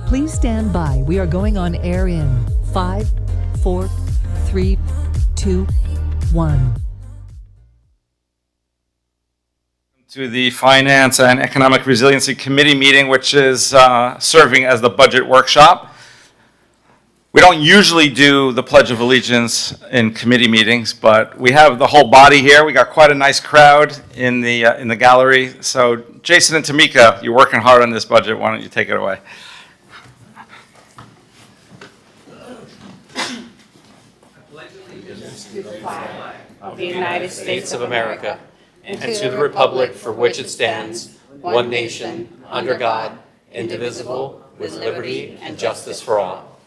Please stand by. We are going on air in 5, 4, 3, 2, 1. To the Finance and Economic Resiliency Committee meeting, which is serving as the budget workshop. We don't usually do the Pledge of Allegiance in committee meetings, but we have the whole body here. We got quite a nice crowd in the gallery. So Jason and Tamika, you're working hard on this budget. Why don't you take it away? Of the United States of America, and to the republic for which it stands, one nation, under God, indivisible, with liberty and justice for all.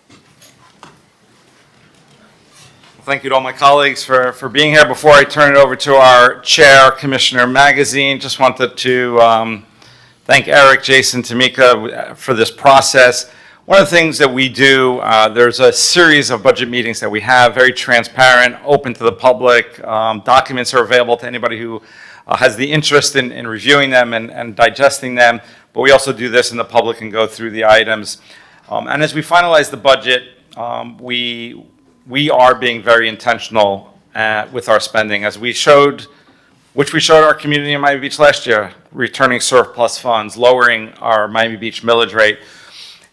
Thank you to all my colleagues for being here. Before I turn it over to our chair, Commissioner Magazine, just wanted to thank Eric, Jason, Tamika for this process. One of the things that we do, there's a series of budget meetings that we have, very transparent, open to the public. Documents are available to anybody who has the interest in reviewing them and digesting them. But we also do this in the public and go through the items. And as we finalize the budget, we are being very intentional with our spending, as we showed, which we showed our community in Miami Beach last year, returning surplus funds, lowering our Miami Beach millage rate.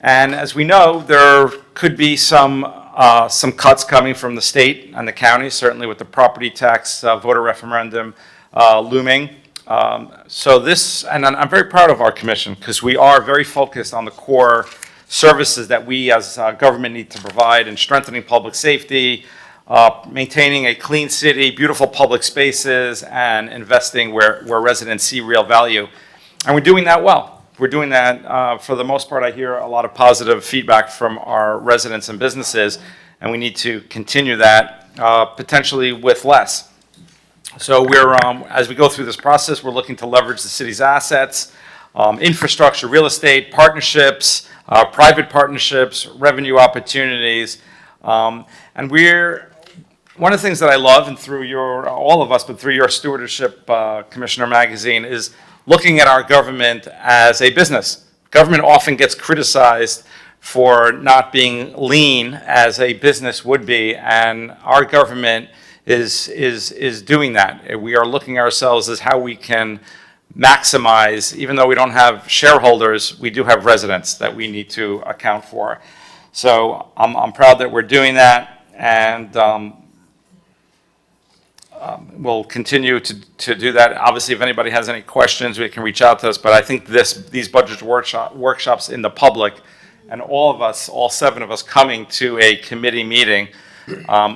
And as we know, there could be some cuts coming from the state and the county, certainly with the property tax voter referendum looming. So this, and I'm very proud of our commission, because we are very focused on the core services that we as government need to provide in strengthening public safety, maintaining a clean city, beautiful public spaces, and investing where residents see real value. And we're doing that well. We're doing that, for the most part. I hear a lot of positive feedback from our residents and businesses, and we need to continue that, potentially with less. So we're, as we go through this process, we're looking to leverage the city's assets, infrastructure, real estate, partnerships, private partnerships, revenue opportunities. And one of the things that I love, and through all of us, but through your stewardship, Commissioner Magazine, is looking at our government as a business. Government often gets criticized for not being lean as a business would be, and our government is doing that. We are looking at ourselves as how we can maximize, even though we don't have shareholders, we do have residents that we need to account for. So I'm proud that we're doing that, and we'll continue to do that. Obviously, if anybody has any questions, we can reach out to us. But I think these budget workshops in the public, and all of us, all 7 of us coming to a committee meeting,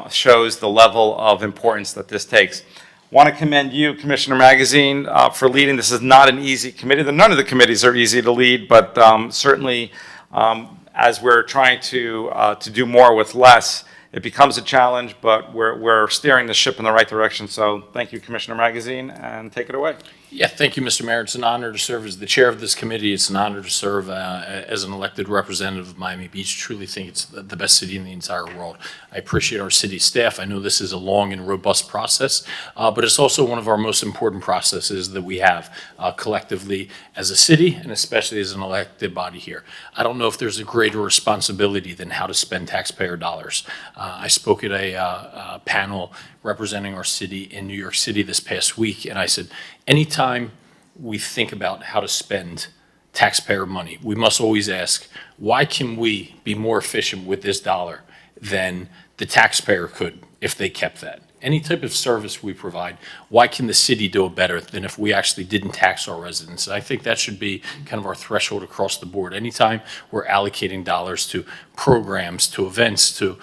shows the level of importance that this takes. Want to commend you, Commissioner Magazine, for leading. This is not an easy committee. None of the committees are easy to lead, but certainly as we're trying to do more with less, it becomes a challenge, but we're steering the ship in the right direction. So thank you, Commissioner Magazine, and take it away. Yeah, thank you, Mr. Mayor. It's an honor to serve as the chair of this committee. It's an honor to serve as an elected representative of Miami Beach. Truly think it's the best city in the entire world. I appreciate our city staff. I know this is a long and robust process, but it's also one of our most important processes that we have collectively as a city, and especially as an elected body here. I don't know if there's a greater responsibility than how to spend taxpayer dollars. I spoke at a panel representing our city in New York City this past week, and I said, anytime we think about how to spend taxpayer money, we must always ask, why can we be more efficient with this dollar than the taxpayer could if they kept that? Any type of service we provide, why can the city do it better than if we actually didn't tax our residents? I think that should be kind of our threshold across the board. Anytime we're allocating dollars to programs, to events, to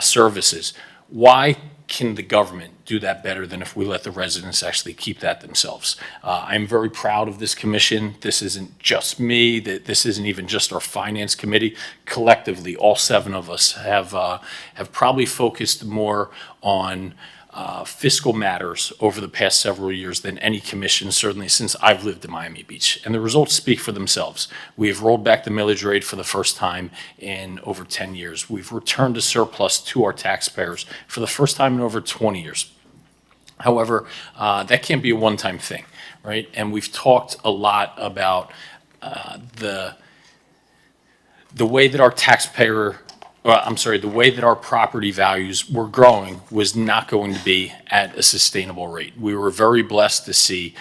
services, why can the government do that better than if we let the residents actually keep that themselves? I'm very proud of this commission. This isn't just me. This isn't even just our finance committee. Collectively, all 7 of us have probably focused more on fiscal matters over the past several years than any commission, certainly since I've lived in Miami Beach. And the results speak for themselves. We have rolled back the millage rate for the first time in over 10 years. We've returned a surplus to our taxpayers for the first time in over 20 years. However, that can't be a one-time thing, right? And we've talked a lot about the way that the way that our property values were growing was not going to be at a sustainable rate. We were very blessed to see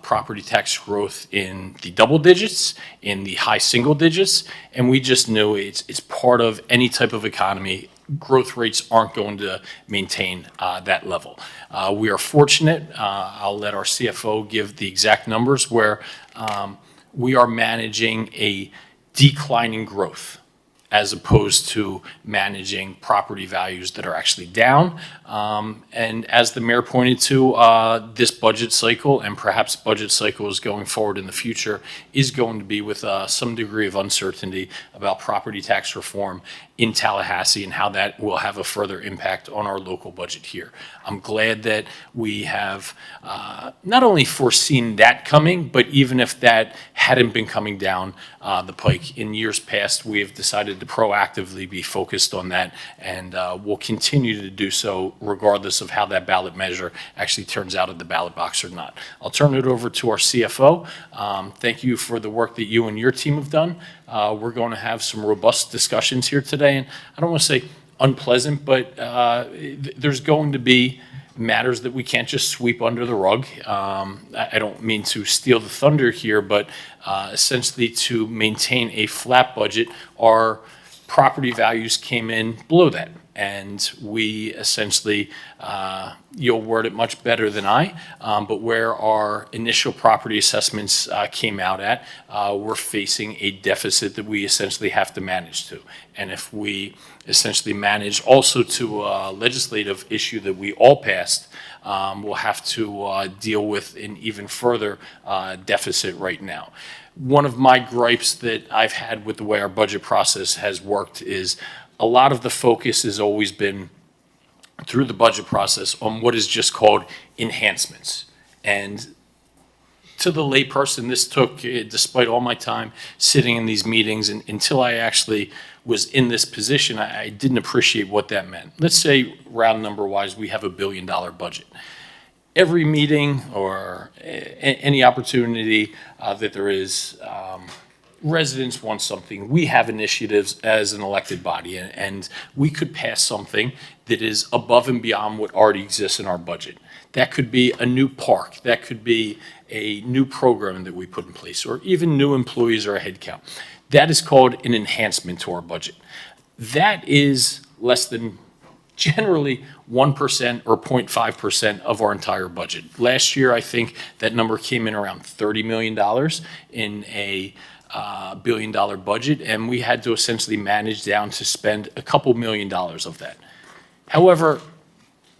property tax growth in the double digits, in the high single digits, and we just knew it's part of any type of economy. Growth rates aren't going to maintain that level. We are fortunate, I'll let our CFO give the exact numbers, where we are managing a declining growth as opposed to managing property values that are actually down. And as the mayor pointed to, this budget cycle, and perhaps budget cycles going forward in the future, is going to be with some degree of uncertainty about property tax reform in Tallahassee and how that will have a further impact on our local budget here. I'm glad that we have not only foreseen that coming, but even if that hadn't been coming down the pike in years past, we have decided to proactively be focused on that, and we'll continue to do so regardless of how that ballot measure actually turns out at the ballot box or not. I'll turn it over to our CFO. Thank you for the work that you and your team have done. We're going to have some robust discussions here today, and I don't want to say unpleasant, but there's going to be matters that we can't just sweep under the rug. I don't mean to steal the thunder here, but essentially to maintain a flat budget, our property values came in below that. And we essentially, you'll word it much better than I, but where our initial property assessments came out at, we're facing a deficit that we essentially have to manage to. And if we essentially manage also to a legislative issue that we all passed, we'll have to deal with an even further deficit right now. One of my gripes that I've had with the way our budget process has worked is a lot of the focus has always been through the budget process on what is just called enhancements. And to the layperson, this took, despite all my time sitting in these meetings, and until I actually was in this position, I didn't appreciate what that meant. Let's say, round number wise, we have a $1 billion budget. Every meeting or any opportunity that there is, residents want something. We have initiatives as an elected body, and we could pass something that is above and beyond what already exists in our budget. That could be a new park. That could be a new program that we put in place, or even new employees or a headcount. That is called an enhancement to our budget. That is less than generally 1% or 0.5% of our entire budget. Last year, I think that number came in around $30 million in a $1 billion budget, and we had to essentially manage down to spend a couple $1 million of that. However,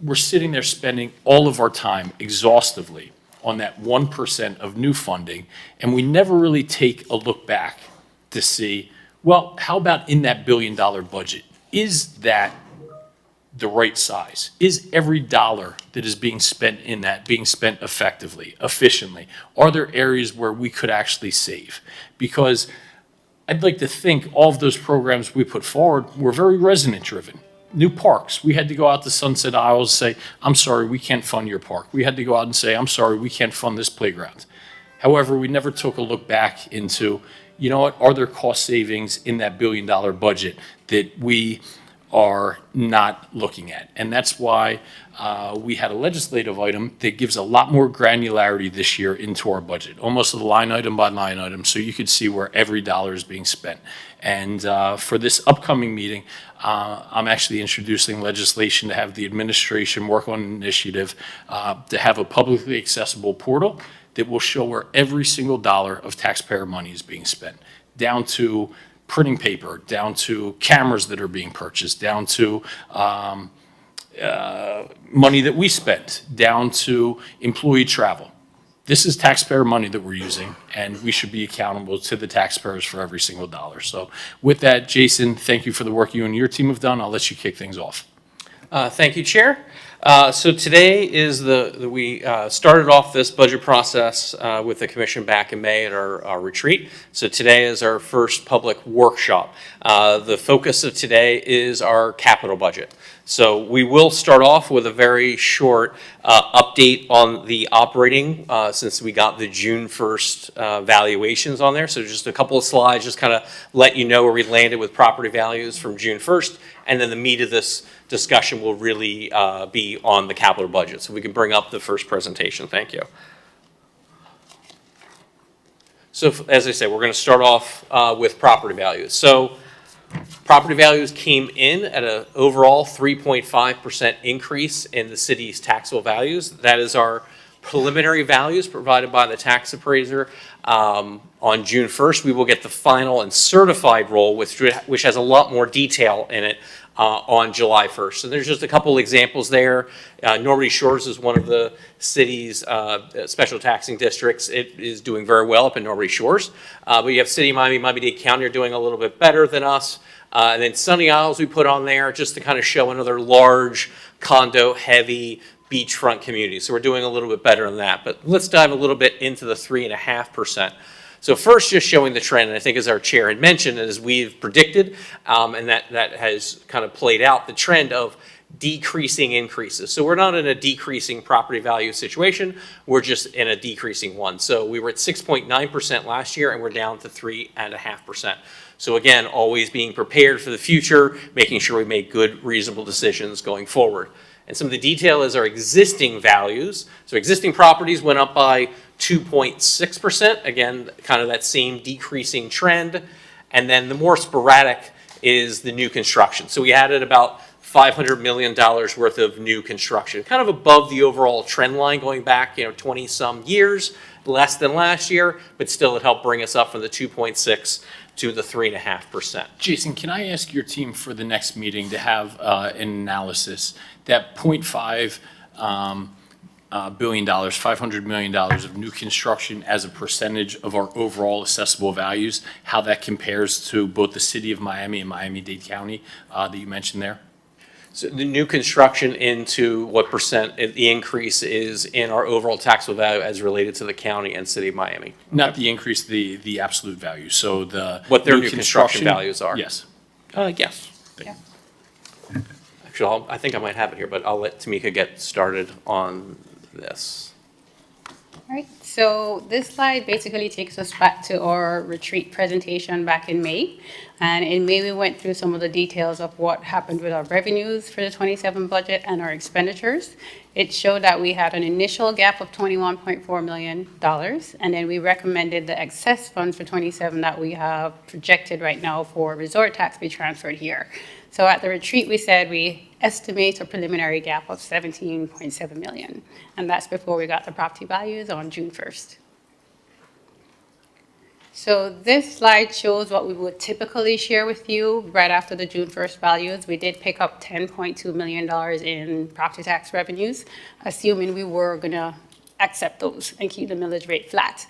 we're sitting there spending all of our time exhaustively on that 1% of new funding, and we never really take a look back to see, well, how about in that $1 billion budget? Is that the right size? Is every dollar that is being spent in that being spent effectively, efficiently? Are there areas where we could actually save? Because I'd like to think all of those programs we put forward were very resident driven. New parks, we had to go out to Sunset Isles and say, I'm sorry, we can't fund your park. We had to go out and say, I'm sorry, we can't fund this playground. However, we never took a look back into, you know what, are there cost savings in that $1 billion budget that we are not looking at? And that's why we had a legislative item that gives a lot more granularity this year into our budget, almost a line item by line item, so you could see where every dollar is being spent. And for this upcoming meeting, I'm actually introducing legislation to have the administration work on an initiative to have a publicly accessible portal that will show where every single dollar of taxpayer money is being spent, down to printing paper, down to cameras that are being purchased, down to money that we spent, down to employee travel. This is taxpayer money that we're using, and we should be accountable to the taxpayers for every single dollar. So with that, Jason, thank you for the work you and your team have done. I'll let you kick things off. Thank you, Chair. So today is we started off this budget process with the commission back in May at our retreat. So today is our first public workshop. The focus of today is our capital budget. So we will start off with a very short update on the operating since we got the June 1st valuations on there. So just a couple of slides, just kind of let you know where we landed with property values from June 1st. And then the meat of this discussion will really be on the capital budget. So we can bring up the first presentation. Thank you. So as I said, we're going to start off with property values. So property values came in at an overall 3.5% increase in the city's taxable values. That is our preliminary values provided by the tax appraiser. On June 1st, we will get the final and certified roll, which has a lot more detail in it on July 1st. So there's just a couple examples there. Normandy Shores is one of the city's special taxing districts. It is doing very well up in Normandy Shores. But you have City of Miami, Miami-Dade County are doing a little bit better than us. And then Sunny Isles we put on there just to kind of show another large condo-heavy beachfront community. So we're doing a little bit better than that. But let's dive a little bit into the 3.5%. So first, just showing the trend, and I think as our chair had mentioned, and as we've predicted, and that has kind of played out, the trend of decreasing increases. So we're not in a decreasing property value situation, we're just in a decreasing one. So we were at 6.9% last year, and we're down to 3.5%. So again, always being prepared for the future, making sure we make good, reasonable decisions going forward. And some of the detail is our existing values. So existing properties went up by 2.6%. Again, kind of that same decreasing trend. And then the more sporadic is the new construction. So we added about $500 million worth of new construction, kind of above the overall trend line going back, 20 some years, less than last year, but still it helped bring us up from the 2.6 to the 3.5%. Jason, can I ask your team for the next meeting to have an analysis that $0.5 billion, $500 million of new construction as a percentage of our overall assessable values, how that compares to both the city of Miami and Miami-Dade County that you mentioned there? So the new construction into what percent the increase is in our overall taxable value as related to the county and city of Miami? Not the increase, the absolute value. So what their new construction values are? Yes. Yes. Yeah. Actually, I think I might have it here, but I'll let Tamika get started on this. All right, so this slide basically takes us back to our retreat presentation back in May. And in May, we went through some of the details of what happened with our revenues for the 27 budget and our expenditures. It showed that we had an initial gap of $21.4 million, and then we recommended the excess funds for 27 that we have projected right now for resort tax be transferred here. So at the retreat, we said we estimate a preliminary gap of $17.7 million, and that's before we got the property values on June 1st. So this slide shows what we would typically share with you right after the June 1st values. We did pick up $10.2 million in property tax revenues, assuming we were going to accept those and keep the millage rate flat.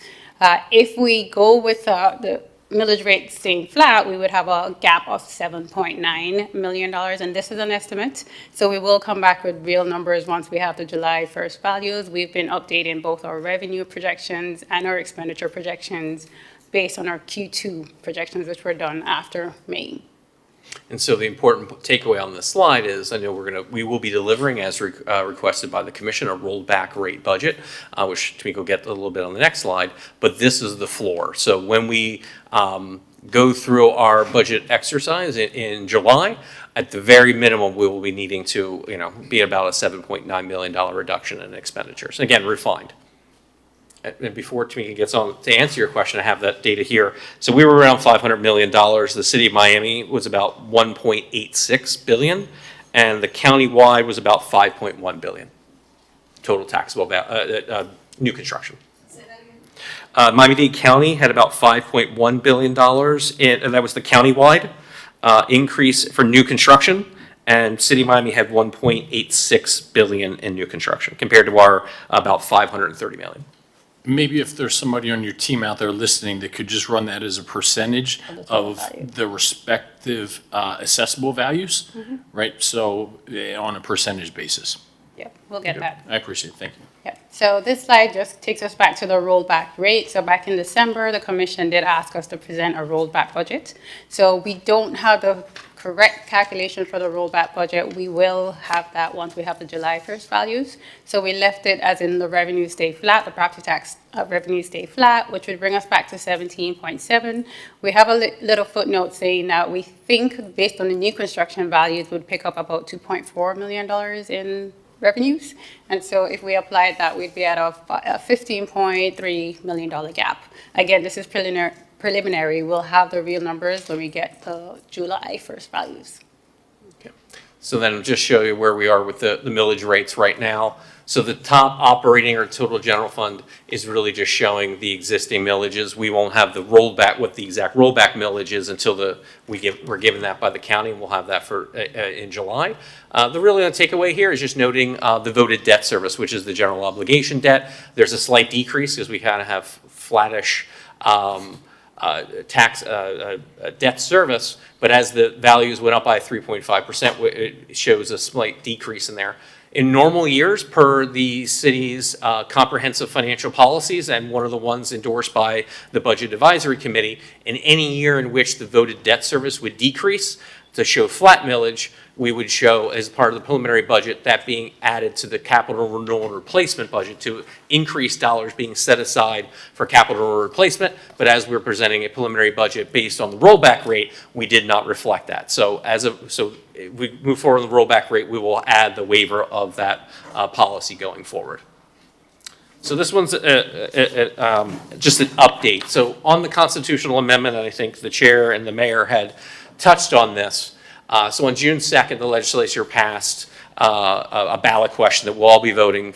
If we go with the millage rate staying flat, we would have a gap of $7.9 million, and this is an estimate. So we will come back with real numbers once we have the July 1st values. We've been updating both our revenue projections and our expenditure projections based on our Q2 projections, which were done after May. And so the important takeaway on this slide is, I know we will be delivering as requested by the commission a rolled back rate budget, which Tamika will get a little bit on the next slide, but this is the floor. So when we go through our budget exercise in July, at the very minimum, we will be needing to, be about a $7.9 million reduction in expenditures. Again, refined. And before Tamika gets on to answer your question, I have that data here. So we were around $500 million. The city of Miami was about $1.86 billion, and the county-wide was about $5.1 billion total taxable new construction. Miami-Dade County had about $5.1 billion, and that was the county-wide increase for new construction. And City of Miami had $1.86 billion in new construction compared to our about $530 million. Maybe if there's somebody on your team out there listening that could just run that as a percentage of the respective assessable values, right? So on a percentage basis. Yep, we'll get that. I appreciate it. Thank you. Yeah, so this slide just takes us back to the rollback rate. So back in December, the commission did ask us to present a rollback budget. So we don't have the correct calculation for the rollback budget. We will have that once we have the July 1st values. So we left it as in the revenue stay flat, the property tax revenue stay flat, which would bring us back to 17.7. We have a little footnote saying that we think based on the new construction values would pick up about $2.4 million in revenues. And so if we applied that, we'd be at a $15.3 million gap. Again, this is preliminary. We'll have the real numbers when we get the July 1st values. Okay. So then I'll just show you where we are with the millage rates right now. So the top operating or total general fund is really just showing the existing millages. We won't have the rollback, what the exact rollback millage is until we're given that by the county, and we'll have that for in July. The really only takeaway here is just noting the voted debt service, which is the general obligation debt. There's a slight decrease because we kind of have flattish debt service, but as the values went up by 3.5%, it shows a slight decrease in there. In normal years, per the city's comprehensive financial policies, and one of the ones endorsed by the Budget Advisory Committee, in any year in which the voted debt service would decrease, to show flat millage, we would show as part of the preliminary budget that being added to the capital renewal and replacement budget to increase dollars being set aside for capital replacement. But as we're presenting a preliminary budget based on the rollback rate, we did not reflect that. So so we move forward on the rollback rate, we will add the waiver of that policy going forward. So this one's just an update. So on the constitutional amendment, and I think the chair and the mayor had touched on this. So on June 2nd, the legislature passed a ballot question that we'll all be voting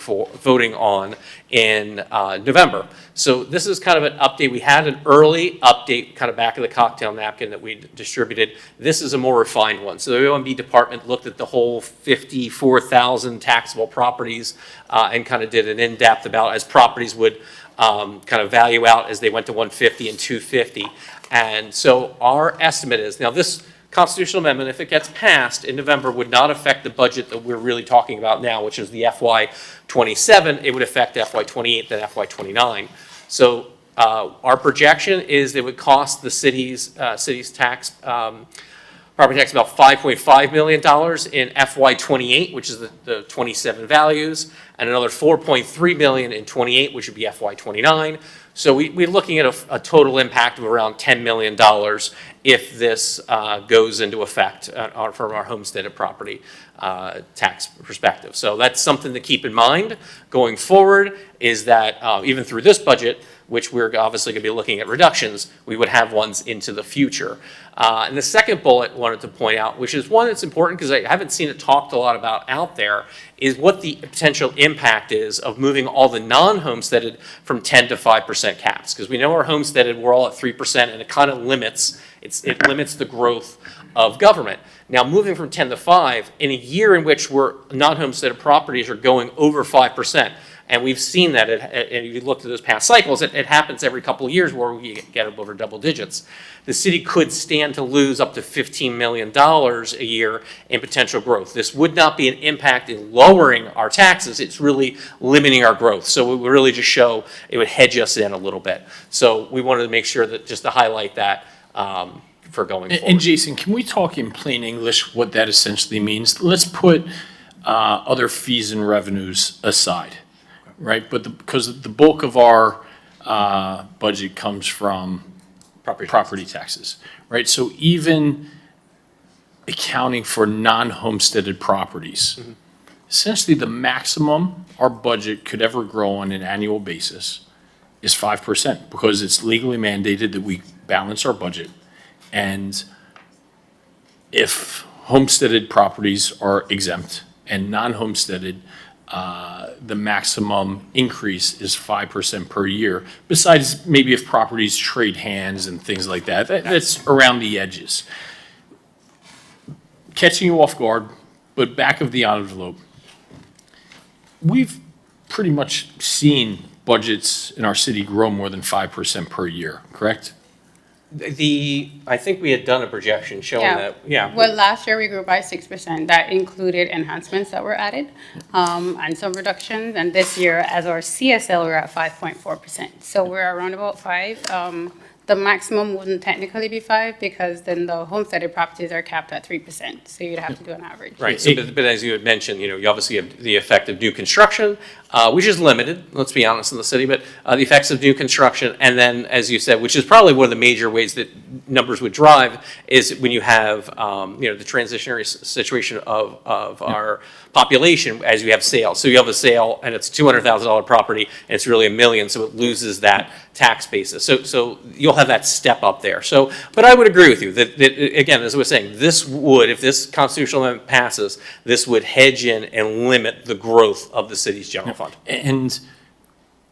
on in November. So this is kind of an update. We had an early update kind of back of the cocktail napkin that we distributed. This is a more refined one. So the OMB department looked at the whole 54,000 taxable properties and kind of did an in-depth about as properties would kind of value out as they went to 150 and 250. And so our estimate is, now this constitutional amendment, if it gets passed in November, would not affect the budget that we're really talking about now, which is the FY27. It would affect FY28, then FY29. So our projection is it would cost the city's tax, property tax about $5.5 million in FY28, which is the 27 values, and another $4.3 million in 28, which would be FY29. So we're looking at a total impact of around $10 million if this goes into effect from our homesteaded property tax perspective. So that's something to keep in mind going forward, is that even through this budget, which we're obviously going to be looking at reductions, we would have ones into the future. And the second bullet I wanted to point out, which is one that's important because I haven't seen it talked a lot about out there, is what the potential impact is of moving all the non-homesteaded from 10 to 5% caps. Because we know our homesteaded, we're all at 3%, and it kind of limits, it limits the growth of government. Now, moving from 10 to 5, in a year in which non-homesteaded properties are going over 5%, and we've seen that, and if you look at those past cycles, it happens every couple of years where we get up over double digits. The city could stand to lose up to $15 million a year in potential growth. This would not be an impact in lowering our taxes. It's really limiting our growth. So it would really just show, it would hedge us in a little bit. So we wanted to make sure that, just to highlight that for going forward. And Jason, can we talk in plain English what that essentially means? Let's put other fees and revenues aside. Right, but because the bulk of our budget comes from property taxes, right? So even accounting for non-homesteaded properties, essentially the maximum our budget could ever grow on an annual basis is 5%, because it's legally mandated that we balance our budget. And if homesteaded properties are exempt and non-homesteaded, the maximum increase is 5% per year, besides maybe if properties trade hands and things like that. That's around the edges. Catching you off guard, but back of the envelope, we've pretty much seen budgets in our city grow more than 5% per year, correct? I think we had done a projection showing that, yeah. Well, last year we grew by 6%. That included enhancements that were added, and some reductions. And this year, as our CSL, we're at 5.4%. So we're around about 5. The maximum wouldn't technically be 5 because then the homesteaded properties are capped at 3%. So you'd have to do an average. Right, so, but as you had mentioned, you obviously have the effect of new construction, which is limited, let's be honest, in the city, but the effects of new construction, and then, as you said, which is probably one of the major ways that numbers would drive, is when you have, the transitionary situation of our population as you have sales. So you have a sale, and it's $200,000 property, and it's really $1 million, so it loses that tax basis. So you'll have that step up there. So, but I would agree with you that again, as I was saying, this would, if this constitutional amendment passes, this would hedge in and limit the growth of the city's general fund. And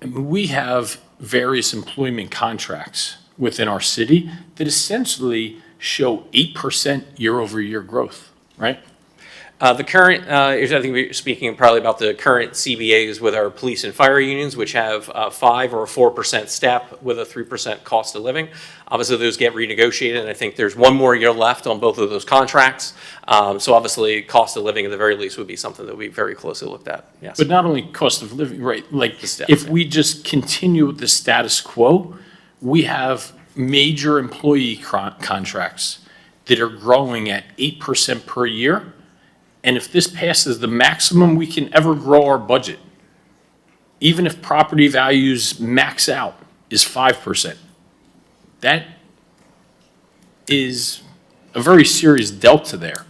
we have various employment contracts within our city that essentially show 8% year-over-year growth, right? The current, I think we're speaking probably about the current CBAs with our police and fire unions, which have 5 or 4% step with a 3% cost of living. Obviously, those get renegotiated, and I think there's 1 more year left on both of those contracts. So obviously, cost of living at the very least would be something that we very closely looked at, yes. But not only cost of living, right? Like, if we just continue with the status quo, we have major employee contracts that are growing at 8% per year. And if this passes, the maximum we can ever grow our budget, even if property values max out, is 5%. That is a very serious delta there,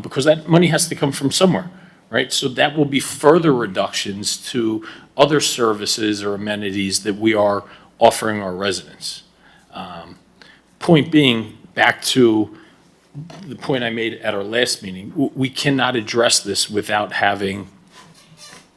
because that money has to come from somewhere, right? So that will be further reductions to other services or amenities that we are offering our residents. Point being, back to the point I made at our last meeting, we cannot address this without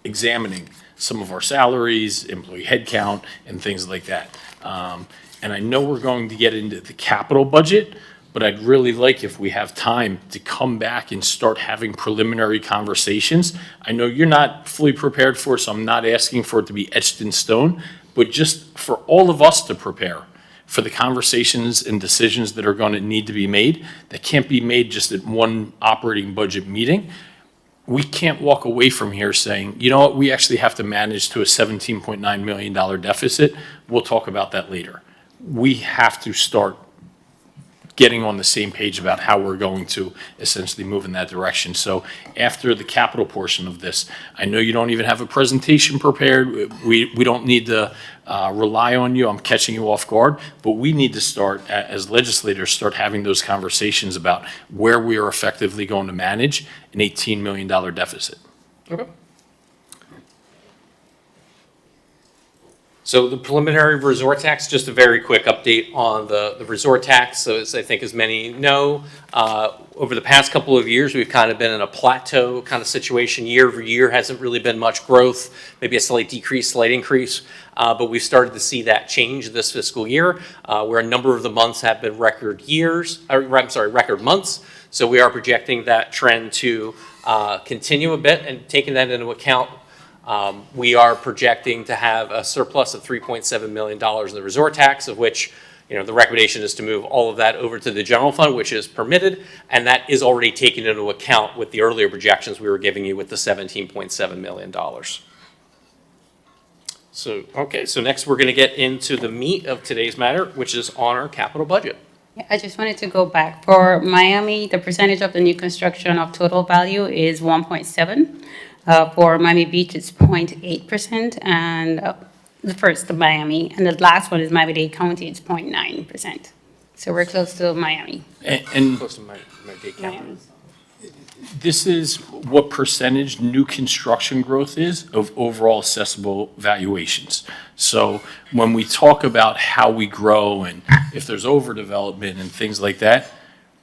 examining some of our salaries, employee headcount, and things like that. And I know we're going to get into the capital budget, but I'd really like, if we have time, to come back and start having preliminary conversations. I know you're not fully prepared for it, so I'm not asking for it to be etched in stone, but just for all of us to prepare for the conversations and decisions that are going to need to be made, that can't be made just at one operating budget meeting. We can't walk away from here saying, you know what, we actually have to manage to a $17.9 million deficit. We'll talk about that later. We have to start getting on the same page about how we're going to essentially move in that direction. So after the capital portion of this, I know you don't even have a presentation prepared. We don't need to rely on you. I'm catching you off guard, but we need to start, as legislators, start having those conversations about where we are effectively going to manage an $18 million deficit. Okay. So the preliminary resort tax, just a very quick update on the resort tax. So as I think as many know, over the past couple of years, we've kind of been in a plateau kind of situation. Year over year hasn't really been much growth, maybe a slight decrease, slight increase. But we've started to see that change this fiscal year, where a number of the months have been record months. So we are projecting that trend to continue a bit, and taking that into account, we are projecting to have a surplus of $3.7 million in the resort tax, of which, the recommendation is to move all of that over to the general fund, which is permitted, and that is already taken into account with the earlier projections we were giving you with the $17.7 million. So, okay, so next we're going to get into the meat of today's matter, which is on our capital budget. Yeah, I just wanted to go back. For Miami, the percentage of the new construction of total value is 1.7. For Miami Beach, it's 0.8%, and the Miami, and the last one is Miami-Dade County, it's 0.9%. So we're close to Miami. And Close to Miami-Dade County. Miami. this is what percentage new construction growth is of overall assessable valuations. So when we talk about how we grow and if there's overdevelopment and things like that,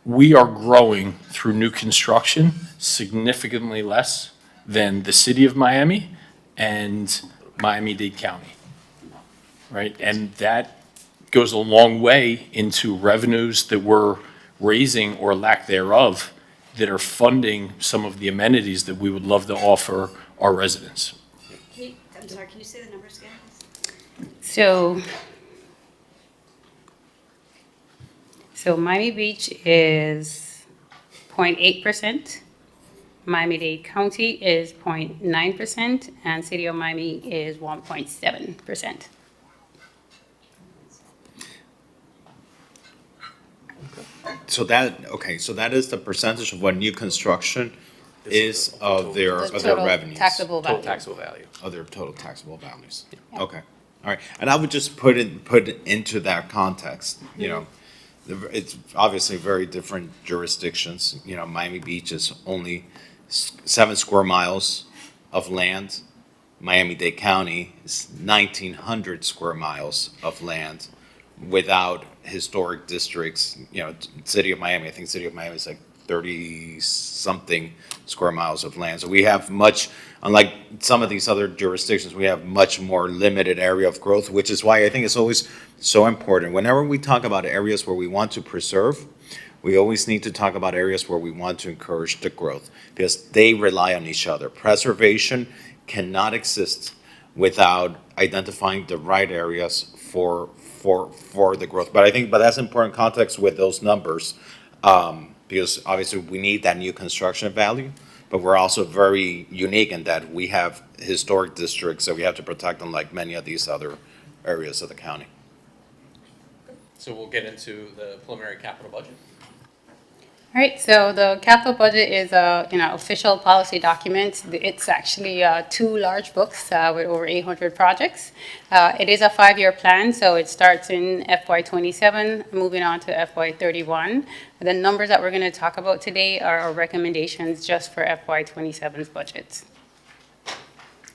we are growing through new construction significantly less than the city of Miami and Miami-Dade County, right? And that goes a long way into revenues that we're raising or lack thereof that are funding some of the amenities that we would love to offer our residents. I'm sorry, can you say the numbers again? So Miami Beach is 0.8%. Miami-Dade County is 0.9%, and City of Miami is 1.7%. So that is the percentage of what new construction is of their The of their total revenues. taxable Total value. taxable value. Of their total taxable values. Okay, all right. And I would just put it into that context, you know. It's obviously very different jurisdictions. You know, Miami Beach is only 7 square miles of land. Miami-Dade County is 1,900 square miles of land without historic districts. You know, City of Miami, I think City of Miami is like 30-something square miles of land. So we have much, unlike some of these other jurisdictions, we have much more limited area of growth, which is why I think it's always so important. Whenever we talk about areas where we want to preserve, we always need to talk about areas where we want to encourage the growth, because they rely on each other. Preservation cannot exist without identifying the right areas for the growth. But that's important context with those numbers, because obviously we need that new construction value, but we're also very unique in that we have historic districts that we have to protect, unlike many of these other areas of the county. So we'll get into the preliminary capital budget. All right, so the capital budget is a official policy document. It's actually 2 large books with over 800 projects. It is a 5-year plan, so it starts in FY27, moving on to FY31. The numbers that we're going to talk about today are our recommendations just for FY27's budget.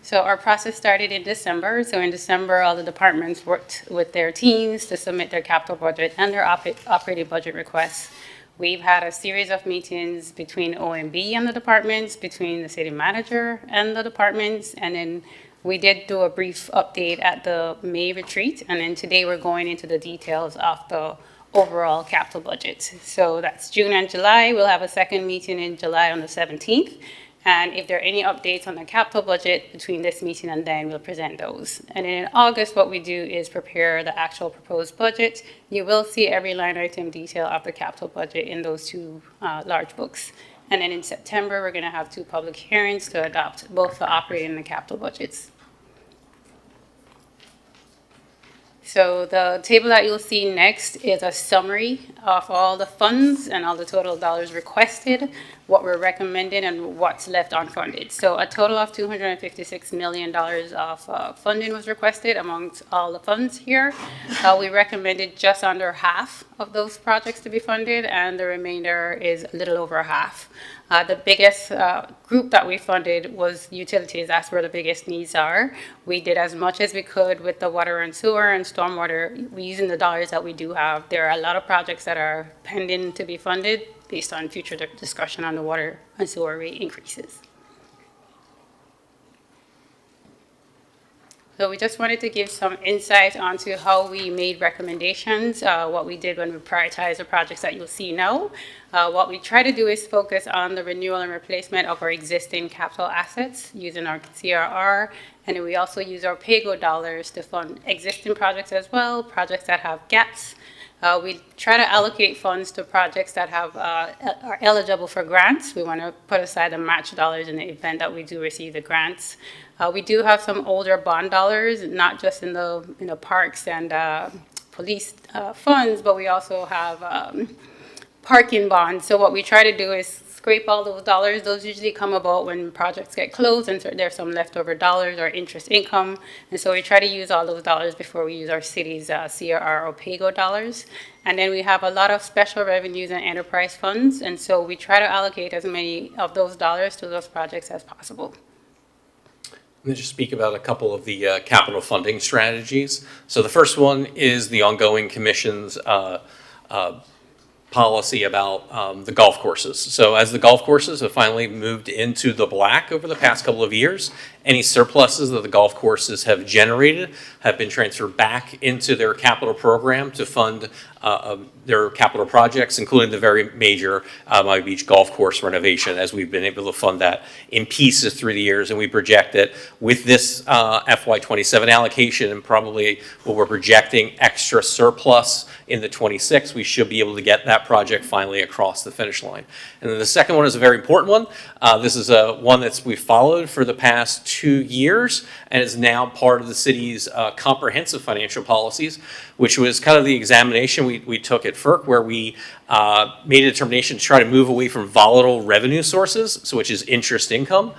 So our process started in December. So in December, all the departments worked with their teams to submit their capital budget and their operating budget requests. We've had a series of meetings between OMB and the departments, between the city manager and the departments, and then we did do a brief update at the May retreat, and then today we're going into the details of the overall capital budget. So that's June and July. We'll have a second meeting in July on the 17th. And if there are any updates on the capital budget between this meeting and then, we'll present those. And then in August, what we do is prepare the actual proposed budget. You will see every line item detail of the capital budget in those 2 large books. And then in September, we're going to have 2 public hearings to adopt both the operating and the capital budgets. So the table that you'll see next is a summary of all the funds and all the total dollars requested, what we're recommending, and what's left unfunded. So a total of $256 million of funding was requested amongst all the funds here. We recommended just under half of those projects to be funded, and the remainder is a little over half. The biggest group that we funded was utilities. That's where the biggest needs are. We did as much as we could with the water and sewer and stormwater, using the dollars that we do have. There are a lot of projects that are pending to be funded based on future discussion on the water and sewer rate increases. So we just wanted to give some insight onto how we made recommendations, what we did when we prioritized the projects that you'll see now. What we try to do is focus on the renewal and replacement of our existing capital assets using our CRR, and then we also use our PAYGO dollars to fund existing projects as well, projects that have gaps. We try to allocate funds to projects that are eligible for grants. We want to put aside the match dollars in the event that we do receive the grants. We do have some older bond dollars, not just in the parks and police funds, but we also have parking bonds. So what we try to do is scrape all those dollars. Those usually come about when projects get closed and so there's some leftover dollars or interest income. And so we try to use all those dollars before we use our city's CRR or PAYGO dollars. And then we have a lot of special revenues and enterprise funds. And so we try to allocate as many of those dollars to those projects as possible. Let me just speak about a couple of the capital funding strategies. So the first one is the ongoing commission's policy about the golf courses. So as the golf courses have finally moved into the black over the past couple of years, any surpluses that the golf courses have generated have been transferred back into their capital program to fund their capital projects, including the very major Miami Beach golf course renovation, as we've been able to fund that in pieces through the years. And we project that with this FY27 allocation and probably what we're projecting extra surplus in the 26, we should be able to get that project finally across the finish line. And then the second one is a very important one. This is one that we've followed for the past 2 years and is now part of the city's comprehensive financial policies, which was kind of the examination we took at FERC, where we made a determination to try to move away from volatile revenue sources, so which is interest income,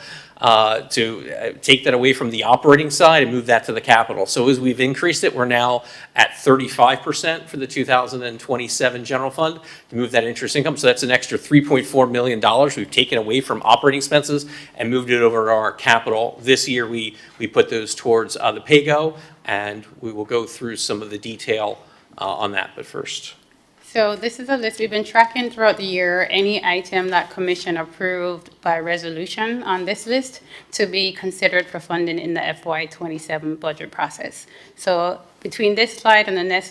to take that away from the operating side and move that to the capital. So as we've increased it, we're now at 35% for the 2027 general fund to move that interest income. So that's an extra $3.4 million we've taken away from operating expenses and moved it over to our capital. This year, we put those towards the PAYGO, and we will go through some of the detail on that, but first. So this is a list we've been tracking throughout the year, any item that commission approved by resolution on this list to be considered for funding in the FY27 budget process. So between this slide and the next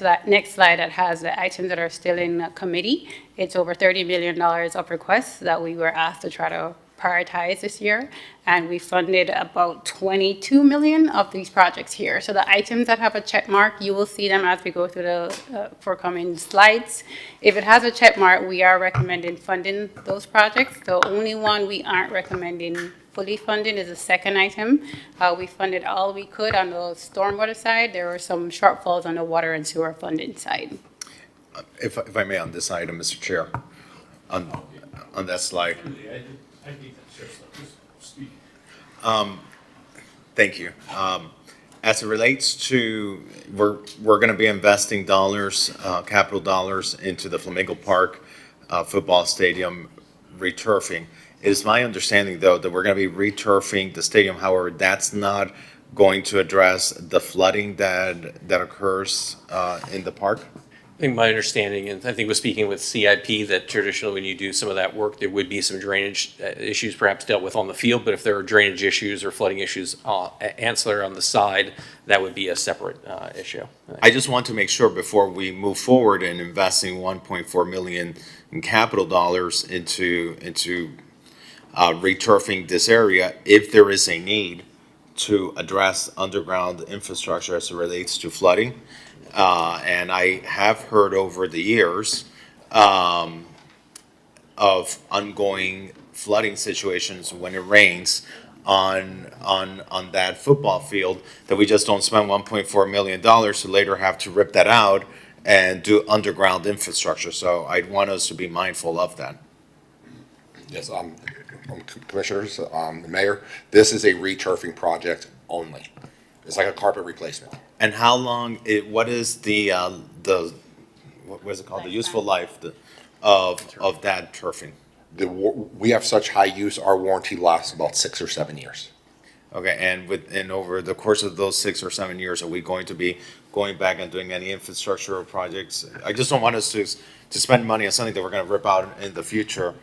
slide that has the items that are still in committee, it's over $30 million of requests that we were asked to try to prioritize this year, and we funded about 22 million of these projects here. So the items that have a check mark, you will see them as we go through the forthcoming slides. If it has a check mark, we are recommending funding those projects. The only one we aren't recommending fully funding is the second item. We funded all we could on the stormwater side. There were some shortfalls on the water and sewer funding side. If I may, on this item, Mr. Chair, on that slide. Thank you. As it relates to, we're going to be investing dollars, capital dollars into the Flamingo Park football stadium returfing. It is my understanding, though, that we're going to be returfing the stadium. However, that's not going to address the flooding that occurs in the park. I think my understanding, and I think was speaking with CIP, that traditionally when you do some of that work, there would be some drainage issues perhaps dealt with on the field, but if there are drainage issues or flooding issues ancillary on the side, that would be a separate issue. I just want to make sure before we move forward in investing 1.4 million in capital dollars into returfing this area, if there is a need to address underground infrastructure as it relates to flooding. And I have heard over the years of ongoing flooding situations when it rains on that football field, that we just don't spend $1.4 million to later have to rip that out and do underground infrastructure. So I'd want us to be mindful of that. Yes, Commissioners, the Mayor, this is a returfing project only. It's like a carpet replacement. And how long, what is the what is it called, the useful life of that turfing? We have such high use, our warranty lasts about 6 or 7 years. Okay, and over the course of those 6 or 7 years, are we going to be going back and doing any infrastructure projects? I just don't want us to spend money on something that we're going to rip out in the future.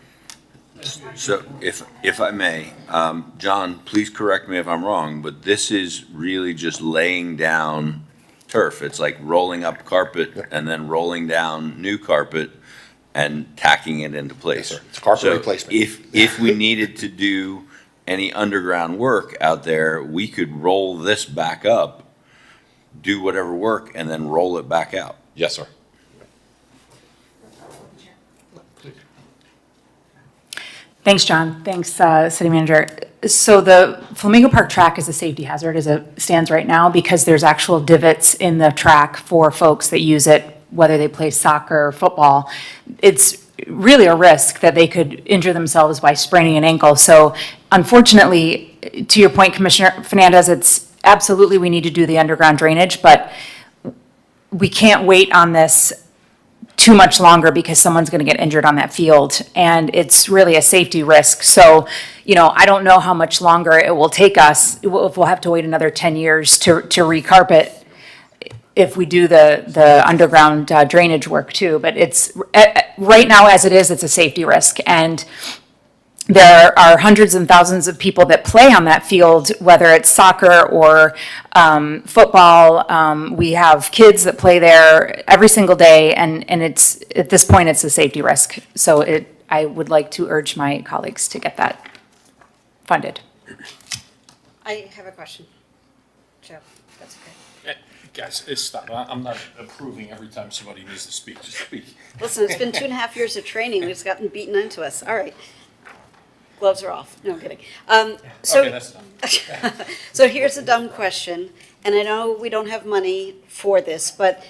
So if I may, John, please correct me if I'm wrong, but this is really just laying down turf. It's like rolling up carpet and then rolling down new carpet and tacking it into place. Yes, sir. It's carpet replacement. If we needed to do any underground work out there, we could roll this back up, do whatever work, and then roll it back out. Yes, sir. Thanks, John. Thanks, City Manager. So the Flamingo Park track is a safety hazard as it stands right now because there's actual divots in the track for folks that use it, whether they play soccer or football. It's really a risk that they could injure themselves by spraining an ankle. So unfortunately, to your point, Commissioner Fernandez, it's absolutely we need to do the underground drainage, but we can't wait on this too much longer because someone's going to get injured on that field, and it's really a safety risk. So, I don't know how much longer it will take us, if we'll have to wait another 10 years to recarpet if we do the underground drainage work too. But it's, right now as it is, it's a safety risk. And there are hundreds and thousands of people that play on that field, whether it's soccer or football. We have kids that play there every single day, and it's, at this point, it's a safety risk. So I would like to urge my colleagues to get that funded. I have a question. Joe, that's okay. Guys, stop. I'm not approving every time somebody needs to speak. Just speak. Listen, it's been 2.5 years of training. It's gotten beaten into us. All right. Gloves are off. No, I'm kidding. Okay, that's done. So here's a dumb question, and I know we don't have money for this, but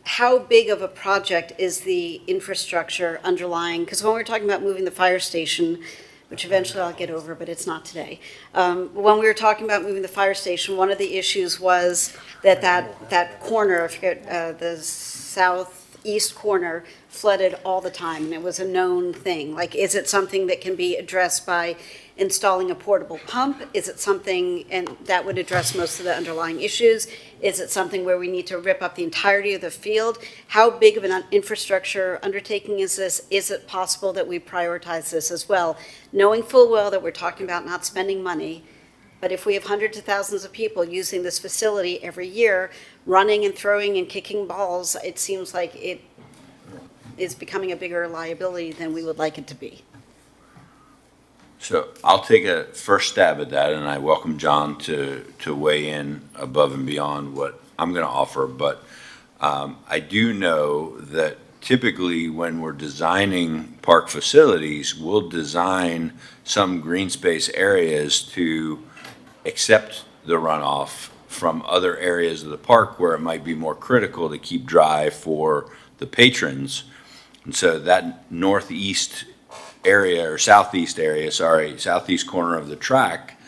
how big of a project is the infrastructure underlying? Because when we were talking about moving the fire station, which eventually I'll get over, but it's not today. When we were talking about moving the fire station, one of the issues was that corner, I forget, the southeast corner flooded all the time, and it was a known thing. Like, is it something that can be addressed by installing a portable pump? Is it something, and that would address most of the underlying issues? Is it something where we need to rip up the entirety of the field? How big of an infrastructure undertaking is this? Is it possible that we prioritize this as well? Knowing full well that we're talking about not spending money, but if we have hundreds of thousands of people using this facility every year, running and throwing and kicking balls, it seems like it is becoming a bigger liability than we would like it to be. So I'll take a first stab at that, and I welcome John to weigh in above and beyond what I'm going to offer. But I do know that typically when we're designing park facilities, we'll design some green space areas to accept the runoff from other areas of the park where it might be more critical to keep dry for the patrons. And so that northeast area, or southeast area, southeast corner of the track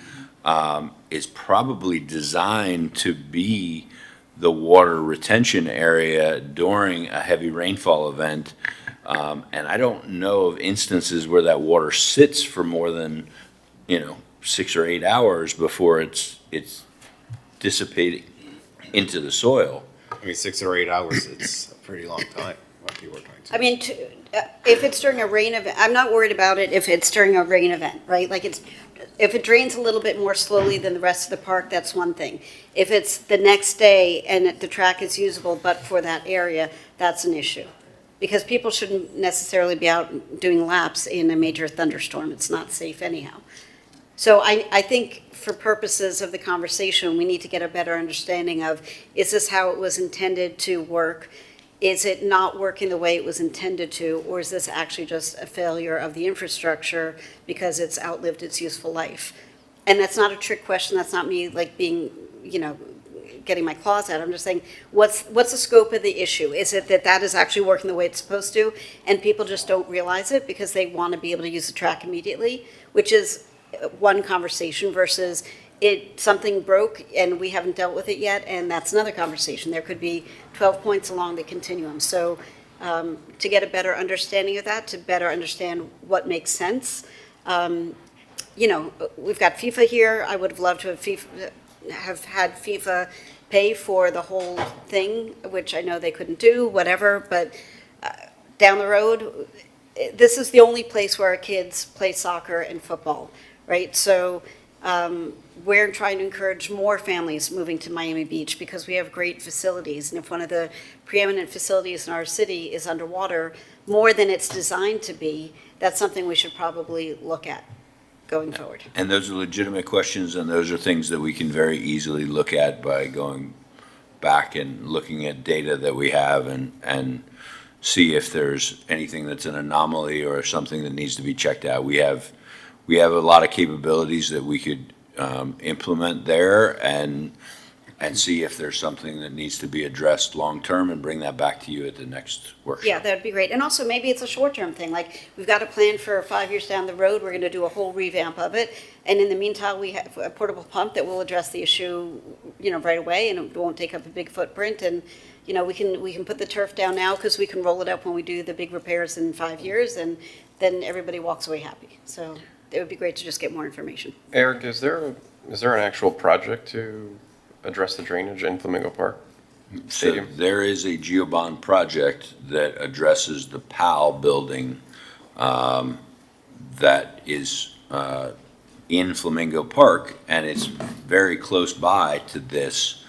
is probably designed to be the water retention area during a heavy rainfall event. And I don't know of instances where that water sits for more than, 6 or 8 hours before it's dissipating into the soil. I mean, 6 or 8 hours, it's a pretty long time. What people are trying to. I mean, if it's during a rain event, I'm not worried about it if it's during a rain event, right? Like, if it drains a little bit more slowly than the rest of the park, that's one thing. If it's the next day and the track is usable but for that area, that's an issue. Because people shouldn't necessarily be out doing laps in a major thunderstorm. It's not safe anyhow. So I think for purposes of the conversation, we need to get a better understanding of, is this how it was intended to work? Is it not working the way it was intended to, or is this actually just a failure of the infrastructure because it's outlived its useful life? And that's not a trick question. That's not me like being, getting my claws out. I'm just saying, what's the scope of the issue? Is it that is actually working the way it's supposed to, and people just don't realize it because they want to be able to use the track immediately, which is one conversation, versus something broke and we haven't dealt with it yet, and that's another conversation. There could be 12 points along the continuum. So to get a better understanding of that, to better understand what makes sense, we've got FIFA here. I would have loved to have had FIFA pay for the whole thing, which I know they couldn't do, whatever, but down the road, this is the only place where our kids play soccer and football, right? So we're trying to encourage more families moving to Miami Beach because we have great facilities. And if one of the preeminent facilities in our city is underwater more than it's designed to be, that's something we should probably look at going forward. And those are legitimate questions, and those are things that we can very easily look at by going back and looking at data that we have and see if there's anything that's an anomaly or something that needs to be checked out. We have a lot of capabilities that we could implement there and see if there's something that needs to be addressed long-term and bring that back to you at the next workshop. Yeah, that'd be great. And also maybe it's a short-term thing. Like, we've got a plan for 5 years down the road. We're going to do a whole revamp of it. And in the meantime, we have a portable pump that will address the issue, right away, and it won't take up a big footprint. And, we can put the turf down now because we can roll it up when we do the big repairs in 5 years, and then everybody walks away happy. So it would be great to just get more information. Eric, is there an actual project to address the drainage in Flamingo Park Stadium? So there is a GeoBond project that addresses the PAL building that is in Flamingo Park, and it's very close by to this,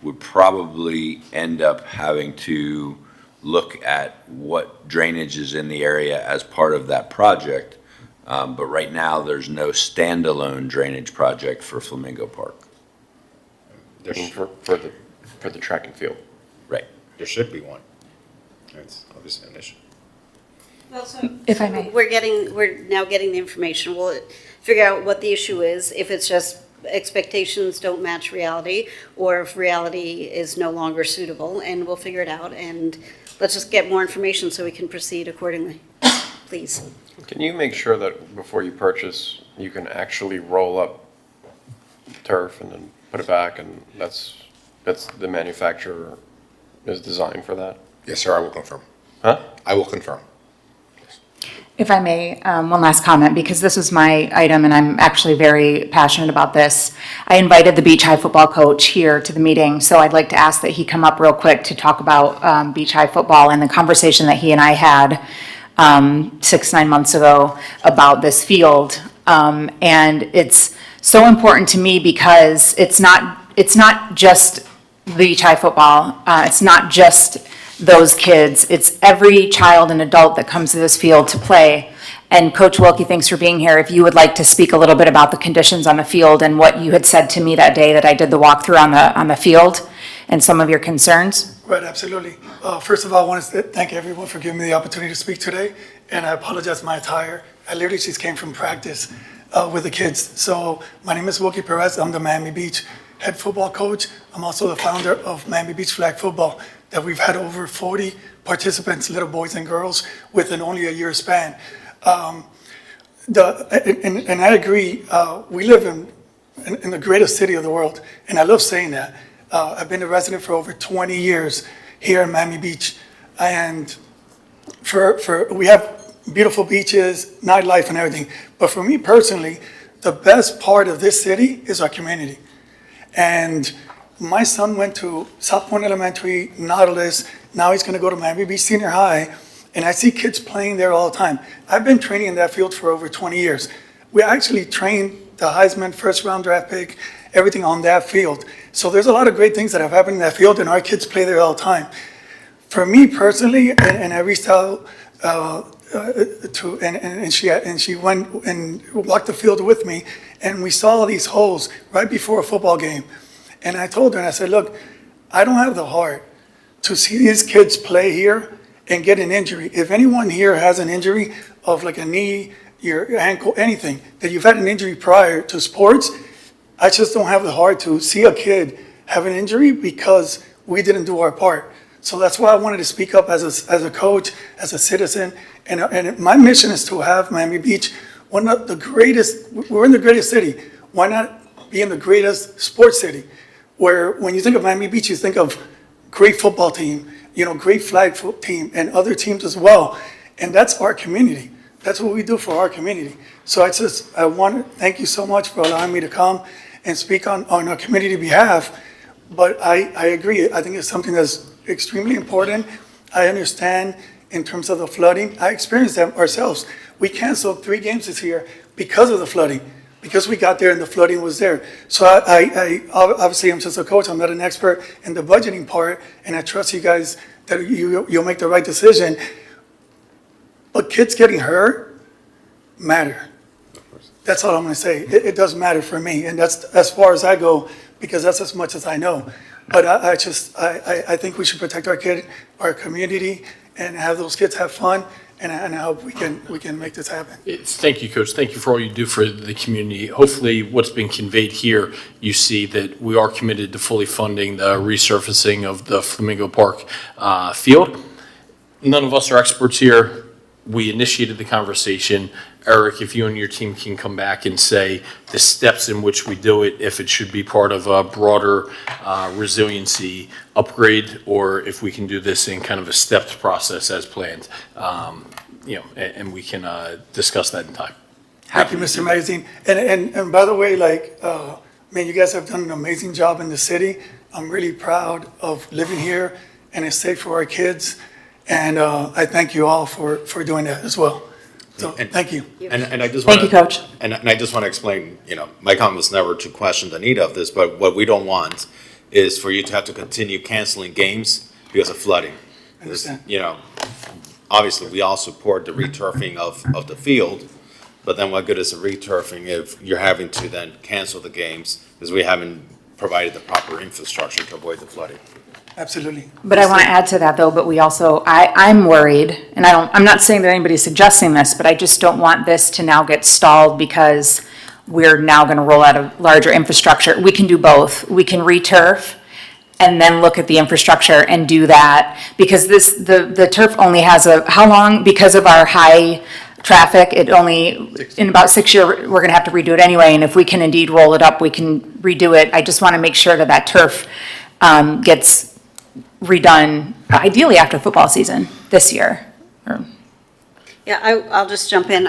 would probably end up having to look at what drainage is in the area as part of that project. But right now, there's no standalone drainage project for Flamingo Park. For the track and field. Right. There should be one. That's obviously an issue. If I may. We're now getting the information. We'll figure out what the issue is, if it's just expectations don't match reality, or if reality is no longer suitable, and we'll figure it out. And let's just get more information so we can proceed accordingly, please. Can you make sure that before you purchase, you can actually roll up turf and then put it back, and that's the manufacturer is designed for that? Yes, sir, I will confirm. Huh? I will confirm. If I may, one last comment, because this was my item and I'm actually very passionate about this. I invited the Beach High football coach here to the meeting, so I'd like to ask that he come up real quick to talk about Beach High football and the conversation that he and I had 6-9 months ago about this field. And it's so important to me because it's not just Beach High football. It's not just those kids. It's every child and adult that comes to this field to play. And Coach Wilkie, thanks for being here. If you would like to speak a little bit about the conditions on the field and what you had said to me that day that I did the walkthrough on the field and some of your concerns. Right, absolutely. First of all, I want to thank everyone for giving me the opportunity to speak today. And I apologize for my attire. I literally just came from practice with the kids. So my name is Wilkie Perez. I'm the Miami Beach head football coach. I'm also the founder of Miami Beach Flag Football, that we've had over 40 participants, little boys and girls, within only a year span. And I agree, we live in the greatest city of the world, and I love saying that. I've been a resident for over 20 years here in Miami Beach, and we have beautiful beaches, nightlife and everything, but for me personally, the best part of this city is our community. And my son went to South Point Elementary, Nautilus, now he's gonna go to Miami Beach Senior High, and I see kids playing there all the time. I've been training in that field for over 20 years. We actually trained the Heisman first round draft pick, everything on that field. So there's a lot of great things that have happened in that field, and our kids play there all the time. For me personally, and I reached out and she went and walked the field with me, and we saw these holes right before a football game. And I told her, and I said, look, I don't have the heart to see these kids play here and get an injury. If anyone here has an injury of like a knee, your ankle, anything, that you've had an injury prior to sports, I just don't have the heart to see a kid have an injury because we didn't do our part. So that's why I wanted to speak up as a coach, as a citizen. And my mission is to have Miami Beach, one of the greatest, we're in the greatest city. Why not be in the greatest sports city? Where when you think of Miami Beach, you think of great football team, great flag football team and other teams as well. And that's our community. That's what we do for our community. So I want to thank you so much for allowing me to come and speak on our community behalf. But I agree. I think it's something that's extremely important. I understand in terms of the flooding. I experienced that ourselves. We canceled 3 games this year because of the flooding, because we got there and the flooding was there. So I obviously I'm just a coach. I'm not an expert in the budgeting part, and I trust you guys that you'll make the right decision. But kids getting hurt matter. That's all I'm going to say. It does matter for me, and that's as far as I go, because that's as much as I know. But I think we should protect our community, and have those kids have fun, and I hope we can make this happen. Thank you, Coach. Thank you for all you do for the community. Hopefully, what's been conveyed here, you see that we are committed to fully funding the resurfacing of the Flamingo Park field. None of us are experts here. We initiated the conversation. Eric, if you and your team can come back and say the steps in which we do it, if it should be part of a broader resiliency upgrade, or if we can do this in kind of a stepped process as planned, and we can discuss that in time. Thank you, Mr. Magazine. And by the way, man, you guys have done an amazing job in the city. I'm really proud of living here, and it's safe for our kids. And I thank you all for doing that as well. So, thank you. And I just Thank want you, Coach. And I just want to explain, my comment was never to question the need of this, but what we don't want is for you to have to continue canceling games because of flooding. Understand. Obviously, we all support the returfing of the field, but then what good is the returfing if you're having to then cancel the games because we haven't provided the proper infrastructure to avoid the flooding? Absolutely. But I want to add to that though, but we also, I'm worried, and I'm not saying that anybody's suggesting this, but I just don't want this to now get stalled because we're now going to roll out a larger infrastructure. We can do both. We can re-turf and then look at the infrastructure and do that. Because the turf only has how long? Because of our high traffic, in about 6 years, we're going to have to redo it anyway. And if we can indeed roll it up, we can redo it. I just want to make sure that turf gets redone, ideally after football season this year. Yeah, I'll just jump in.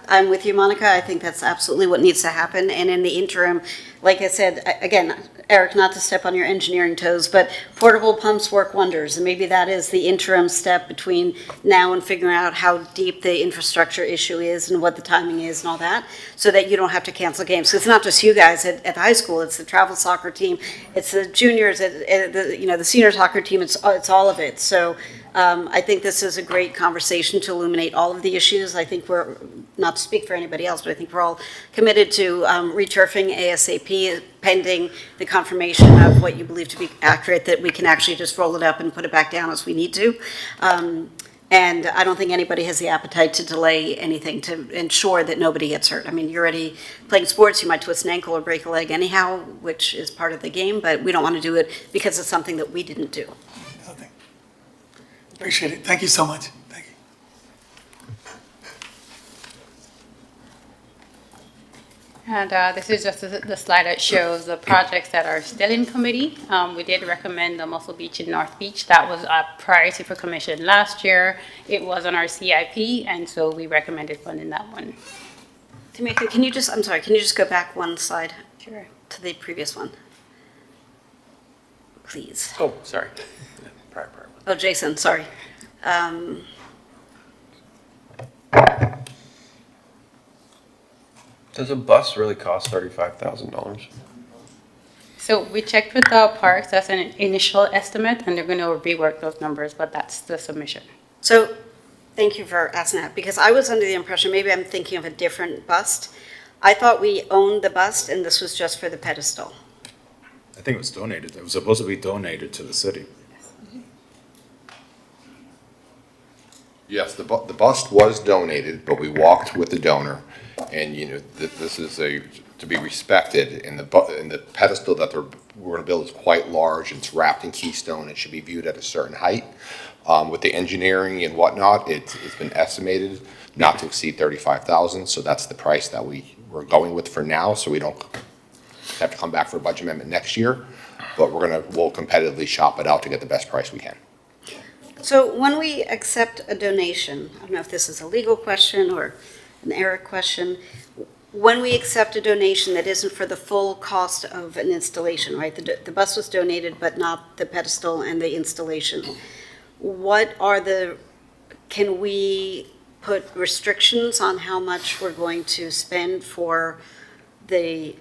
I'm with you, Monica. I think that's absolutely what needs to happen. And in the interim, like I said, again, Eric, not to step on your engineering toes, but portable pumps work wonders. And maybe that is the interim step between now and figuring out how deep the infrastructure issue is and what the timing is and all that, so that you don't have to cancel games. So it's not just you guys at the high school. It's the travel soccer team. It's the juniors, the senior soccer team. It's all of it. So I think this is a great conversation to illuminate all of the issues. I think we're, not to speak for anybody else, but I think we're all committed to returfing ASAP pending the confirmation of what you believe to be accurate, that we can actually just roll it up and put it back down as we need to. And I don't think anybody has the appetite to delay anything to ensure that nobody gets hurt. I mean, you're already playing sports, you might twist an ankle or break a leg anyhow, which is part of the game, but we don't want to do it because it's something that we didn't do. Appreciate it. Thank you so much. Thank you. And this is just the slide that shows the projects that are still in committee. We did recommend the Muscle Beach and North Beach. That was a priority for commission last year. It was on our CIP, and so we recommended funding that one. Tamika, can you just go back one slide? Sure. To the previous one. Please. Oh, sorry. Prior. Oh, Jason, sorry. Does a bus really cost $35,000? So we checked with the parks. That's an initial estimate, and they're going to rework those numbers, but that's the submission. So, thank you for asking that, because I was under the impression, maybe I'm thinking of a different bust. I thought we owned the bust, and this was just for the pedestal. I think it was donated. It was supposed to be donated to the city. Yes, the bust was donated, but we walked with the donor, and this is to be respected. And the pedestal that we're going to build is quite large. It's wrapped in keystone. It should be viewed at a certain height. With the engineering and whatnot, it's been estimated not to exceed $35,000. So that's the price that we're going with for now. So we don't have to come back for a budget amendment next year, but we'll competitively shop it out to get the best price we can. So when we accept a donation, I don't know if this is a legal question or an Eric question, when we accept a donation that isn't for the full cost of an installation, right? The bus was donated, but not the pedestal and the installation. Can we put restrictions on how much we're going to spend for the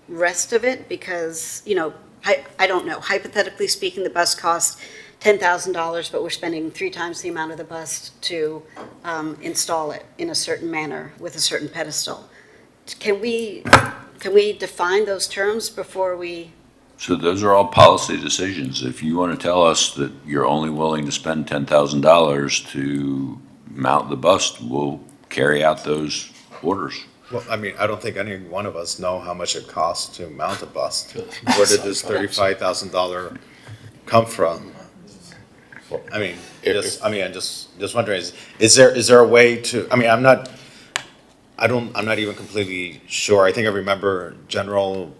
rest of it? Because, I don't know, hypothetically speaking, the bus costs $10,000, but we're spending 3 times the amount of the bus to install it in a certain manner with a certain pedestal. Can we define those terms before we? So those are all policy decisions. If you want to tell us that you're only willing to spend $10,000 to mount the bust, we'll carry out those orders. Well, I mean, I don't think any one of us know how much it costs to mount a bust. Where did this $35,000 come from? I mean, I'm just wondering, is there a way to, I mean, I'm not even completely sure. I think I remember General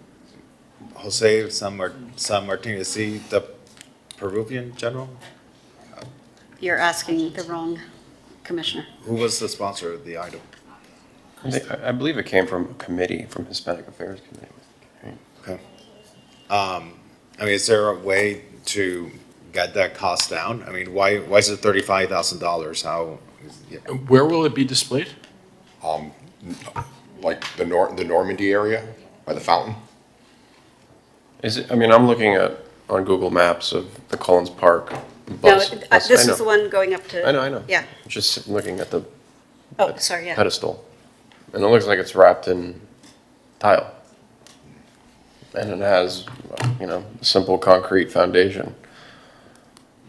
Jose San Martinez, the Peruvian general? You're asking the wrong commissioner. Who was the sponsor of the item? I believe it came from a committee, from Hispanic Affairs Committee. Right? Okay. I mean, is there a way to get that cost down? I mean, why is it $35,000? Where will it be displayed? like the Normandy area by the fountain? Is it, I mean, I'm looking at, on Google Maps of the Collins Park No, bus. this is the one going up to. I know. Yeah. Just looking at the Oh, sorry, yeah. pedestal. And it looks like it's wrapped in tile. And it has, you know, a simple concrete foundation.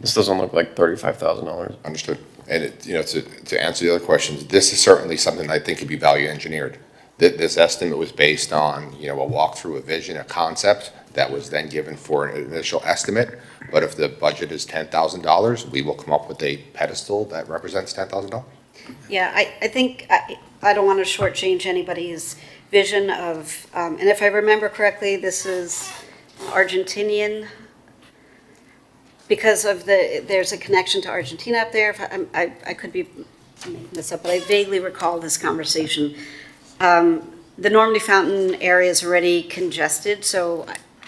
This doesn't look like $35,000. Understood. And it, you know, to answer the other questions, this is certainly something I think could be value engineered. This estimate was based on, you know, a walkthrough, a vision, a concept that was then given for an initial estimate. But if the budget is $10,000, we will come up with a pedestal that represents $10,000. Yeah, I think, I don't want to shortchange anybody's vision of, and if I remember correctly, this is Argentinian, because of there's a connection to Argentina up there. If I could be making this up, but I vaguely recall this conversation. The Normandy Fountain area is already congested, so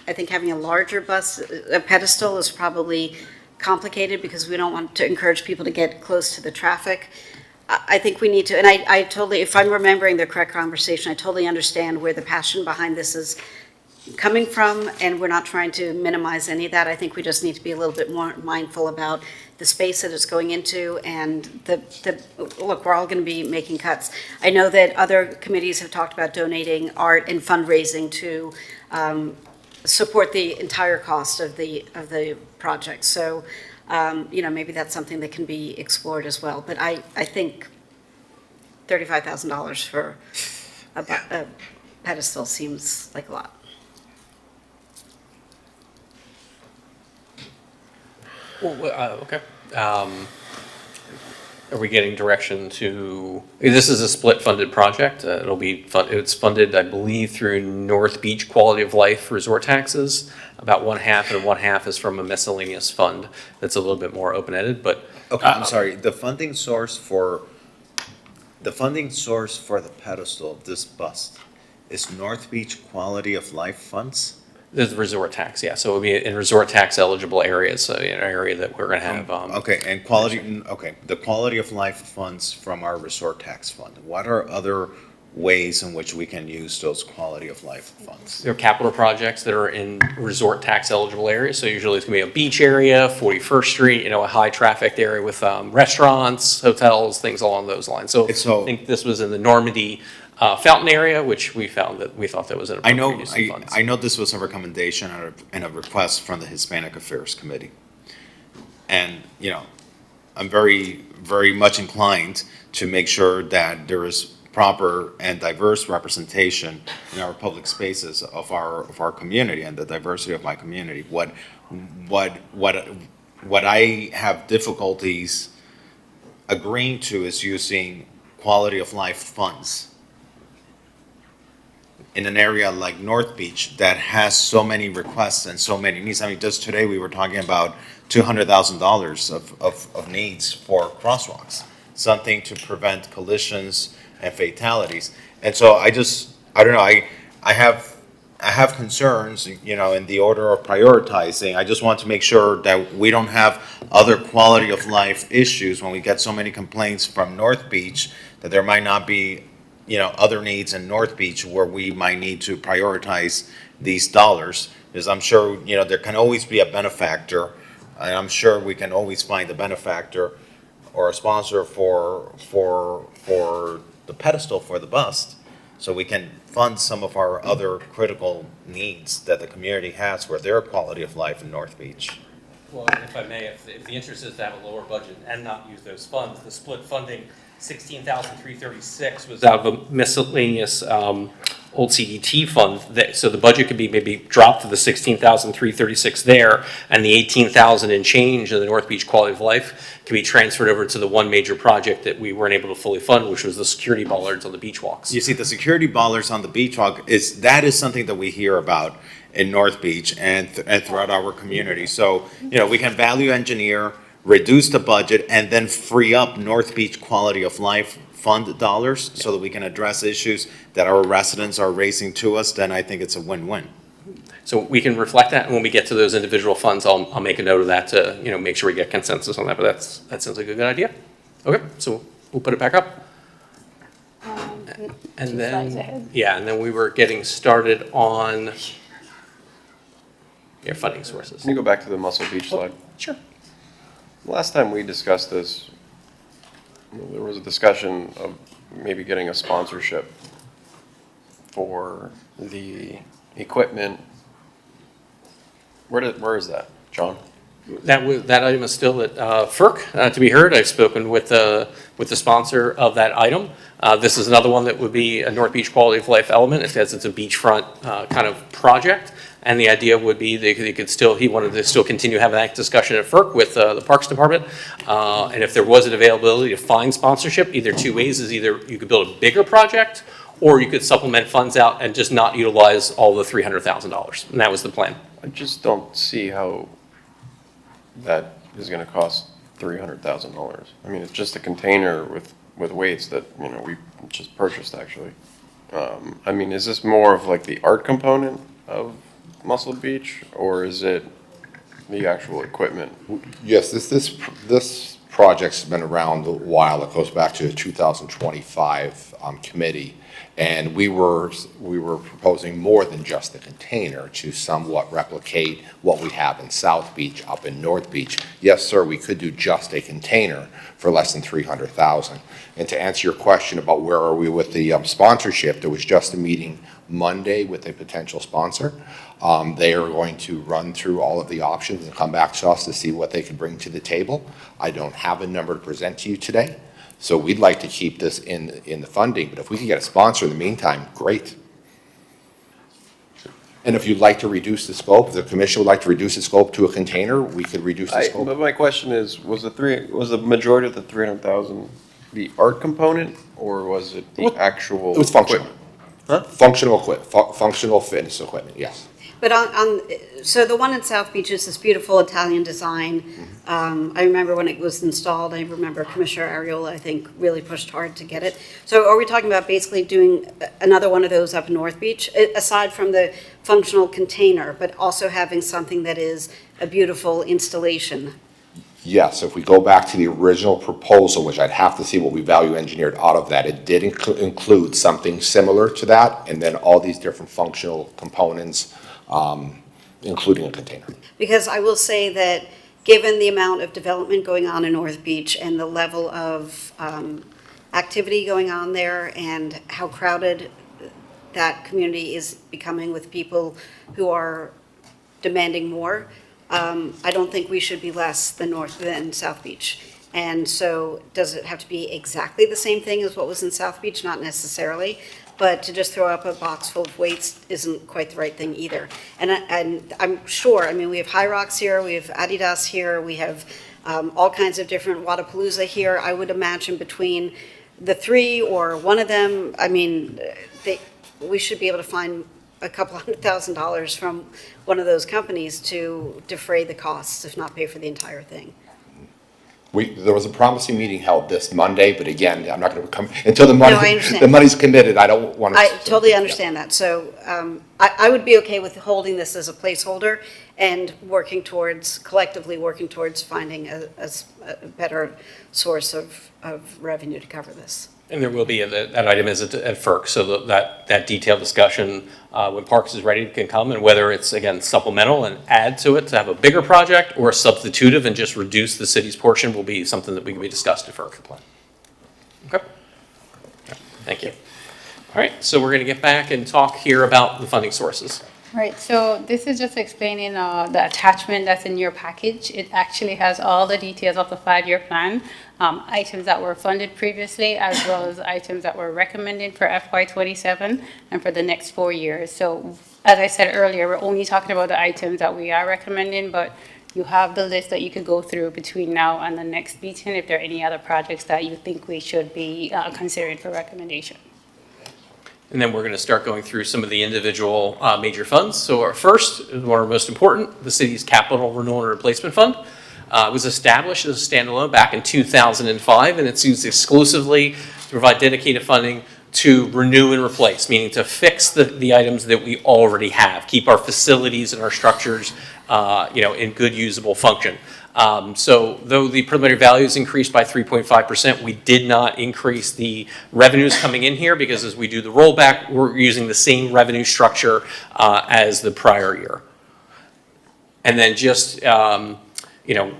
I think having a larger bus, a pedestal, is probably complicated because we don't want to encourage people to get close to the traffic. I think we need to, and I totally, if I'm remembering the correct conversation, I totally understand where the passion behind this is coming from, and we're not trying to minimize any of that. I think we just need to be a little bit more mindful about the space that it's going into, and look, we're all going to be making cuts. I know that other committees have talked about donating art and fundraising to support the entire cost of the project. So, you know, maybe that's something that can be explored as well. But I think $35,000 for a pedestal seems like a lot. Well, okay. Are we getting direction to, this is a split-funded project. It'll be, it's funded, I believe, through North Beach Quality of Life resort taxes. About 1/2 and 1/2 is from a miscellaneous fund that's a little bit more open-ended, but. Okay, I'm sorry, the funding source for the pedestal of this bust is North Beach Quality of Life funds? There's resort tax, yeah. So it would be in resort tax eligible areas, so in an area that we're gonna have. Okay, and the quality of life funds from our resort tax fund. What are other ways in which we can use those quality of life funds? There are capital projects that are in resort tax eligible areas. So usually it's gonna be a beach area, 41st Street, you know, a high trafficked area with restaurants, hotels, things along those lines. So I think this was in the Normandy Fountain area, which we thought that was an appropriate use of funds. I know this was a recommendation and a request from the Hispanic Affairs Committee. And, you know, I'm very, very much inclined to make sure that there is proper and diverse representation in our public spaces of our community and the diversity of my community. What I have difficulties agreeing to is using quality of life funds in an area like North Beach that has so many requests and so many needs. I mean, just today we were talking about $200,000 of needs for crosswalks, something to prevent collisions and fatalities. And so I don't know, I have concerns, you know, in the order of prioritizing. I just want to make sure that we don't have other quality of life issues when we get so many complaints from North Beach that there might not be, you know, other needs in North Beach where we might need to prioritize these dollars. Because I'm sure, you know, there can always be a benefactor, and I'm sure we can always find a benefactor or a sponsor for the pedestal for the bust, so we can fund some of our other critical needs that the community has for their quality of life in North Beach. Well, if I may, if the interest is to have a lower budget and not use those funds, the split funding, $16,336 was out of a miscellaneous old CDT fund. So the budget could be maybe dropped to the $16,336 there, and the $18,000 and change in the North Beach Quality of Life can be transferred over to the one major project that we weren't able to fully fund, which was the security bollards on the beach walks. You see, the security bollards on the beach walk is something that we hear about in North Beach and throughout our community. So, you know, we can value engineer, reduce the budget, and then free up North Beach Quality of Life fund dollars so that we can address issues that our residents are raising to us. Then I think it's a win-win. So we can reflect that, and when we get to those individual funds, I'll make a note of that to, you know, make sure we get consensus on that. But that sounds like a good idea. Okay, so we'll put it back up. And slides then, ahead. yeah, and then we were getting started on your funding sources. Can you go back to the Muscle Beach slide? Sure. Last time we discussed this, there was a discussion of maybe getting a sponsorship for the equipment. Where is that, John? That item is still at FERC to be heard. I've spoken with the sponsor of that item. This is another one that would be a North Beach quality of life element, because it's a beachfront kind of project. And the idea would be he wanted to still continue having that discussion at FERC with the Parks Department. And if there was an availability to find sponsorship, either two ways, is either you could build a bigger project, or you could supplement funds out and just not utilize all the $300,000. And that was the plan. I just don't see how that is gonna cost $300,000. I mean, it's just a container with weights that, we just purchased, actually. I mean, is this more of like the art component of Muscle Beach, or is it the actual equipment? Yes, this project's been around a while. It goes back to the 2025 committee. And we were proposing more than just the container to somewhat replicate what we have in South Beach, up in North Beach. Yes, sir, we could do just a container for less than $300,000. And to answer your question about where are we with the sponsorship, there was just a meeting Monday with a potential sponsor. They are going to run through all of the options and come back to us to see what they can bring to the table. I don't have a number to present to you today. So we'd like to keep this in the funding, but if we can get a sponsor in the meantime, great. And if you'd like to reduce the scope, if the commission would like to reduce the scope to a container, we could reduce the scope. But my question is, was the majority of the 300,000 the art component, or was it the actual? It was functional. Huh? Functional fitness equipment, yes. But so the one in South Beach is this beautiful Italian design. I remember when it was installed, I remember Commissioner Ariola, I think, really pushed hard to get it. So are we talking about basically doing another one of those up in North Beach, aside from the functional container, but also having something that is a beautiful installation? Yes, if we go back to the original proposal, which I'd have to see what we value engineered out of that, it did include something similar to that, and then all these different functional components, including a container. Because I will say that given the amount of development going on in North Beach and the level of activity going on there and how crowded that community is becoming with people who are demanding more, I don't think we should be less than South Beach. And so does it have to be exactly the same thing as what was in South Beach? Not necessarily. But to just throw up a box full of weights isn't quite the right thing either. And I'm sure, I mean, we have High Rocks here, we have Adidas here, we have all kinds of different Wadapalooza here. I would imagine between the three or one of them, I mean, we should be able to find a couple $100,000 from one of those companies to defray the costs, if not pay for the entire thing. There was a promising meeting held this Monday, but again, I'm not going to come until the money. No, I understand. The money's committed. I don't want to. I totally understand that. So I would be okay with holding this as a placeholder and collectively working towards finding a better source of revenue to cover this. And there will be, that item is at FERC, so that detailed discussion, when Parks is ready, can come, and whether it's, again, supplemental and add to it to have a bigger project, or substitutive and just reduce the city's portion, will be something that we can be discussed at FERC. Okay. Thank you. All right, so we're going to get back and talk here about the funding sources. Right, so this is just explaining the attachment that's in your package. It actually has all the details of the 5-year plan, items that were funded previously, as well as items that were recommended for FY27 and for the next 4 years. So as I said earlier, we're only talking about the items that we are recommending, but you have the list that you could go through between now and the next meeting if there are any other projects that you think we should be considering for recommendation. And then we're going to start going through some of the individual major funds. So our first, one of our most important, the city's capital renewal and replacement fund. It was established as a standalone back in 2005, and it's used exclusively to provide dedicated funding to renew and replace, meaning to fix the items that we already have, keep our facilities and our structures in good usable function. So though the preliminary values increased by 3.5%, we did not increase the revenues coming in here because as we do the rollback, we're using the same revenue structure as the prior year. And then just, you know,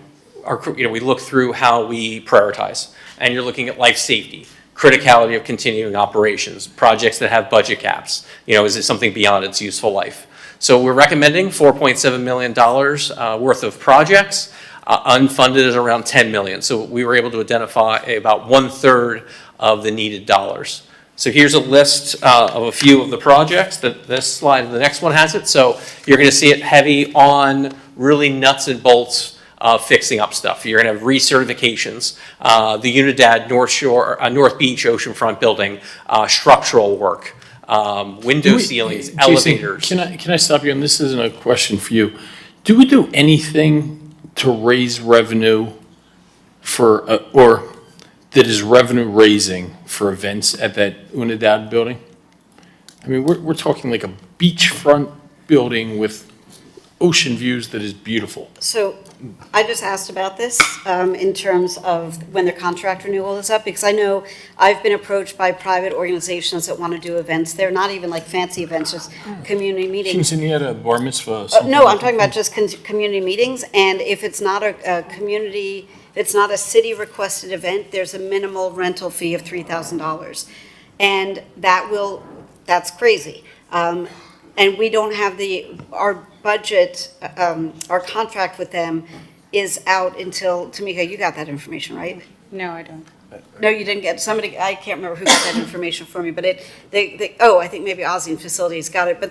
we look through how we prioritize. And you're looking at life safety, criticality of continuing operations, projects that have budget caps. You know, is it something beyond its useful life? So we're recommending $4.7 million worth of projects. Unfunded is around 10 million. So we were able to identify about 1/3 of the needed dollars. So here's a list of a few of the projects that this slide, the next one has it. So you're going to see it heavy on really nuts and bolts fixing up stuff. You're going to have recertifications, the Unidad North Beach oceanfront building, structural work, window ceilings, Jason, elevators. Can I stop you? And this isn't a question for you. Do we do anything to raise revenue for, or that is revenue raising for events at that Unidad building? I mean, we're talking like a beachfront building with ocean views that is beautiful. So I just asked about this in terms of when their contract renewal is up, because I know I've been approached by private organizations that want to do events. They're not even like fancy events, just community meetings. Quinceañera, bar mitzvah. No, I'm talking about just community meetings, and if it's not a community, if it's not a city requested event, there's a minimal rental fee of $3,000. And that's crazy. And we don't have our budget, our contract with them is out until, Tamika, you got that information, right? No, I don't. No, you didn't get, somebody, I can't remember who got that information for me, but I think maybe Aussie Facilities got it, but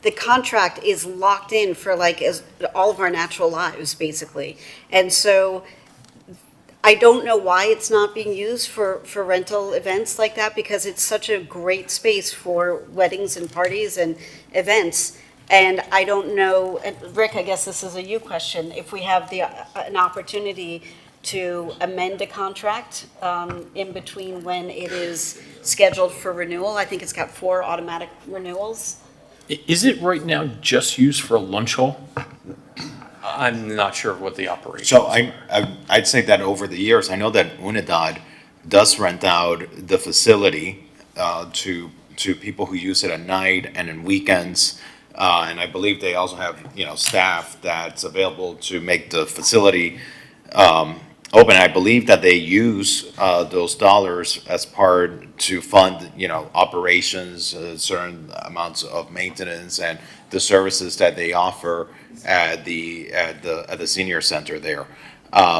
the contract is locked in for like all of our natural lives, basically. And so I don't know why it's not being used for rental events like that, because it's such a great space for weddings and parties and events. And I don't know, and Rick, I guess this is a you question, if we have an opportunity to amend a contract in between when it is scheduled for renewal. I think it's got 4 automatic renewals. Is it right now just used for a lunch hall? I'm not sure of what the operation is. So I'd say that over the years, I know that Unidad does rent out the facility to people who use it at night and in weekends. And I believe they also have, staff that's available to make the facility open. I believe that they use those dollars as part to fund, operations, certain amounts of maintenance and the services that they offer at the senior center there.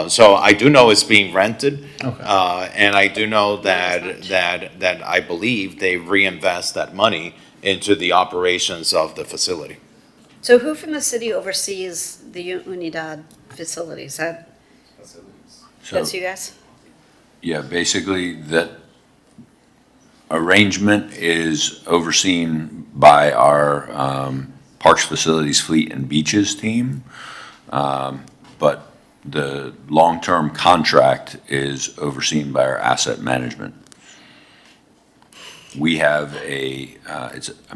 So I do know it's being rented. Okay. And I do know that I believe they reinvest that money into the operations of the facility. So who from the city oversees the Unidad facilities? That's you guys? Yeah, basically that arrangement is overseen by our Parks, Facilities, Fleet, and Beaches team. But the long-term contract is overseen by our asset management. We have I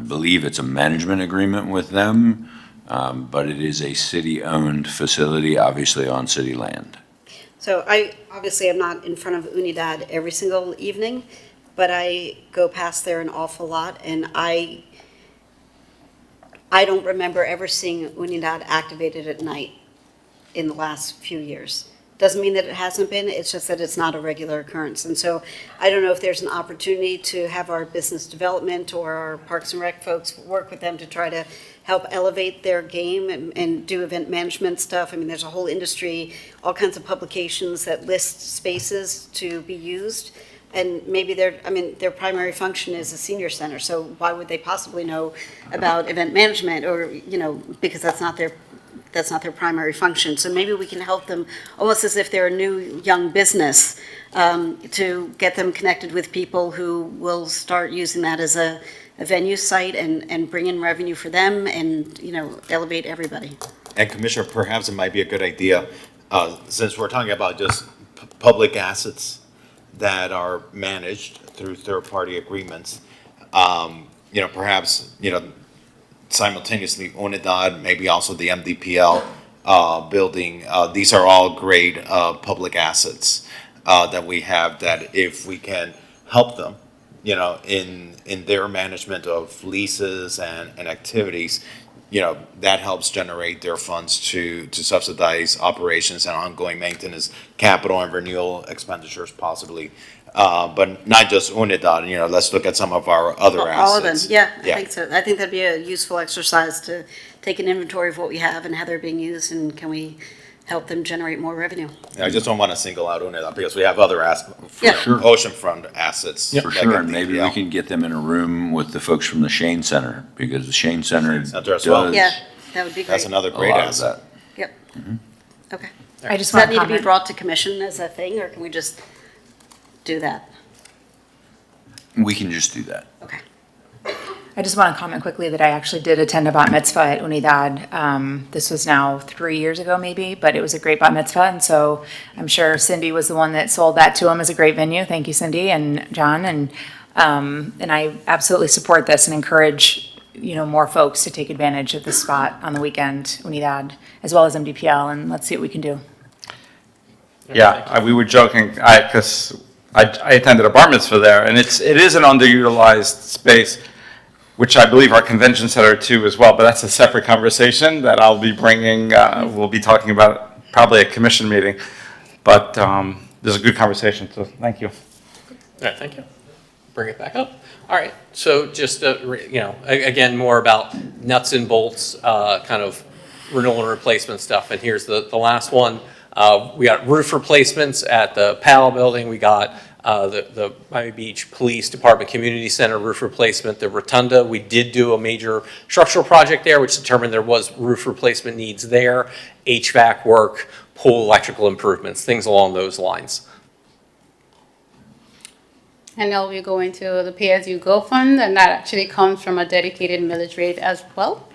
believe it's a management agreement with them, but it is a city-owned facility, obviously on city land. So obviously I'm not in front of Unidad every single evening, but I go past there an awful lot, and I don't remember ever seeing Unidad activated at night in the last few years. Doesn't mean that it hasn't been, it's just that it's not a regular occurrence. And so I don't know if there's an opportunity to have our business development or our Parks and Rec folks work with them to try to help elevate their game and do event management stuff. I mean, there's a whole industry, all kinds of publications that list spaces to be used. And maybe their primary function is a senior center, so why would they possibly know about event management or, because that's not their primary function. So maybe we can help them almost as if they're a new young business to get them connected with people who will start using that as a venue site and bring in revenue for them and, elevate everybody. And Commissioner, perhaps it might be a good idea, since we're talking about just public assets that are managed through third-party agreements, perhaps, simultaneously Unidad, maybe also the MDPL, building. These are all great public assets that we have, that if we can help them, in their management of leases and activities, that helps generate their funds to subsidize operations and ongoing maintenance, capital and renewal expenditures possibly. But not just Unidad, let's look at some of our other assets. All of them, yeah, I Yeah. think so. I think that'd be a useful exercise to take an inventory of what we have and how they're being used, and can we help them generate more revenue? I just don't want to single out Unidad because we have other Yeah. oceanfront assets. For that sure, get and maybe we DPL. can get them in a room with the folks from the Shane Center, because the Shane Center Center as well. does Yeah, that would be That's great. another a great lot of asset. that. Yep. Okay. I just Does want that to need to be comment. brought to commission as a thing, or can we just do that? We can just do that. Okay. I just want to comment quickly that I actually did attend a bat mitzvah at Unidad. This was now 3 years ago maybe, but it was a great bat mitzvah. And so I'm sure Cindy was the one that sold that to him as a great venue. Thank you, Cindy and John. And I absolutely support this and encourage, more folks to take advantage of this spot on the weekend, Unidad, as well as MDPL. And let's see what we can do. Yeah, we were joking, because I attended a bar mitzvah there, and it is an underutilized space, which I believe our convention center too as well, but that's a separate conversation that I'll be bringing, we'll be talking about probably at commission meeting. But there's a good conversation, so thank you. All right, thank you. Bring it back up. All right, so just, again, more about nuts and bolts, kind of renewal and replacement stuff. And here's the last one. We got roof replacements at the PAL building. We got the Miami Beach Police Department Community Center roof replacement, the Rotunda. We did do a major structural project there, which determined there was roof replacement needs there, HVAC work, pool electrical improvements, things along those lines. And now we go into the pay-as-you-go fund, and that actually comes from a dedicated millage rate as well.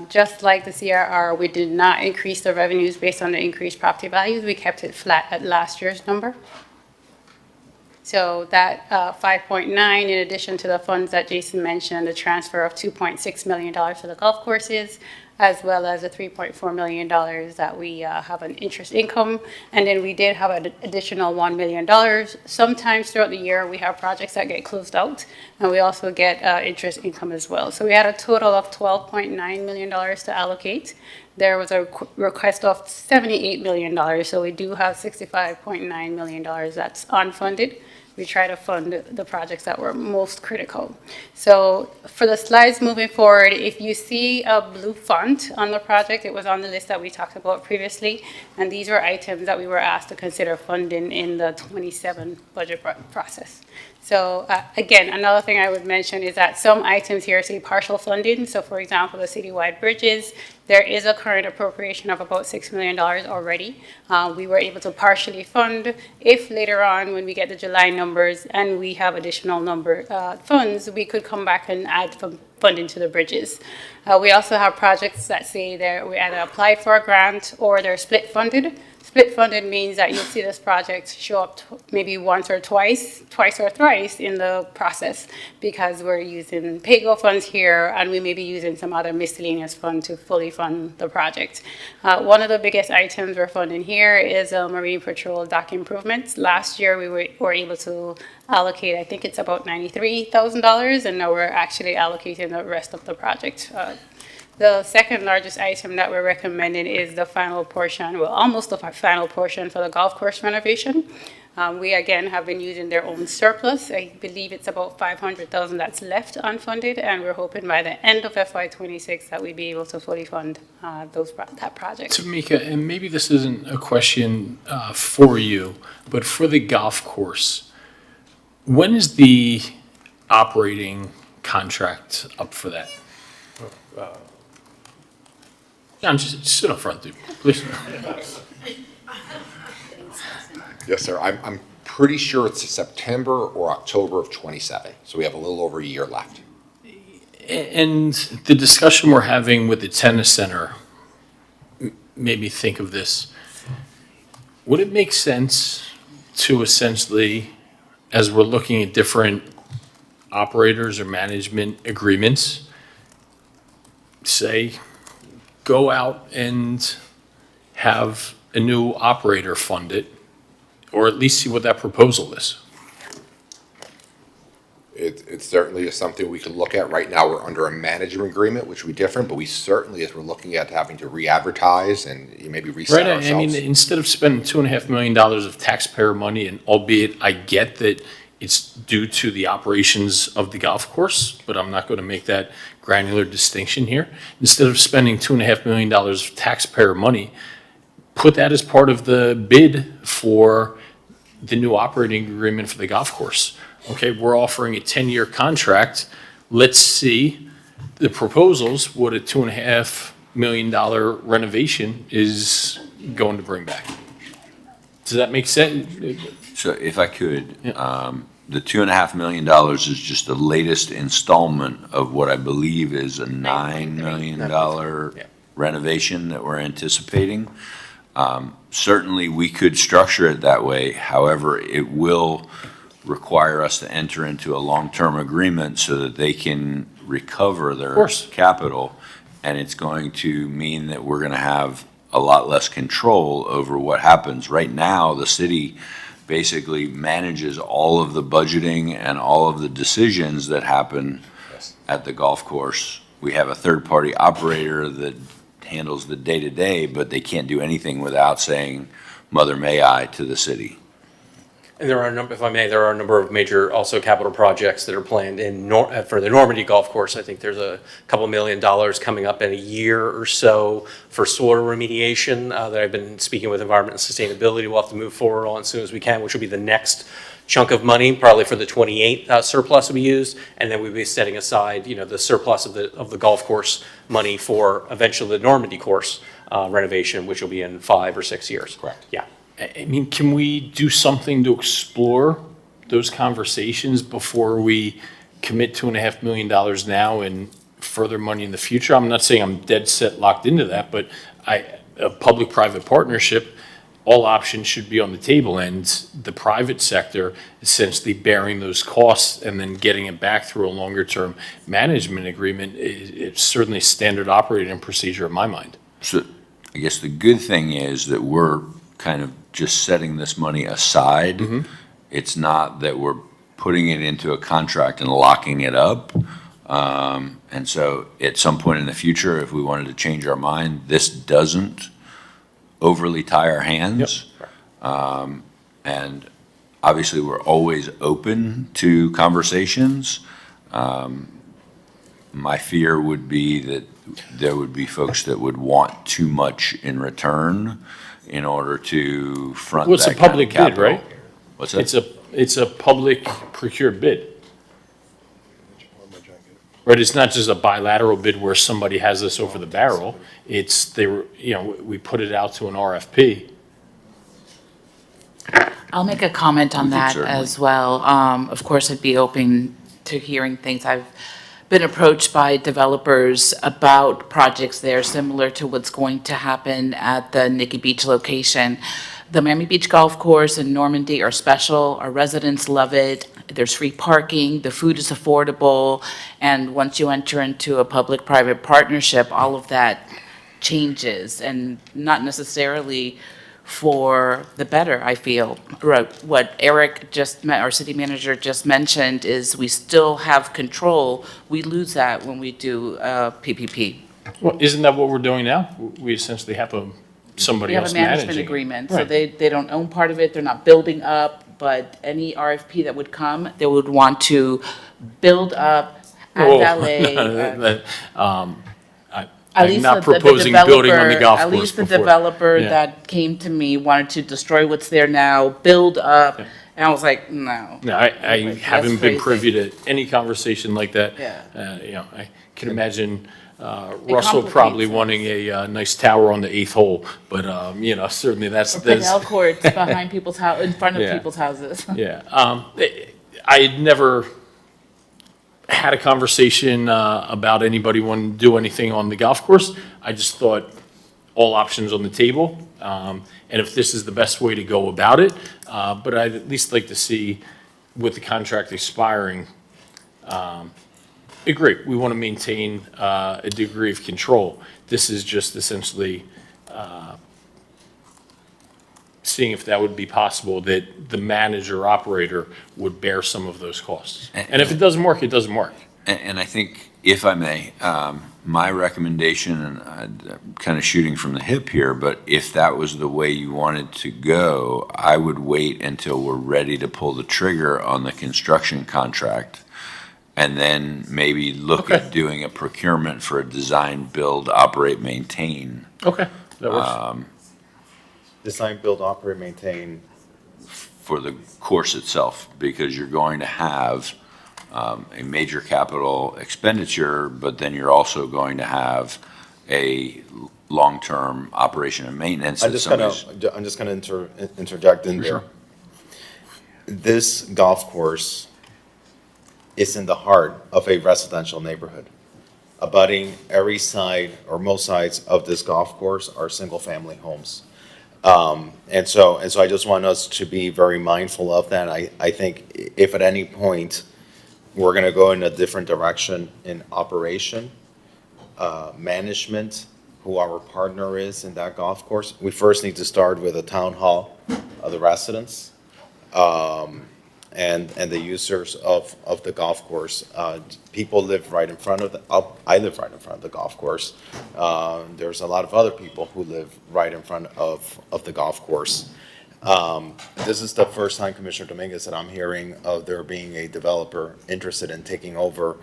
Just like the CRR, we did not increase the revenues based on the increased property values. We kept it flat at last year's number. So that 5.9, in addition to the funds that Jason mentioned, the transfer of $2.6 million for the golf courses, as well as the $3.4 million that we have an interest income. And then we did have an additional $1 million. Sometimes throughout the year, we have projects that get closed out, and we also get interest income as well. So we had a total of $12.9 million to allocate. There was a request of $78 million, so we do have $65.9 million that's unfunded. We try to fund the projects that were most critical. So for the slides moving forward, if you see a blue font on the project, it was on the list that we talked about previously, and these were items that we were asked to consider funding in the 27 budget process. So again, another thing I would mention is that some items here say partial funding. So for example, the citywide bridges, there is a current appropriation of about $6 million already. We were able to partially fund. If later on, when we get the July numbers and we have additional funds, we could come back and add funding to the bridges. We also have projects that say we either applied for a grant or they're split funded. Split funded means that you'll see this project show up maybe once or twice or thrice in the process, because we're using PAYGO funds here and we may be using some other miscellaneous fund to fully fund the project. One of the biggest items we're funding here is Marine Patrol dock improvements. Last year we were able to allocate, I think it's about $93,000, and now we're actually allocating the rest of the project. The second largest item that we're recommending is the final portion, well, almost the final portion for the golf course renovation. We, again, have been using their own surplus. I believe it's about $500,000 that's left unfunded, and we're hoping by the end of FY26 that we'd be able to fully fund that project. Tamika, and maybe this isn't a question for you, but for the golf course, when is the operating contract up for that? John, just sit up front, dude, please. Yes, sir. I'm pretty sure it's September or October of '27, so we have a little over a year left. And the discussion we're having with the tennis center made me think of this. Would it make sense to essentially, as we're looking at different operators or management agreements, say, go out and have a new operator fund it, or at least see what that proposal is. It certainly is something we can look at. Right now, we're under a management agreement, which would be different, but we certainly, as we're looking at having to re-advertise and maybe reset Right, I mean, ourselves. instead of spending $2.5 million of taxpayer money, and albeit I get that it's due to the operations of the golf course, but I'm not going to make that granular distinction here. Instead of spending $2.5 million of taxpayer money, put that as part of the bid for the new operating agreement for the golf course. Okay, we're offering a 10-year contract. Let's see the proposals, what a $2.5 million renovation is going to bring back. Does that make sense? So if I could, the $2.5 million is just the latest installment of what I believe is a $9 million renovation that we're anticipating. Certainly, we could structure it that way. However, it will require us to enter into a long-term agreement so that they can recover their capital. And it's going to mean that we're going to have a lot less control over what happens. Right now, the city basically manages all of the budgeting and all of the decisions that happen at the golf course. We have a third-party operator that handles the day-to-day, but they can't do anything without saying, "Mother, may I," to the city. And there are a number, if I may, there are a number of major also capital projects that are planned in for the Normandy Golf Course. I think there's a couple $1 million coming up in a year or so for soil remediation that I've been speaking with Environment and Sustainability. We'll have to move forward on as soon as we can, which will be the next chunk of money, probably for the 28 surplus will be used, and then we'll be setting aside, the surplus of the golf course money for eventually the Normandy course renovation, which will be in 5 or 6 years. Correct. Yeah. I mean, can we do something to explore those conversations before we commit $2.5 million now and further money in the future? I'm not saying I'm dead set locked into that, but a public-private partnership, all options should be on the table, and the private sector essentially bearing those costs and then getting it back through a longer-term management agreement is certainly standard operating procedure in my mind. So I guess the good thing is that we're kind of just setting this money aside. It's not that we're putting it into a contract and locking it up. And so at some point in the future, if we wanted to change our mind, this doesn't overly tie our hands. And obviously, we're always open to conversations. My fear would be that there would be folks that would want too much in return in order to front Well, it's that a public kind of bid, right? capital. What's that? It's a public procured bid. Right, it's not just a bilateral bid where somebody has this over the barrel. It's, we put it out to an RFP. I'll make a comment on We could that certainly. as well. Of course, I'd be open to hearing things. I've been approached by developers about projects there similar to what's going to happen at the Nikki Beach location. The Miami Beach Golf Course and Normandy are special. Our residents love it. There's free parking, the food is affordable, and once you enter into a public-private partnership, all of that changes, and not necessarily for the better, I feel. What Eric our city manager just mentioned is we still have control. We lose that when we do PPP. Well, isn't that what we're doing now? We essentially have somebody We have else a managing. management agreement, so Right. they don't own part of it, they're not building up, but any RFP that would come, they would want to build up, add Whoa. valet. I'm not proposing building on the golf At course least the before. developer Yeah. that came to me wanted to destroy what's there now, build up, Yeah. and I was like, no. No, I That's haven't been crazy. privy to any conversation like that. Yeah. I can imagine Russell complicates probably things. wanting a nice tower on the 8th hole, but, certainly that's. Canal courts behind people's house, in front of Yeah. people's houses. Yeah, I had never had a conversation about anybody wanting to do anything on the golf course. I just thought all options on the table, and if this is the best way to go about it, but I'd at least like to see, with the contract expiring, agree, we want to maintain a degree of control. This is just essentially seeing if that would be possible, that the manager operator would bear some of those costs. And if it doesn't work, it doesn't work. And I think, if I may, my recommendation, and I'm kind of shooting from the hip here, but if that was the way you wanted to go, I would wait until we're ready to pull the trigger on the construction contract, and then maybe look at doing a procurement for a design, build, operate, maintain. Okay, that works. Design, build, operate, maintain. For the course itself, because you're going to have a major capital expenditure, but then you're also going to have a long-term operation and maintenance. I'm just gonna interject in there. Sure. This golf course is in the heart of a residential neighborhood. Abutting every side or most sides of this golf course are single-family homes. And so I just want us to be very mindful of that. I think if at any point we're gonna go in a different direction in operation, management, who our partner is in that golf course, we first need to start with a town hall of the residents, and the users of the golf course. People live right in front of I live right in front of the golf course. There's a lot of other people who live right in front of the golf course. This is the first time, Commissioner Dominguez, that I'm hearing of there being a developer interested in taking over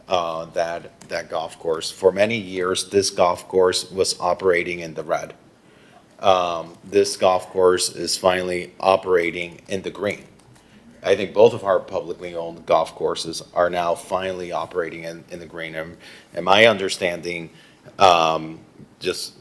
that golf course. For many years, this golf course was operating in the red. This golf course is finally operating in the green. I think both of our publicly owned golf courses are now finally operating in the green. And my understanding, just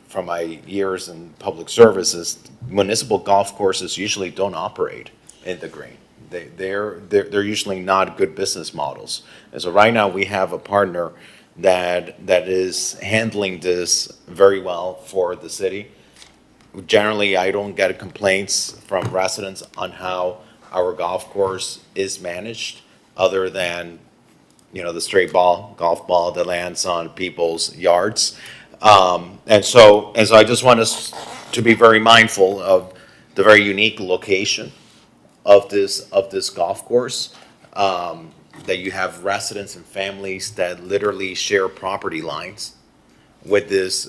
from my years in public services, municipal golf courses usually don't operate in the green. They're usually not good business models. And so right now we have a partner that is handling this very well for the city. Generally, I don't get complaints from residents on how our golf course is managed, other than, the stray golf ball that lands on people's yards. And so I just want us to be very mindful of the very unique location of this golf course, that you have residents and families that literally share property lines with this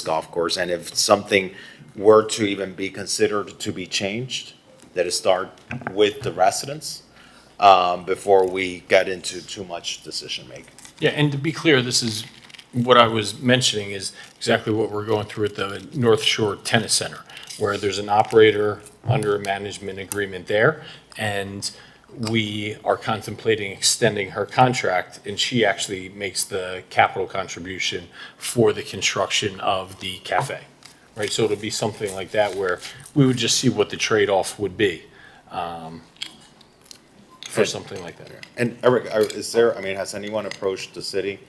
golf course. And if something were to even be considered to be changed, that it start with the residents, before we get into too much decision making. Yeah, and to be clear, this is, what I was mentioning is exactly what we're going through at the North Shore Tennis Center, where there's an operator under a management agreement there, and we are contemplating extending her contract, and she actually makes the capital contribution for the construction of the cafe, right? So it'll be something like that, where we would just see what the trade-off would be for something like that. And Eric, has anyone approached the city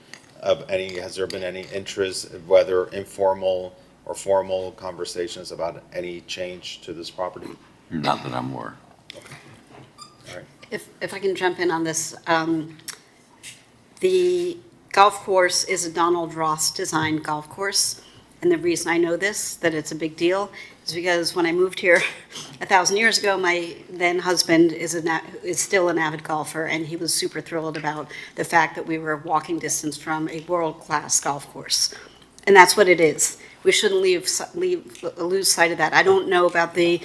has there been any interest, whether informal or formal conversations about any change to this property? Not that I'm aware. All right. If I can jump in on this, the golf course is a Donald Ross designed golf course. And the reason I know this, that it's a big deal, is because when I moved here 1,000 years ago, my then husband is still an avid golfer, and he was super thrilled about the fact that we were walking distance from a world-class golf course. And that's what it is. We shouldn't lose sight of that. I don't know about the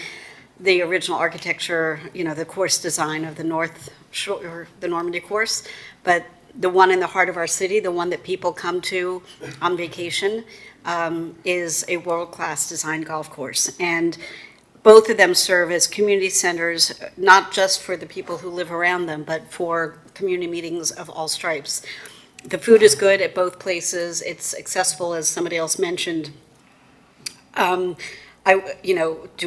original architecture, the course design of the North Shore, the Normandy course, but the one in the heart of our city, the one that people come to on vacation, is a world-class design golf course. And both of them serve as community centers, not just for the people who live around them, but for community meetings of all stripes. The food is good at both places. It's accessible, as somebody else mentioned. Do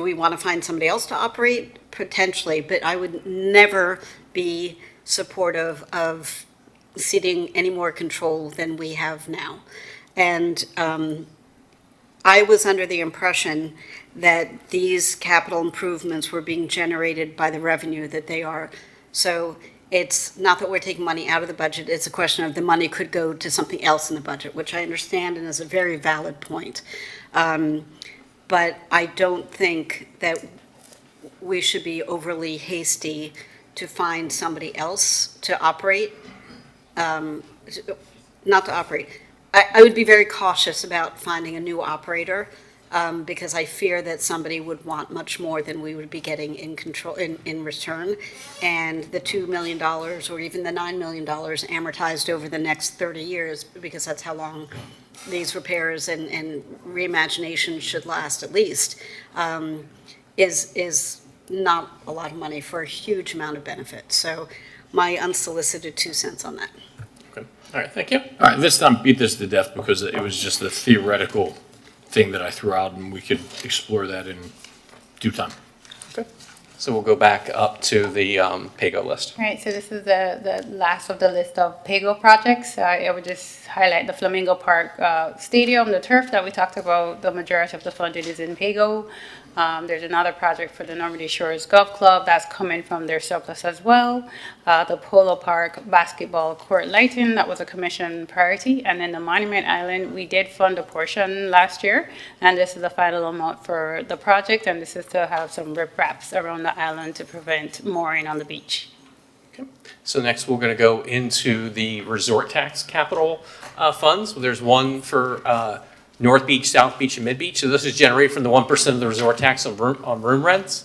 we want to find somebody else to operate? Potentially, but I would never be supportive of ceding any more control than we have now. And I was under the impression that these capital improvements were being generated by the revenue that they are. So it's not that we're taking money out of the budget, it's a question of the money could go to something else in the budget, which I understand and is a very valid point. But but I don't think that we should be overly hasty to find somebody else to operate, not to operate. I would be very cautious about finding a new operator, because I fear that somebody would want much more than we would be getting in return. And the $2 million or even the $9 million amortized over the next 30 years, because that's how long these repairs and reimagination should last at least, is not a lot of money for a huge amount of benefit. So my unsolicited 2 cents on that. Okay. All right, thank you. All right, this time beat this to death because it was just a theoretical thing that I threw out, and we could explore that in due time. Okay. So we'll go back up to the PAYGO list. All right, so this is the last of the list of PAYGO projects. I would just highlight the Flamingo Park Stadium, the turf that we talked about. The majority of the funding is in PAYGO. There's another project for the Normandy Shores Golf Club that's coming from their surplus as well. The Polo Park basketball court lighting, that was a commission priority. And then the Monument Island, we did fund a portion last year, and this is the final amount for the project, and this is to have some ripraps around the island to prevent mooring on the beach. Okay. So next, we're going to go into the resort tax capital funds. There's one for North Beach, South Beach, and Mid Beach. So this is generated from the 1% of the resort tax on room rents.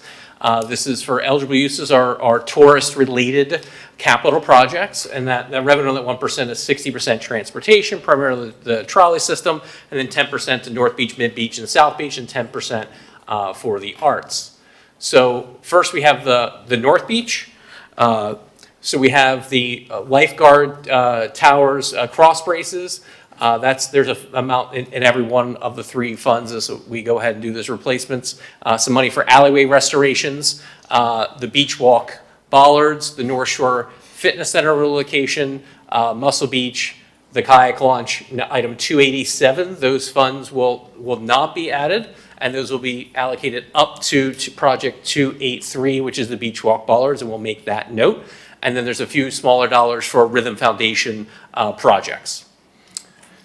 This is for eligible uses are tourist-related capital projects, and that revenue on that 1% is 60% transportation, primarily the trolley system, and then 10% to North Beach, Mid Beach, and South Beach, and 10% for the arts. So first we have the North Beach. So we have the lifeguard towers, cross braces. There's an amount in every one of the 3 funds as we go ahead and do those replacements. Some money for alleyway restorations, the beach walk bollards, the North Shore Fitness Center relocation, Muscle Beach, the kayak launch, item 287. Those funds will not be added, and those will be allocated up to project 283, which is the beach walk bollards, and we'll make that note. And then there's a few smaller dollars for Rhythm Foundation projects.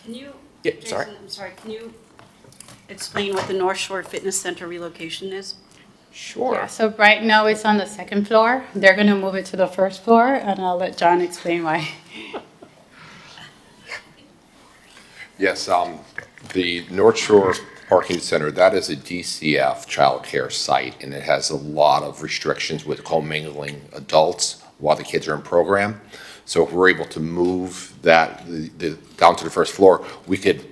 Can you, Yeah, Jason, sorry. I'm sorry, can you explain what the North Shore Fitness Center relocation is? Sure. Yeah, so right now it's on the 2nd floor. They're gonna move it to the 1st floor, and I'll let John explain why. Yes, the North Shore Parking Center, that is a DCF childcare site, and it has a lot of restrictions with commingling adults while the kids are in program. So if we're able to move that down to the 1st floor, we could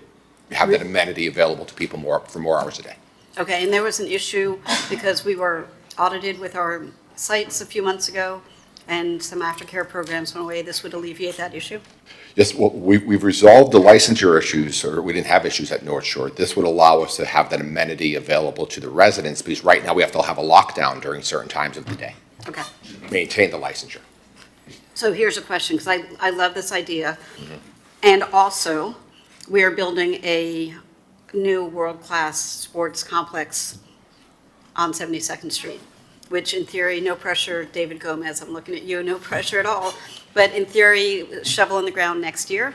have that amenity available to people for more hours a day. Okay, and there was an issue because we were audited with our sites a few months ago, and some aftercare programs went away. This would alleviate that issue? Yes, well, we've resolved the licensure issues, or we didn't have issues at North Shore. This would allow us to have that amenity available to the residents, because right now we have to have a lockdown during certain times of the day. Okay. Maintain the licensure. So here's a question, because I love this idea. And also, we are building a new world-class sports complex on 72nd Street, which in theory, no pressure, David Gomez, I'm looking at you, no pressure at all. But in theory, shovel in the ground next year.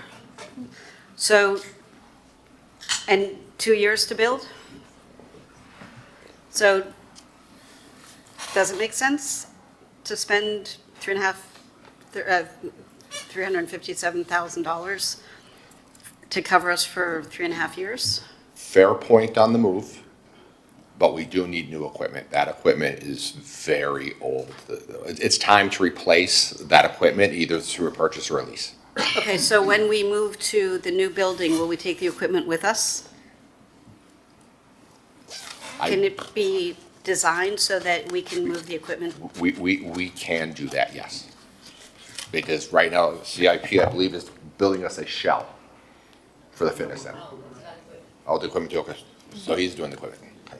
So, and 2 years to build? So, does it make sense to spend $357,000 to cover us for 3.5 years? Fair point on the move, but we do need new equipment. That equipment is very old. It's time to replace that equipment either through a purchase or a lease. Okay, so when we move to the new building, will we take the equipment with us? Can it be designed so that we can move the equipment? We can do that, yes. Because right now, CIP, I believe, is building us a shell for the fitness center. Oh, the equipment, okay. So he's doing the equipment. Okay.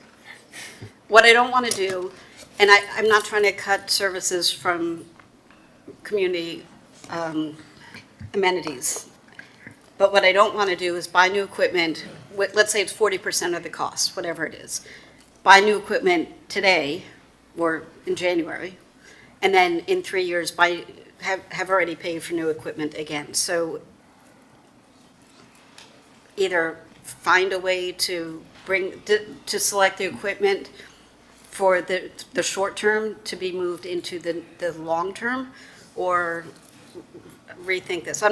What I don't want to do, and I'm not trying to cut services from community amenities, but what I don't want to do is buy new equipment, let's say it's 40% of the cost, whatever it is. Buy new equipment today or in January, and then in 3 years have already paid for new equipment again. So either find a way to to select the equipment for the short term to be moved into the long term, or rethink this?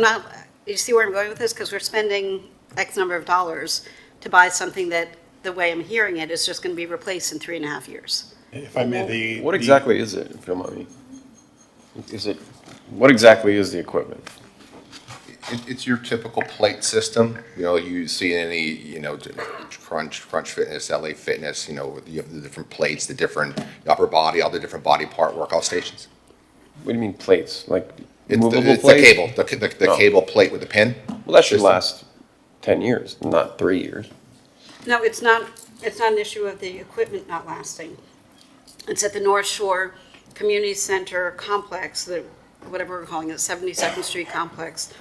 You see where I'm going with this? Because we're spending X number of dollars to buy something that, the way I'm hearing it, is just going to be replaced in 3.5 years. If I may, what exactly is it, if you don't mind me? What exactly is the equipment? It's your typical plate system, you see in any, Crunch Fitness, LA Fitness, you have the different plates, the different upper body, all the different body part workout stations. What do you mean plates? Like It's movable the plates? cable, the cable plate with the pin. Well, that should system. last 10 years, not 3 years. No, it's not an issue of the equipment not lasting. It's at the North Shore Community Center complex, whatever we're calling it, 72nd Street complex,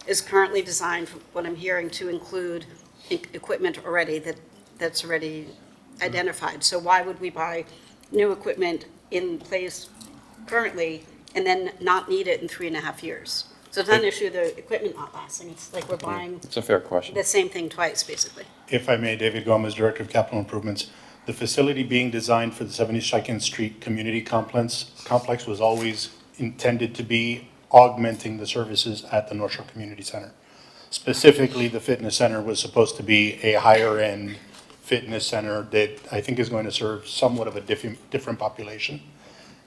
is currently designed, from what I'm hearing, to include equipment already that's already identified. So why would we buy new equipment in place currently and then not need it in 3.5 years? So it's not an issue of the equipment not lasting. It's like we're buying It's a fair question. the same thing twice, basically. If I may, David Gomez, Director of Capital Improvements. The facility being designed for the 72nd Street Community Complex was always intended to be augmenting the services at the North Shore Community Center. Specifically, the fitness center was supposed to be a higher-end fitness center that I think is going to serve somewhat of a different population.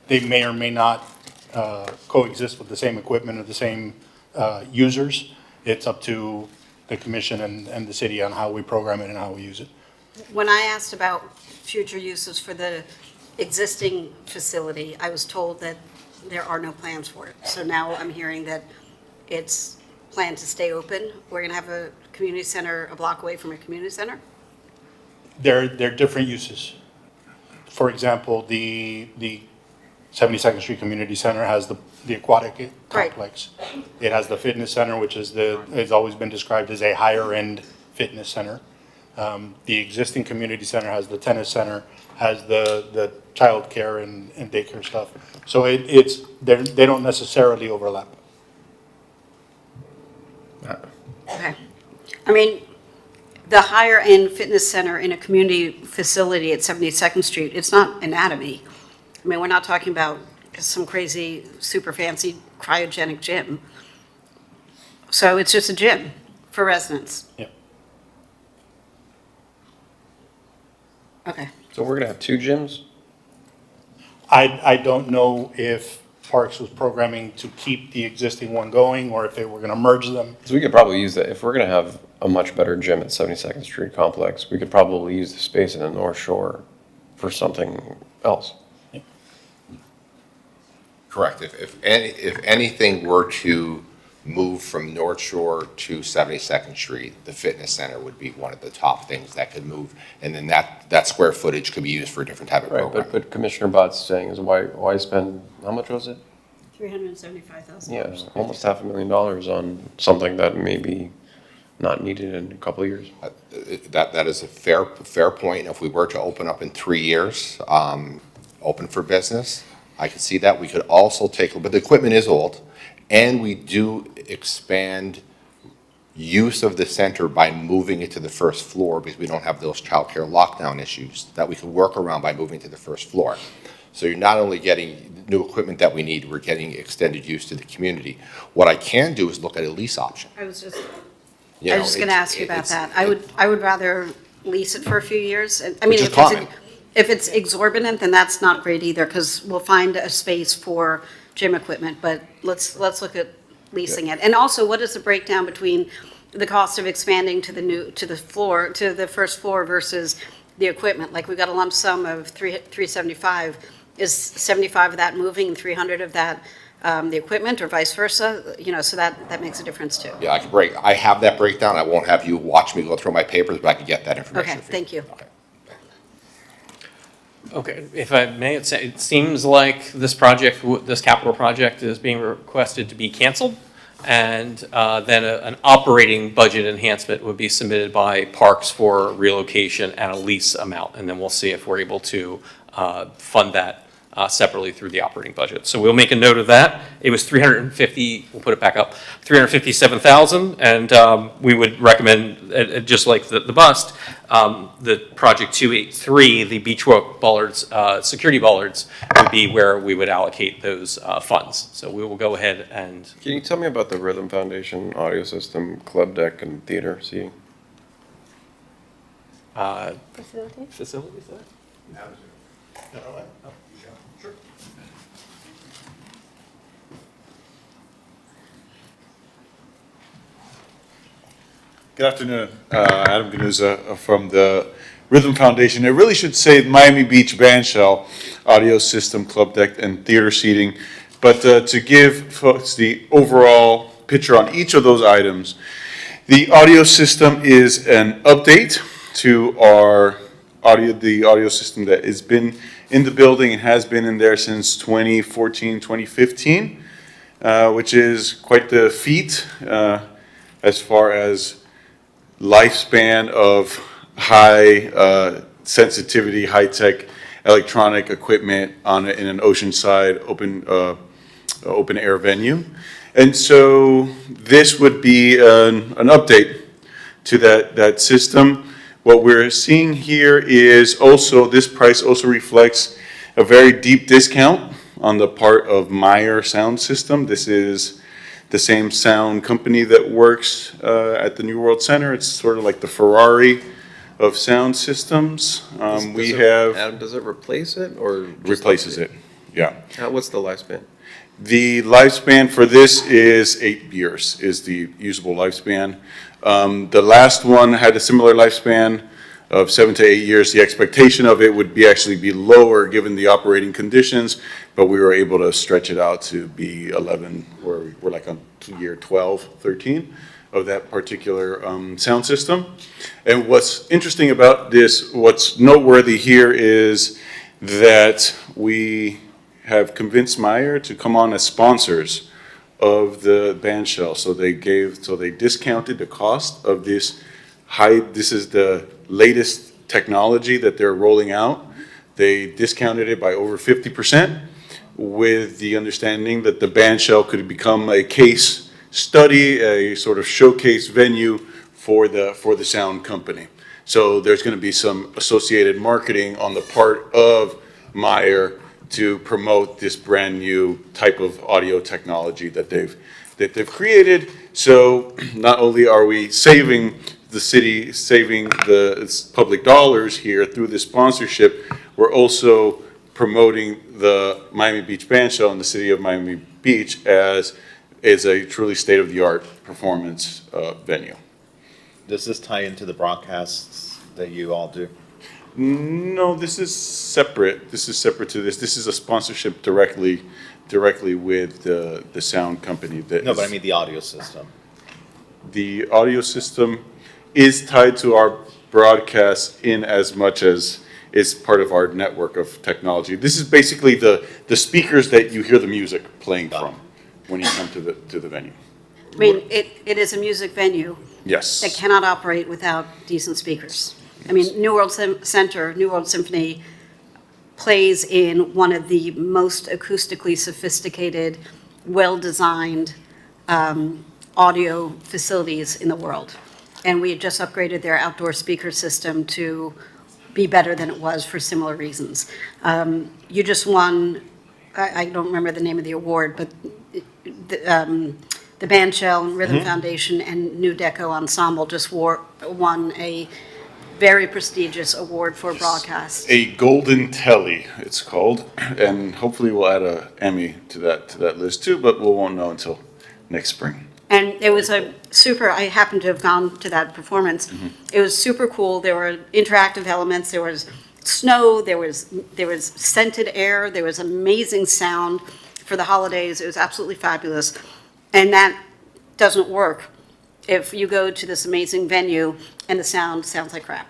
They may or may not coexist with the same equipment or the same users. It's up to the commission and the city on how we program it and how we use it. When I asked about future uses for the existing facility, I was told that there are no plans for it. So now I'm hearing that it's planned to stay open. We're going to have a community center a block away from a community center? They're different uses. For example, the 72nd Street Community Center has the aquatic complex. It has the fitness center, which is has always been described as a higher-end fitness center. The existing community center has the tennis center, has the child care and daycare stuff. So they don't necessarily overlap. Okay. I mean, the higher-end fitness center in a community facility at 72nd Street, it's not anatomy. I mean, we're not talking about some crazy, super fancy cryogenic gym. So it's just a gym for residents. Yeah. Okay. So we're gonna have 2 gyms? I don't know if Parks was programming to keep the existing one going or if they were going to merge them. So we could probably use that, if we're gonna have a much better gym at 72nd Street Complex, we could probably use the space in the North Shore for something else. Correct. If anything were to move from North Shore to 72nd Street, the fitness center would be one of the top things that could move. And then that square footage could be used for a different type of Right, program. but Commissioner Bott's saying is why spend, how much was it? $375,000. Yeah, almost $500,000 on something that may be not needed in a couple of years. That is a fair point. If we were to open up in 3 years, open for business, I could see that. We could also but the equipment is old, and we do expand use of the center by moving it to the first floor because we don't have those childcare lockdown issues that we could work around by moving to the first floor. So you're not only getting new equipment that we need, we're getting extended use to the community. What I can do is look at a lease option. I was just You know, going to ask you about that. I would rather lease it for a few years. I mean, Which is common. if it's exorbitant, then that's not great either, because we'll find a space for gym equipment, but let's look at leasing it. And also, what is the breakdown between the cost of expanding to the first floor versus the equipment? Like, we got a lump sum of $375. Is 75 of that moving and 300 of that the equipment, or vice versa? You know, so that makes a difference too. Yeah, I have that breakdown. I won't have you watch me go through my papers, but I can get that information. Okay, thank you. Okay. Okay, if I may, it seems like this project, this capital project is being requested to be canceled, and then an operating budget enhancement would be submitted by Parks for relocation at a lease amount, and then we'll see if we're able to fund that separately through the operating budget. So we'll make a note of that. It was 350, we'll put it back up, 357,000, and we would recommend, just like the bust, the Project 283, the beach walk bollards, security bollards, would be where we would allocate those funds. So we will go ahead and. Can you tell me about the Rhythm Foundation audio system, club deck, and theater seating? Facilities there? Good afternoon, Adam Ganuza from the Rhythm Foundation. It really should say Miami Beach Bandshell, audio system, club deck, and theater seating. But to give folks the overall picture on each of those items, the audio system is an update to our the audio system that has been in the building and has been in there since 2014, 2015, which is quite the feat as far as lifespan of high sensitivity, high-tech electronic equipment in an oceanside open air venue. And so this would be an update to that system. What we're seeing here is also, this price also reflects a very deep discount on the part of Meyer Sound System. This is the same sound company that works at the New World Center. It's sort of like the Ferrari of sound systems. Adam, does it replace it or replaces it? Yeah. What's the lifespan? The lifespan for this is 8 years, is the usable lifespan. The last one had a similar lifespan of 7 to 8 years. The expectation of it would actually be lower given the operating conditions, but we were able to stretch it out to be 11, or we're like on year 12, 13 of that particular sound system. And what's interesting about this, what's noteworthy here is that we have convinced Meyer to come on as sponsors of the bandshell. So they discounted the cost of this is the latest technology that they're rolling out. They discounted it by over 50% with the understanding that the bandshell could become a case study, a sort of showcase venue for the sound company. So there's going to be some associated marketing on the part of Meyer to promote this brand new type of audio technology that they've created. So not only are we saving the city, saving the public dollars here through this sponsorship, we're also promoting the Miami Beach Bandshell in the city of Miami Beach as a truly state-of-the-art performance venue. Does this tie into the broadcasts that you all do? No, this is separate. This is separate to this. This is a sponsorship directly with the sound company. But I mean the audio system. The audio system is tied to our broadcast in as much as it's part of our network of technology. This is basically the speakers that you hear the music playing from when you come to the venue. I mean, it is a music venue. Yes. That cannot operate without decent speakers. I mean, New World Center, New World Symphony plays in one of the most acoustically sophisticated, well-designed audio facilities in the world. And we had just upgraded their outdoor speaker system to be better than it was for similar reasons. You just won, I don't remember the name of the award, but the Bandshell, Rhythm Foundation, and New Deco Ensemble just won a very prestigious award for broadcast. A Golden Telly, it's called, and hopefully we'll add a Emmy to that list too, but we won't know until next spring. And it was I happened to have gone to that performance. Mm-hmm. It was super cool. There were interactive elements. There was snow. There was scented air. There was amazing sound for the holidays. It was absolutely fabulous. And that doesn't work if you go to this amazing venue and the sound sounds like crap.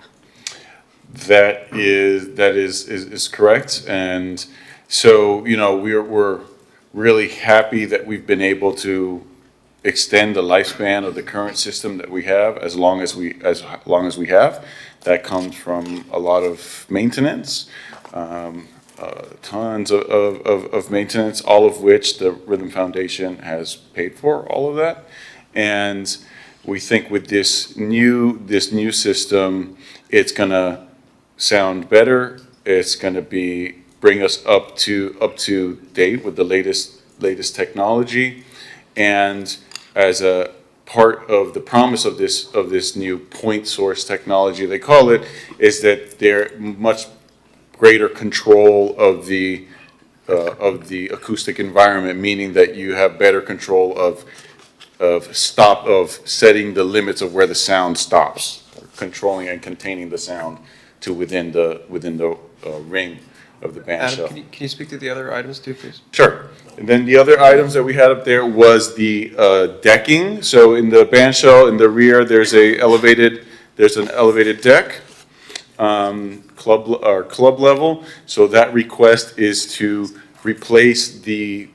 That is correct. And so, we're really happy that we've been able to extend the lifespan of the current system that we have as long as we have. That comes from a lot of maintenance, a tons of maintenance, all of which the Rhythm Foundation has paid for, all of that. And we think with this new system, it's gonna sound better. It's gonna bring us up to date with the latest technology. And as a part of the promise of this new point source technology, they call it, is that they're much greater control of the acoustic environment, meaning that you have better control of setting the limits of where the sound stops, controlling and containing the sound to within the ring of the bandshell. Adam, can you speak to the other items too, please? Sure. And then the other items that we had up there was the decking. So in the bandshell in the rear, there's an elevated deck, club level. So that request is to replace the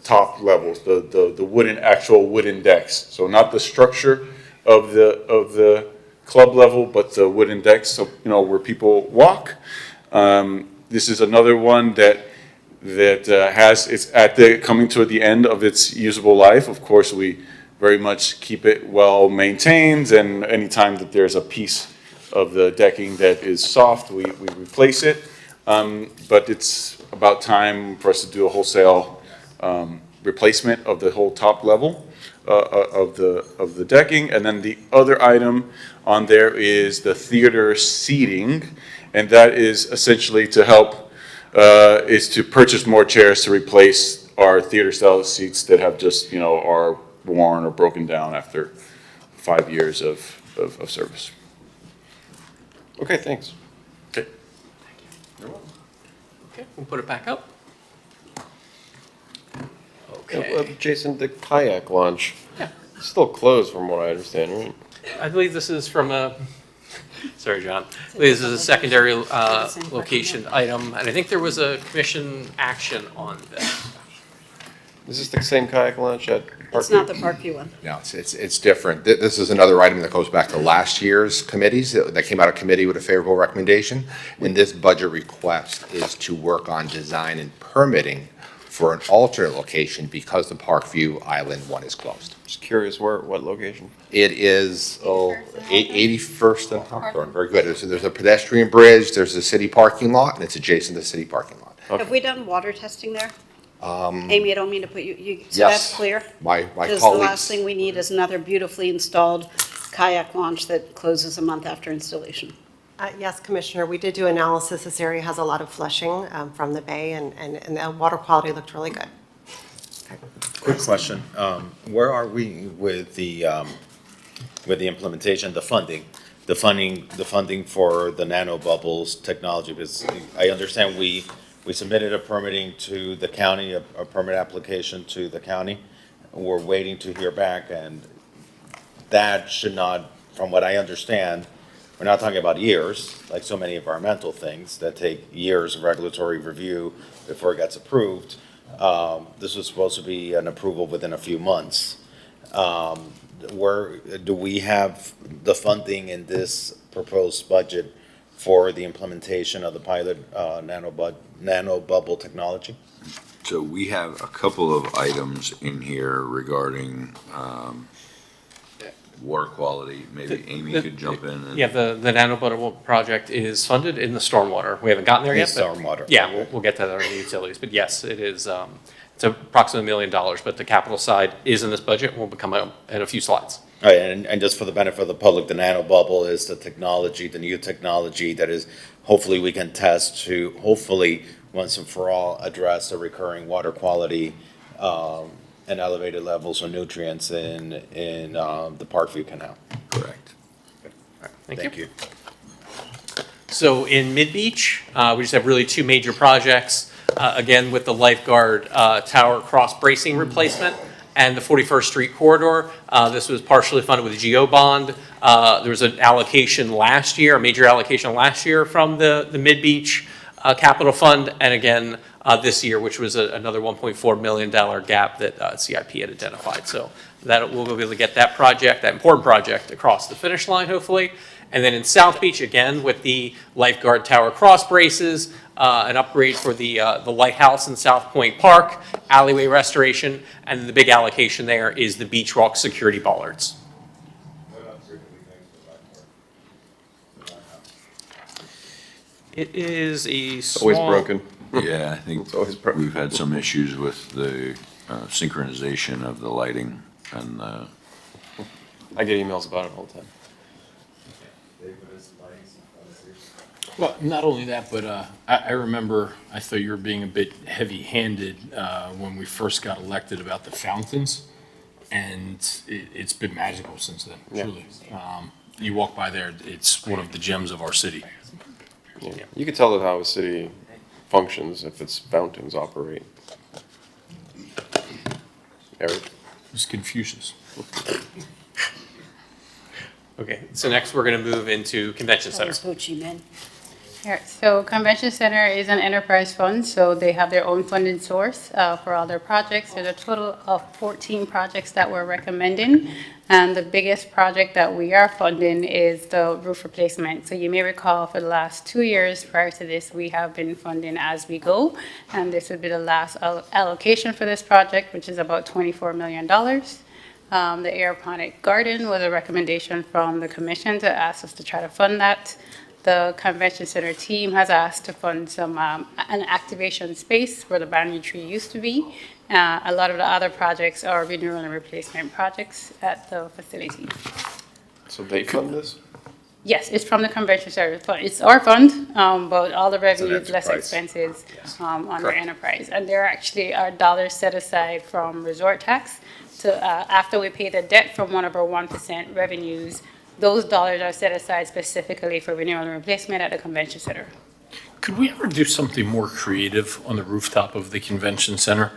top levels, the actual wooden decks. So not the structure of the club level, but the wooden decks, so where people walk. This is another one that it's coming to the end of its usable life. Of course, we very much keep it well maintained, and anytime that there's a piece of the decking that is soft, we replace it. But it's about time for us to do a wholesale replacement of the whole top level of the decking. And then the other item on there is the theater seating, and that is essentially to help, is to purchase more chairs to replace our theater style seats that have just, are worn or broken down after 5 years of service. Okay, thanks. Okay. Okay, we'll put it back up. Okay. Jason, the kayak launch, Yeah. it's still closed from what I understand, right? I believe this is from a, sorry, John. I believe this is a secondary location item, and I think there was a commission action on this. Is this the same kayak launch at Parkview? It's not the Parkview one. No, it's different. This is another item that goes back to last year's committees, that came out of committee with a favorable recommendation. And this budget request is to work on design and permitting for an alternate location because the Parkview Island one is closed. Just curious, what location? It is 81st and Hawthorne. Very good. There's a pedestrian bridge, there's a city parking lot, and it's adjacent to the city parking lot. Have we done water testing there? Amy, I don't mean to put you, so Yes. that's clear? My Because colleagues. the last thing we need is another beautifully installed kayak launch that closes a month after installation. Yes, Commissioner, we did do analysis. This area has a lot of flushing from the bay, and the water quality looked really good. Quick question. Where are we with the implementation, the funding for the nanobubbles technology? Because I understand we submitted a permitting to the county, a permit application to the county. We're waiting to hear back, and that should not, from what I understand, we're not talking about years, like so many environmental things that take years of regulatory review before it gets approved. This was supposed to be an approval within a few months. Where do we have the funding in this proposed budget for the implementation of the pilot nanobubble technology? So we have a couple of items in here regarding water quality. Maybe Amy could jump in. And Yeah, the nanobubble project is funded in the stormwater. We haven't gotten there yet. but- Stormwater. Yeah, we'll get to that under the utilities, but yes, it is, it's approximately $1 million, but the capital side is in this budget, will become in a few slides. All right, and just for the benefit of the public, the nanobubble is the technology, the new technology that is, hopefully we can test to, hopefully, once and for all, address the recurring water quality and elevated levels of nutrients in the Parkview Canal. correct. Thank you. So in Mid-Beach, we just have really two major projects. Again, with the lifeguard tower cross bracing replacement and the 41st Street corridor. This was partially funded with a GO bond. There was an allocation last year, a major allocation last year from the Mid-Beach Capital Fund. And again, this year, which was another $1.4 million gap that CIP had identified. So that we'll be able to get that project, that important project, across the finish line, hopefully. And then in South Beach, again, with the lifeguard tower cross braces, an upgrade for the lighthouse in South Point Park, alleyway restoration, and the big allocation there is the beach walk security bollards. It is a small... Always broken. Yeah, I think It's always broken. we've had some issues with the synchronization of the lighting and the, I get emails about it all the time. Well, not only that, but I remember, I thought you were being a bit heavy-handed when we first got elected about the fountains, and it's been magical since then, Yeah. truly. You walk by there, it's one of the gems of our city. Yeah. You can tell how a city functions if its fountains operate. Eric? It's Confucius. Okay, so next we're going to move into Convention Center. Ho Chi Minh. Here, so Convention Center is an enterprise fund, so they have their own funding source for all their projects. There's a total of 14 projects that we're recommending, and the biggest project that we are funding is the roof replacement. So you may recall for the last 2 years prior to this, we have been funding as we go, and this would be the last allocation for this project, which is about $24 million. The aeroponic garden was a recommendation from the commission to ask us to try to fund that. The Convention Center team has asked to fund some, an activation space where the banyan tree used to be. A lot of the other projects are renewal and replacement projects at the facility. So they fund this? Yes, it's from the Convention Center fund. It's our fund, but all the revenue is less enterprise. expenses under Correct. enterprise. And there actually are dollars set aside from resort tax to, after we pay the debt from one of our 1% revenues, those dollars are set aside specifically for renewal and replacement at the Convention Center. Could we ever do something more creative on the rooftop of the convention center?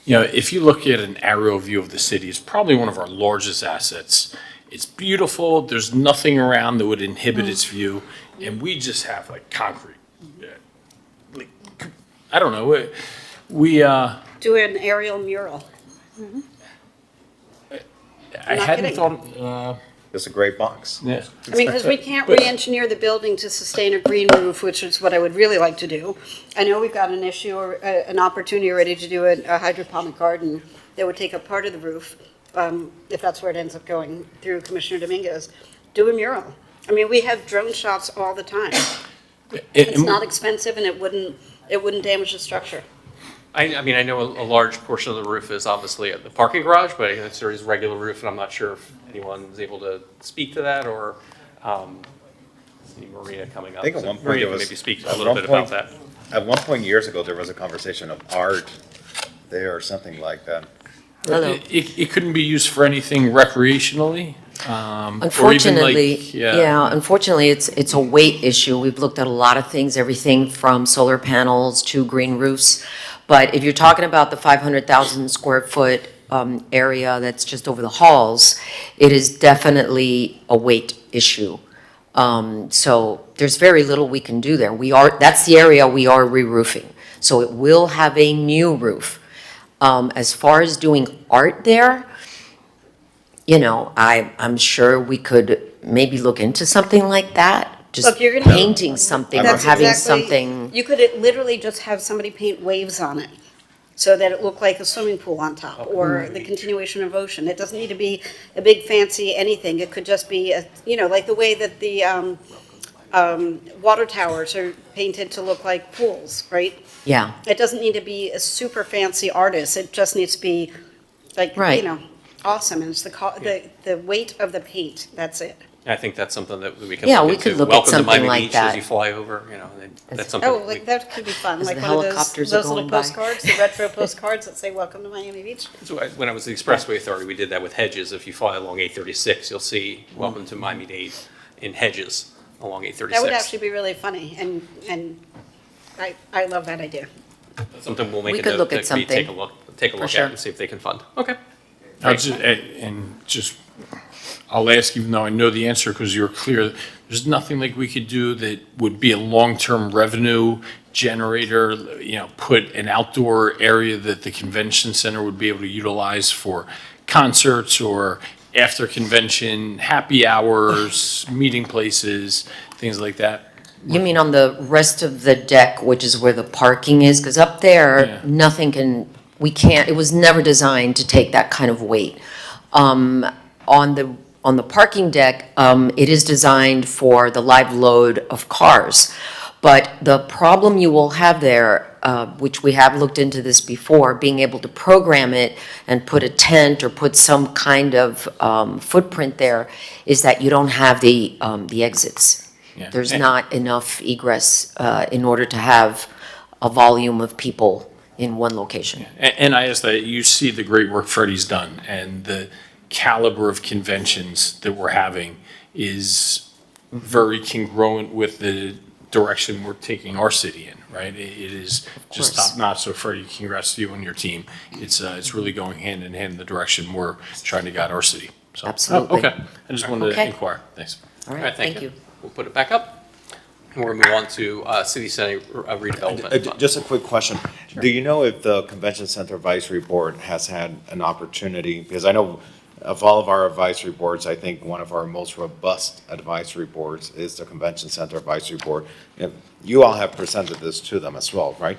You know, if you look at an aerial view of the city, it's probably one of our largest assets. It's beautiful, there's nothing around that would inhibit its view, and we just have like concrete. Like, I don't know, we Do an aerial mural. I not hadn't kidding. thought, It's a great box. yeah. I mean, because we can't But- re-engineer the building to sustain a green roof, which is what I would really like to do. I know we've got an issue or an opportunity already to do a hydroponic garden that would take up part of the roof, if that's where it ends up going through Commissioner Dominguez. Do a mural. I mean, we have drone shots all the time. It's not expensive and it wouldn't damage the structure. I mean, I know a large portion of the roof is obviously at the parking garage, but I guess there is regular roof, and I'm not sure if anyone is able to speak to that, or see Marina coming up. I think at So one point Marina it can was. maybe speak a at little one bit point- about that. At one point years ago, there was a conversation of art there or something like that. It couldn't be used for anything recreationally? Or even Unfortunately, like, yeah, unfortunately, it's a weight issue. We've looked at a lot of things, everything from solar panels to green roofs. But if you're talking about the 500,000 square foot area that's just over the halls, it is definitely a weight issue. So there's very little we can do there. That's the area we are re-roofing. So it will have a new roof. As far as doing art there, you know, I'm sure we could maybe look into something like that. Just Look, you're gonna- painting something or That's having exactly- something. You could literally just have somebody paint waves on it so that it looked like a swimming pool on top or the continuation of ocean. It doesn't need to be a big fancy anything. It could just be, like the way that the water towers are painted to look like pools, right? Yeah, It doesn't need to be a super fancy artist. It just needs to be like, Right. awesome. And it's the weight of the paint. That's it. I think that's something that we can Yeah, look we into. could look at Welcome to something Miami like Beach that. as you fly over, that's something. Oh, like that could be fun, As like the one of helicopters are those little going by. postcards, the retro postcards that say "Welcome to Miami Beach." So when I was the Expressway Authority, we did that with hedges. If you fly along 836, you'll see "Welcome to Miami-Dade" in hedges along 836. That would actually be really funny, and I love that idea. Something we'll make We a could note look to at something. take a look sure. at and see if they can fund. Okay. I'll ask, even though I know the answer, because you're clear, there's nothing like we could do that would be a long-term revenue generator, put an outdoor area that the convention center would be able to utilize for concerts or after convention, happy hours, meeting places, things like that? You mean on the rest of the deck, which is where the parking is? Because up there, Yeah. nothing can, we can't, it was never designed to take that kind of weight. On the parking deck, it is designed for the live load of cars. But the problem you will have there, which we have looked into this before, being able to program it and put a tent or put some kind of footprint there, is that you don't have the exits. Yeah. There's not enough egress in order to have a volume of people in one location. And I ask that you see the great work Freddie's done, and the caliber of conventions that we're having is very congruent with the direction we're taking our city in, right? It is just course. top notch. So Freddie, congrats to you and your team. It's really going hand in hand in the direction we're trying to guide our city. So, Absolutely. Okay, I just wanted to Okay. inquire. Thanks. All right, thank you. We'll put it back up. And we're gonna move on to City Center redevelopment. Fund. Just a quick question. Do you know if the Convention Center Advisory Board has had an opportunity, because I know of all of our advisory boards, I think one of our most robust advisory boards is the Convention Center Advisory Board. And you all have presented this to them as well, right?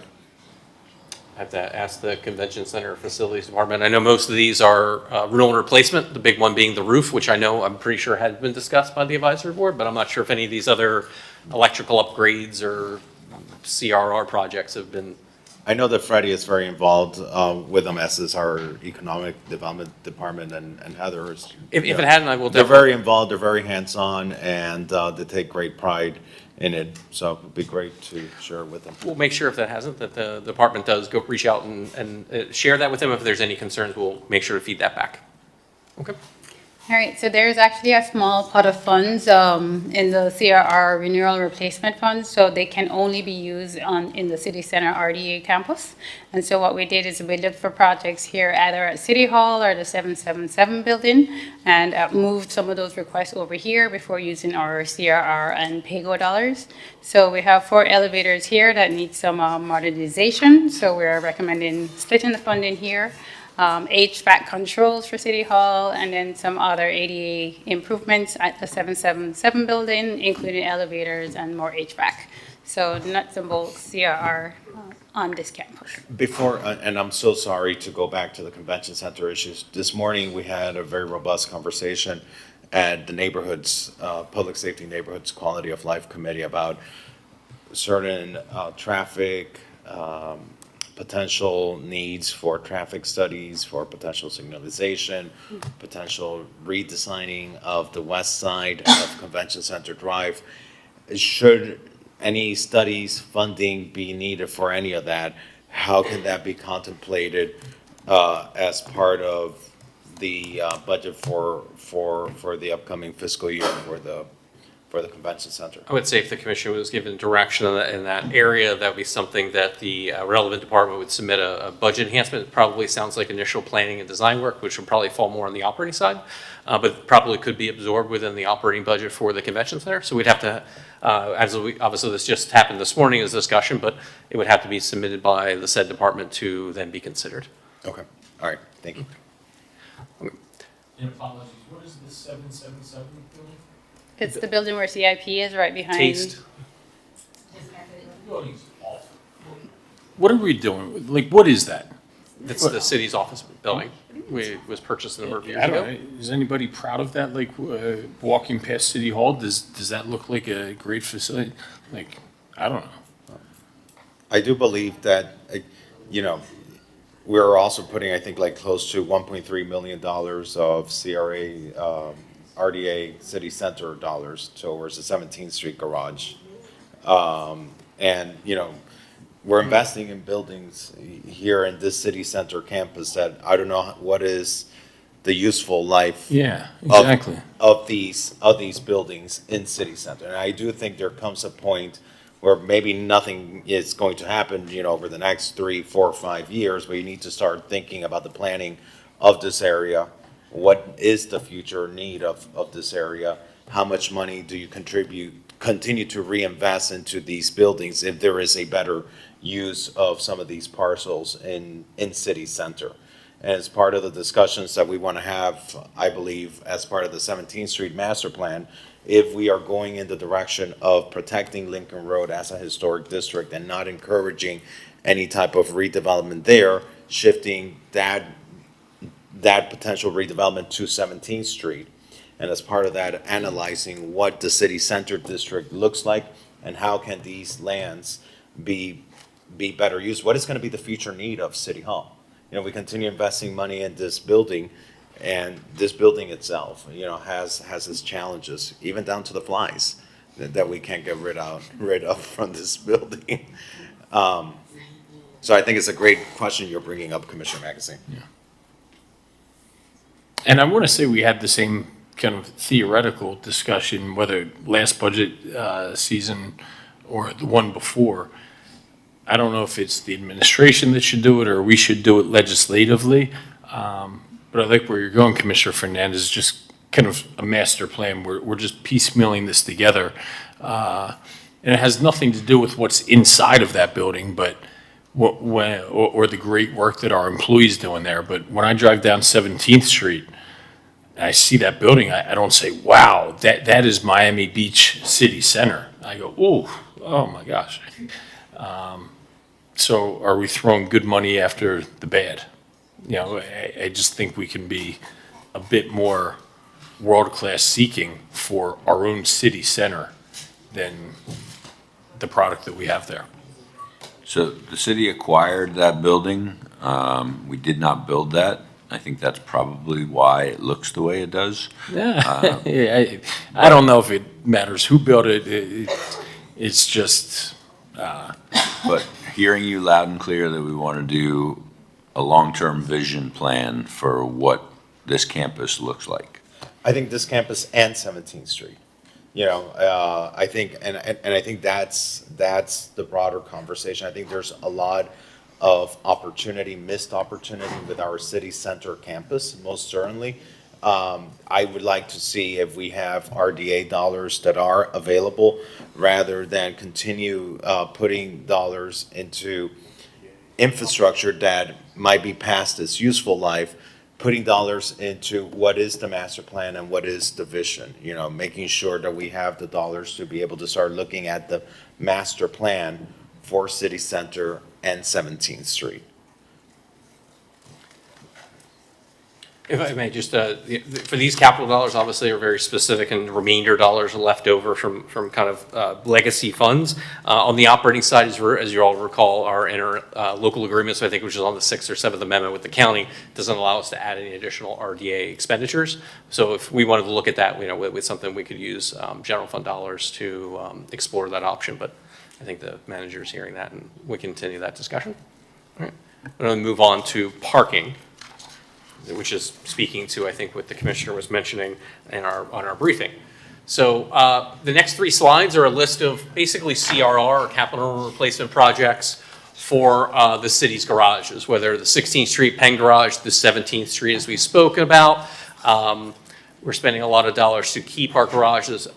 I have to ask the Convention Center Facilities Department. I know most of these are renewal and replacement, the big one being the roof, which I know, I'm pretty sure had been discussed by the advisory board, but I'm not sure if any of these other electrical upgrades or CRR projects have been. I know that Freddie is very involved with them, as is our Economic Development Department and Heather is. If it hadn't, I will They're definitely. very involved, they're very hands-on, and they take great pride in it, so it would be great to share it with them. We'll make sure if that hasn't, that the department does go reach out and share that with them. If there's any concerns, we'll make sure to feed that back. Okay. All right, so there's actually a small pot of funds in the CRR renewal replacement funds, so they can only be used in the City Center RDA campus. And so what we did is we looked for projects here either at City Hall or the 777 building, and moved some of those requests over here before using our CRR and PAYGO dollars. So we have 4 elevators here that need some modernization, so we're recommending splitting the fund in here. HVAC controls for City Hall, and then some other ADA improvements at the 777 building, including elevators and more HVAC. So nuts and bolts CRR on this campus. Before, and I'm so sorry to go back to the convention center issues. This morning, we had a very robust conversation at the neighborhoods, Public Safety Neighborhoods Quality of Life Committee about certain traffic, potential needs for traffic studies, for potential signalization, potential redesigning of the west side of Convention Center Drive. Should any studies, funding be needed for any of that, how can that be contemplated as part of the budget for the upcoming fiscal year for the convention center? I would say if the commission was given direction in that area, that would be something that the relevant department would submit a budget enhancement. It probably sounds like initial planning and design work, which would probably fall more on the operating side, but probably could be absorbed within the operating budget for the convention center. So we'd have to, obviously this just happened this morning as discussion, but it would have to be submitted by the said department to then be considered. Okay, all right, thank you. And apologies, what is the 777 building? It's the building where CIP is, right behind. Taste. What are we doing? Like, what is that? It's the city's office building. Was purchased a number of years I don't ago. know. Is anybody proud of that? Like, walking past City Hall, does that look like a great facility? Like, I don't know. I do believe that, you know, we're also putting, I think, like close to $1.3 million of CRA, RDA city center dollars towards the 17th Street garage. And, you know, we're investing in buildings here in this city center campus that I don't know what is the useful life. Yeah, exactly. Of these buildings in city center. And I do think there comes a point where maybe nothing is going to happen, you know, over the next 3, 4, 5 years, but you need to start thinking about the planning of this area. What is the future need of this area? How much money do you continue to reinvest into these buildings if there is a better use of some of these parcels in city center? And as part of the discussions that we want to have, I believe, as part of the 17th Street Master Plan, if we are going in the direction of protecting Lincoln Road as a historic district and not encouraging any type of redevelopment there, shifting that potential redevelopment to 17th Street. And as part of that, analyzing what the city center district looks like and how can these lands be better used. What is going to be the future need of City Hall? You know, we continue investing money in this building, and this building itself, you know, has its challenges, even down to the flies that we can't get rid of from this building. So I think it's a great question you're bringing up, Commissioner Magazine. Yeah. And I want to say we had the same kind of theoretical discussion, whether last budget season or the one before. I don't know if it's the administration that should do it or we should do it legislatively. But I like where you're going, Commissioner Fernandez, just kind of a master plan. We're just piecemealing this together. And it has nothing to do with what's inside of that building, but or the great work that our employees do in there. But when I drive down 17th Street, and I see that building, I don't say, wow, that is Miami Beach City Center. I go, ooh, oh my gosh. So are we throwing good money after the bad? You know, I just think we can be a bit more world-class seeking for our own city center than the product that we have there. So the city acquired that building. We did not build that. I think that's probably why it looks the way it does. Yeah, yeah, I don't know if it matters who built it. It's just. But hearing you loud and clear that we want to do a long-term vision plan for what this campus looks like. I think this campus and 17th Street. You know, I think, and I think that's the broader conversation. I think there's a lot of opportunity, missed opportunity with our city center campus, most certainly. I would like to see if we have RDA dollars that are available rather than continue putting dollars into infrastructure that might be past its useful life, putting dollars into what is the master plan and what is the vision, you know, making sure that we have the dollars to be able to start looking at the master plan for City Center and 17th Street. If I may, just for these capital dollars, obviously are very specific, and remainder dollars are left over from kind of legacy funds. On the operating side, as you all recall, our local agreements, I think, which is on the 6th or 7th Amendment with the county, doesn't allow us to add any additional RDA expenditures. So if we wanted to look at that, you know, with something, we could use general fund dollars to explore that option. But I think the manager is hearing that, and we continue that discussion. All right, I'm going to move on to parking, which is speaking to, I think, what the commissioner was mentioning on our briefing. So the next 3 slides are a list of basically CRR, or capital replacement projects, for the city's garages, whether the 16th Street Penn Garage, the 17th Street, as we've spoken about. We're spending a lot of dollars to keep our garages,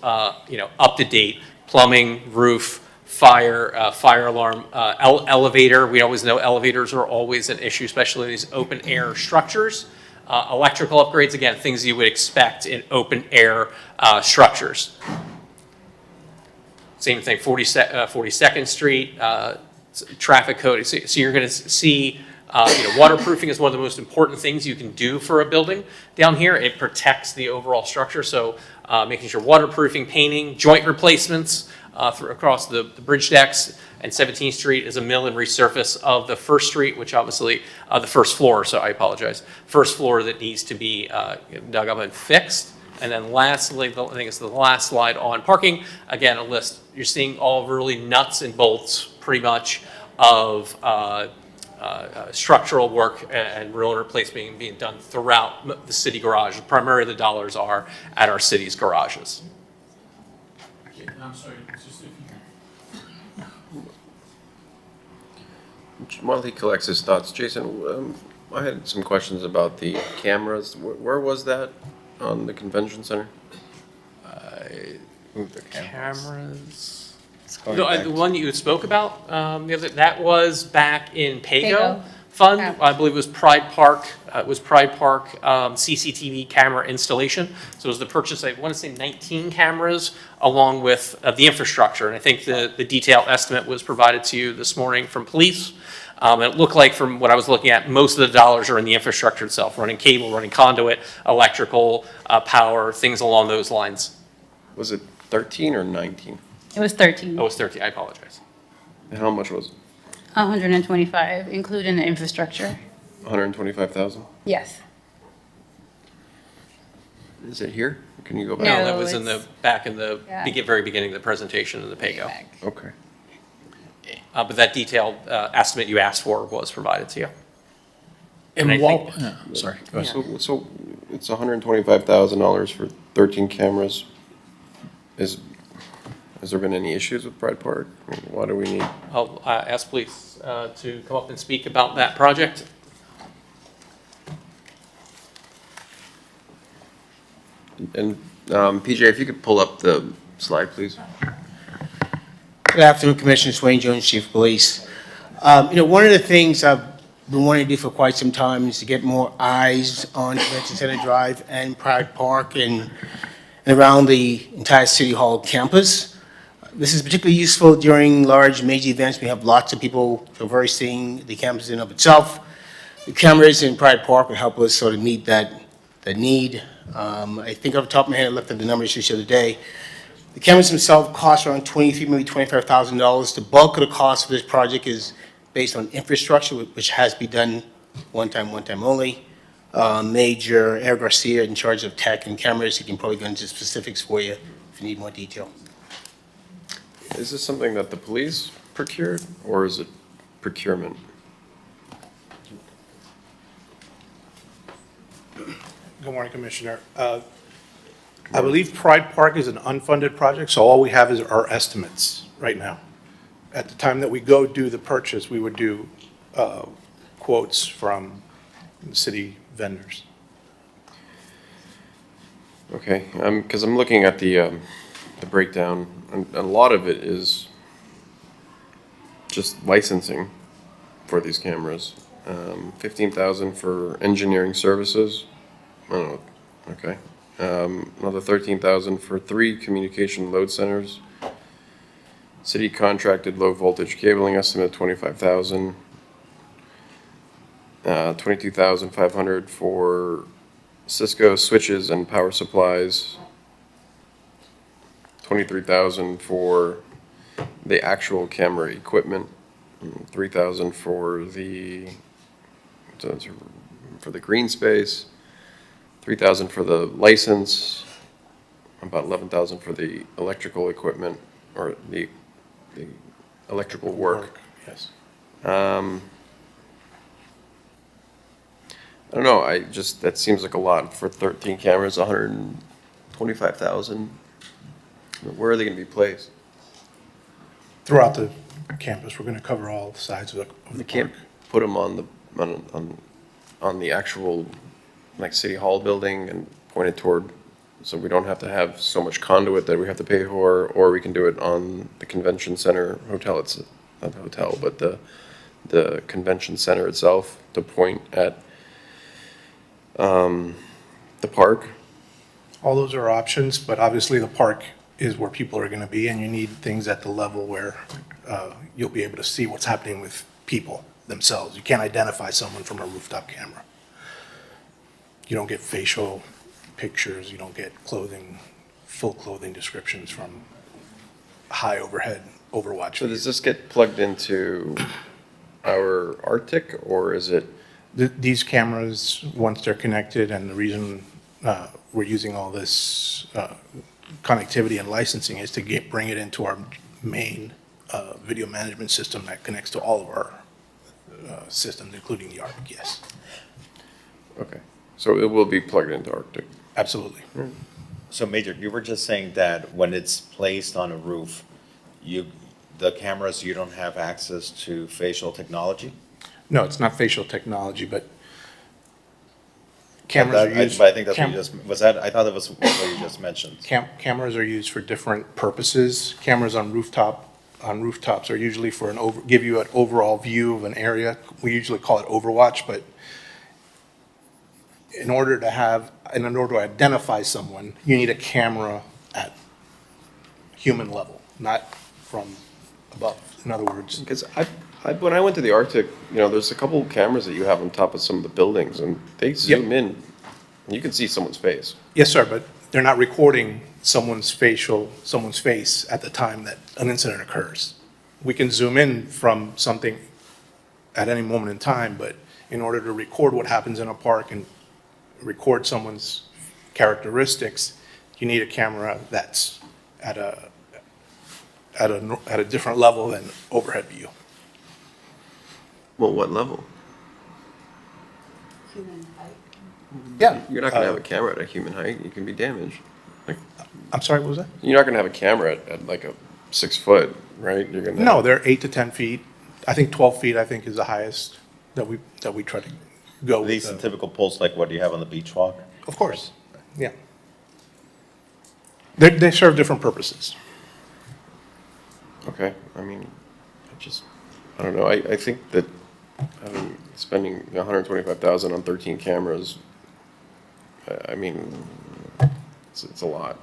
you know, up to date, plumbing, roof, fire alarm, elevator. We always know elevators are always an issue, especially in these open air structures. Electrical upgrades, again, things you would expect in open air structures. Same thing, 42nd Street, traffic code. So you're going to see, you know, waterproofing is one of the most important things you can do for a building down here. It protects the overall structure. So making sure waterproofing, painting, joint replacements across the bridge decks. And 17th Street is a mill and resurface of the first street, which obviously, the first floor, so I apologize, first floor that needs to be dug up and fixed. And then lastly, I think it's the last slide on parking, again, a list. You're seeing all really nuts and bolts, pretty much, of structural work and real replacement being done throughout the city garage. Primarily the dollars are at our city's garages. I'm sorry, just While he collects his thoughts, Jason, I had some questions about the cameras. Where was that on the convention center? The cameras. The one you spoke about, that was back in Pago. fund. I believe it was Pride Park. CCTV camera installation. So it was the purchase, I want to say 19 cameras along with the infrastructure. And I think the detailed estimate was provided to you this morning from police. And it looked like from what I was looking at, most of the dollars are in the infrastructure itself, running cable, running conduit, electrical, power, things along those lines. Was it 13 or 19? It was 13. Oh, it was 13, I apologize. And how much was it? 125, including the infrastructure. 125,000? Yes. Is it here? Can you go back? No, that was in the, back in the Yeah. very beginning of the presentation of the PAYGO. Okay. But that detailed estimate you asked for was provided to you. And I while, think- sorry, go ahead. So it's $125,000 for 13 cameras. Has there been any issues with Pride Park? I mean, why do we need? I'll ask police to come up and speak about that project. And PJ, if you could pull up the slide, please. Good afternoon, Commissioner Swain Jones, Chief of Police. One of the things I've been wanting to do for quite some time is to get more eyes on Convention Center Drive and Pride Park and around the entire City Hall campus. This is particularly useful during large major events. We have lots of people traversing the campus in and of itself. The cameras in Pride Park will help us sort of meet that need. I think off the top of my head, I looked at the numbers just the other day. The cameras themselves cost around $23,000, maybe $25,000. The bulk of the cost of this project is based on infrastructure, which has to be done one time only. Major Eric Garcia in charge of tech and cameras. He can probably go into specifics for you if you need more detail. Is this something that the police procured, or is it procurement? Good morning, Commissioner. I believe Pride Park is an unfunded project, so all we have is our estimates right now. At the time that we go do the purchase, we would do quotes from city vendors. Okay, because I'm looking at the breakdown, and a lot of it is just licensing for these cameras. 15,000 for engineering services. I don't know. Okay. Another 13,000 for 3 communication load centers. City contracted low voltage cabling estimate 25,000. 22,500 for Cisco switches and power supplies. 23,000 for the actual camera equipment. 3,000 for the green space. 3,000 for the license. About 11,000 for the electrical equipment or the electrical work. Yes. I don't know, that seems like a lot for 13 cameras, 125,000. Where are they gonna be placed? Throughout the campus, we're going to cover all sides of the We park. can't put them on the actual, like, City Hall building and point it toward, so we don't have to have so much conduit that we have to pay for, or we can do it on the convention center hotel, it's not the hotel, but the convention center itself to point at the park. All those are options, but obviously the park is where people are going to be, and you need things at the level where you'll be able to see what's happening with people themselves. You can't identify someone from a rooftop camera. You don't get facial pictures, you don't get full clothing descriptions from high overhead overwatch. So does this get plugged into our Arctic, or is it? These cameras, once they're connected, and the reason we're using all this connectivity and licensing is to bring it into our main video management system that connects to all of our systems, including the Arctic, yes. Okay, so it will be plugged into Arctic? Absolutely. So Major, you were just saying that when it's placed on a roof, the cameras, you don't have access to facial technology? No, it's not facial technology, but cameras are used. But I think that's what you just, I thought that was what you just mentioned. Cameras are used for different purposes. Cameras on rooftop on rooftops are usually for give you an overall view of an area. We usually call it overwatch, but in order to identify someone, you need a camera at human level, not from above. In other words, Because when I went to the Arctic, there's a couple cameras that you have on top of some of the buildings, and they zoom in, and you can see someone's face. yes, sir, but they're not recording someone's face at the time that an incident occurs. We can zoom in from something at any moment in time, but in order to record what happens in a park and record someone's characteristics, you need a camera that's at a different level than overhead view. Well, what level? Yeah. You're not going to have a camera at a human height. You can be damaged. I'm sorry, what was that? You're not going to have a camera at like a 6 foot, right? You're going to. No, they're 8 to 10 feet. I think 12 feet, I think, is the highest that we try to go Are these with. the typical poles like what you have on the beach walk? Of course, yeah. They serve different purposes. Okay, I mean, I don't know, I think that, spending 125,000 on 13 cameras, I mean, it's a lot.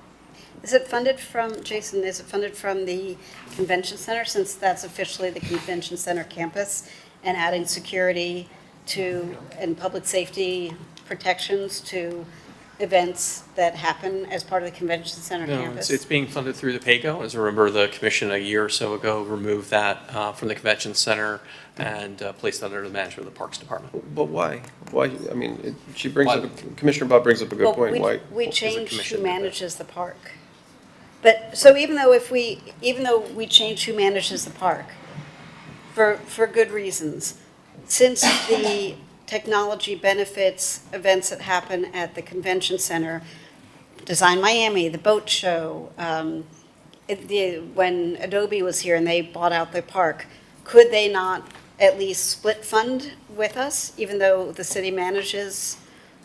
Is it funded from, Jason, is it funded from the convention center, since that's officially the convention center campus, and adding security to, and public safety protections to events that happen as part of the convention center No, campus? it's being funded through the PAYGO. As you remember, the commission a year or so ago removed that from the convention center and placed that under the management of the Parks Department. But why? Why, I mean, Commissioner Bob brings up a good Well, point, why? we changed who manages the park. But, so even though we change who manages the park, for good reasons, since the technology benefits events that happen at the convention center, Design Miami, the boat show, when Adobe was here and they bought out the park, could they not at least split fund with us, even though the city manages?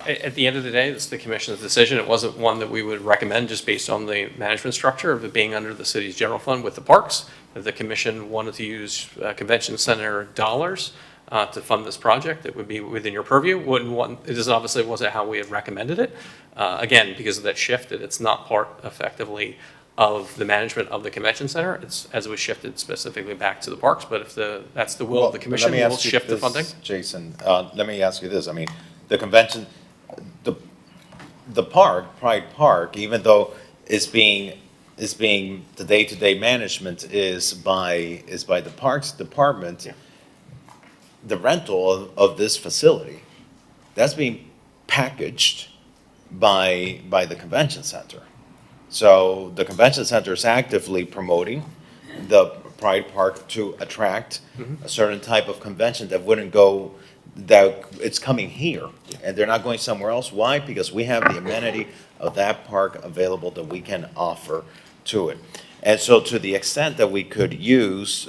At the end of the day, it's the commission's decision. It wasn't one that we would recommend just based on the management structure of it being under the city's general fund with the parks. If the commission wanted to use convention center dollars to fund this project, it would be within your purview. Obviously wasn't how we had recommended it. Again, because of that shift, it's not part effectively of the management of the convention center. It's as it was shifted specifically back to the parks. But if that's the will of the commission, we'll shift the funding. Jason, let me ask you this. I mean, the convention, the park, Pride Park, even though is being the day-to-day management is by the Parks Department. Yeah. The rental of this facility, that's being packaged by the convention center. So the convention center is actively promoting the Pride Park to attract a certain type of convention that wouldn't go, that it's coming here, and they're not going somewhere else. Why? Because we have the amenity of that park available that we can offer to it. And so to the extent that we could use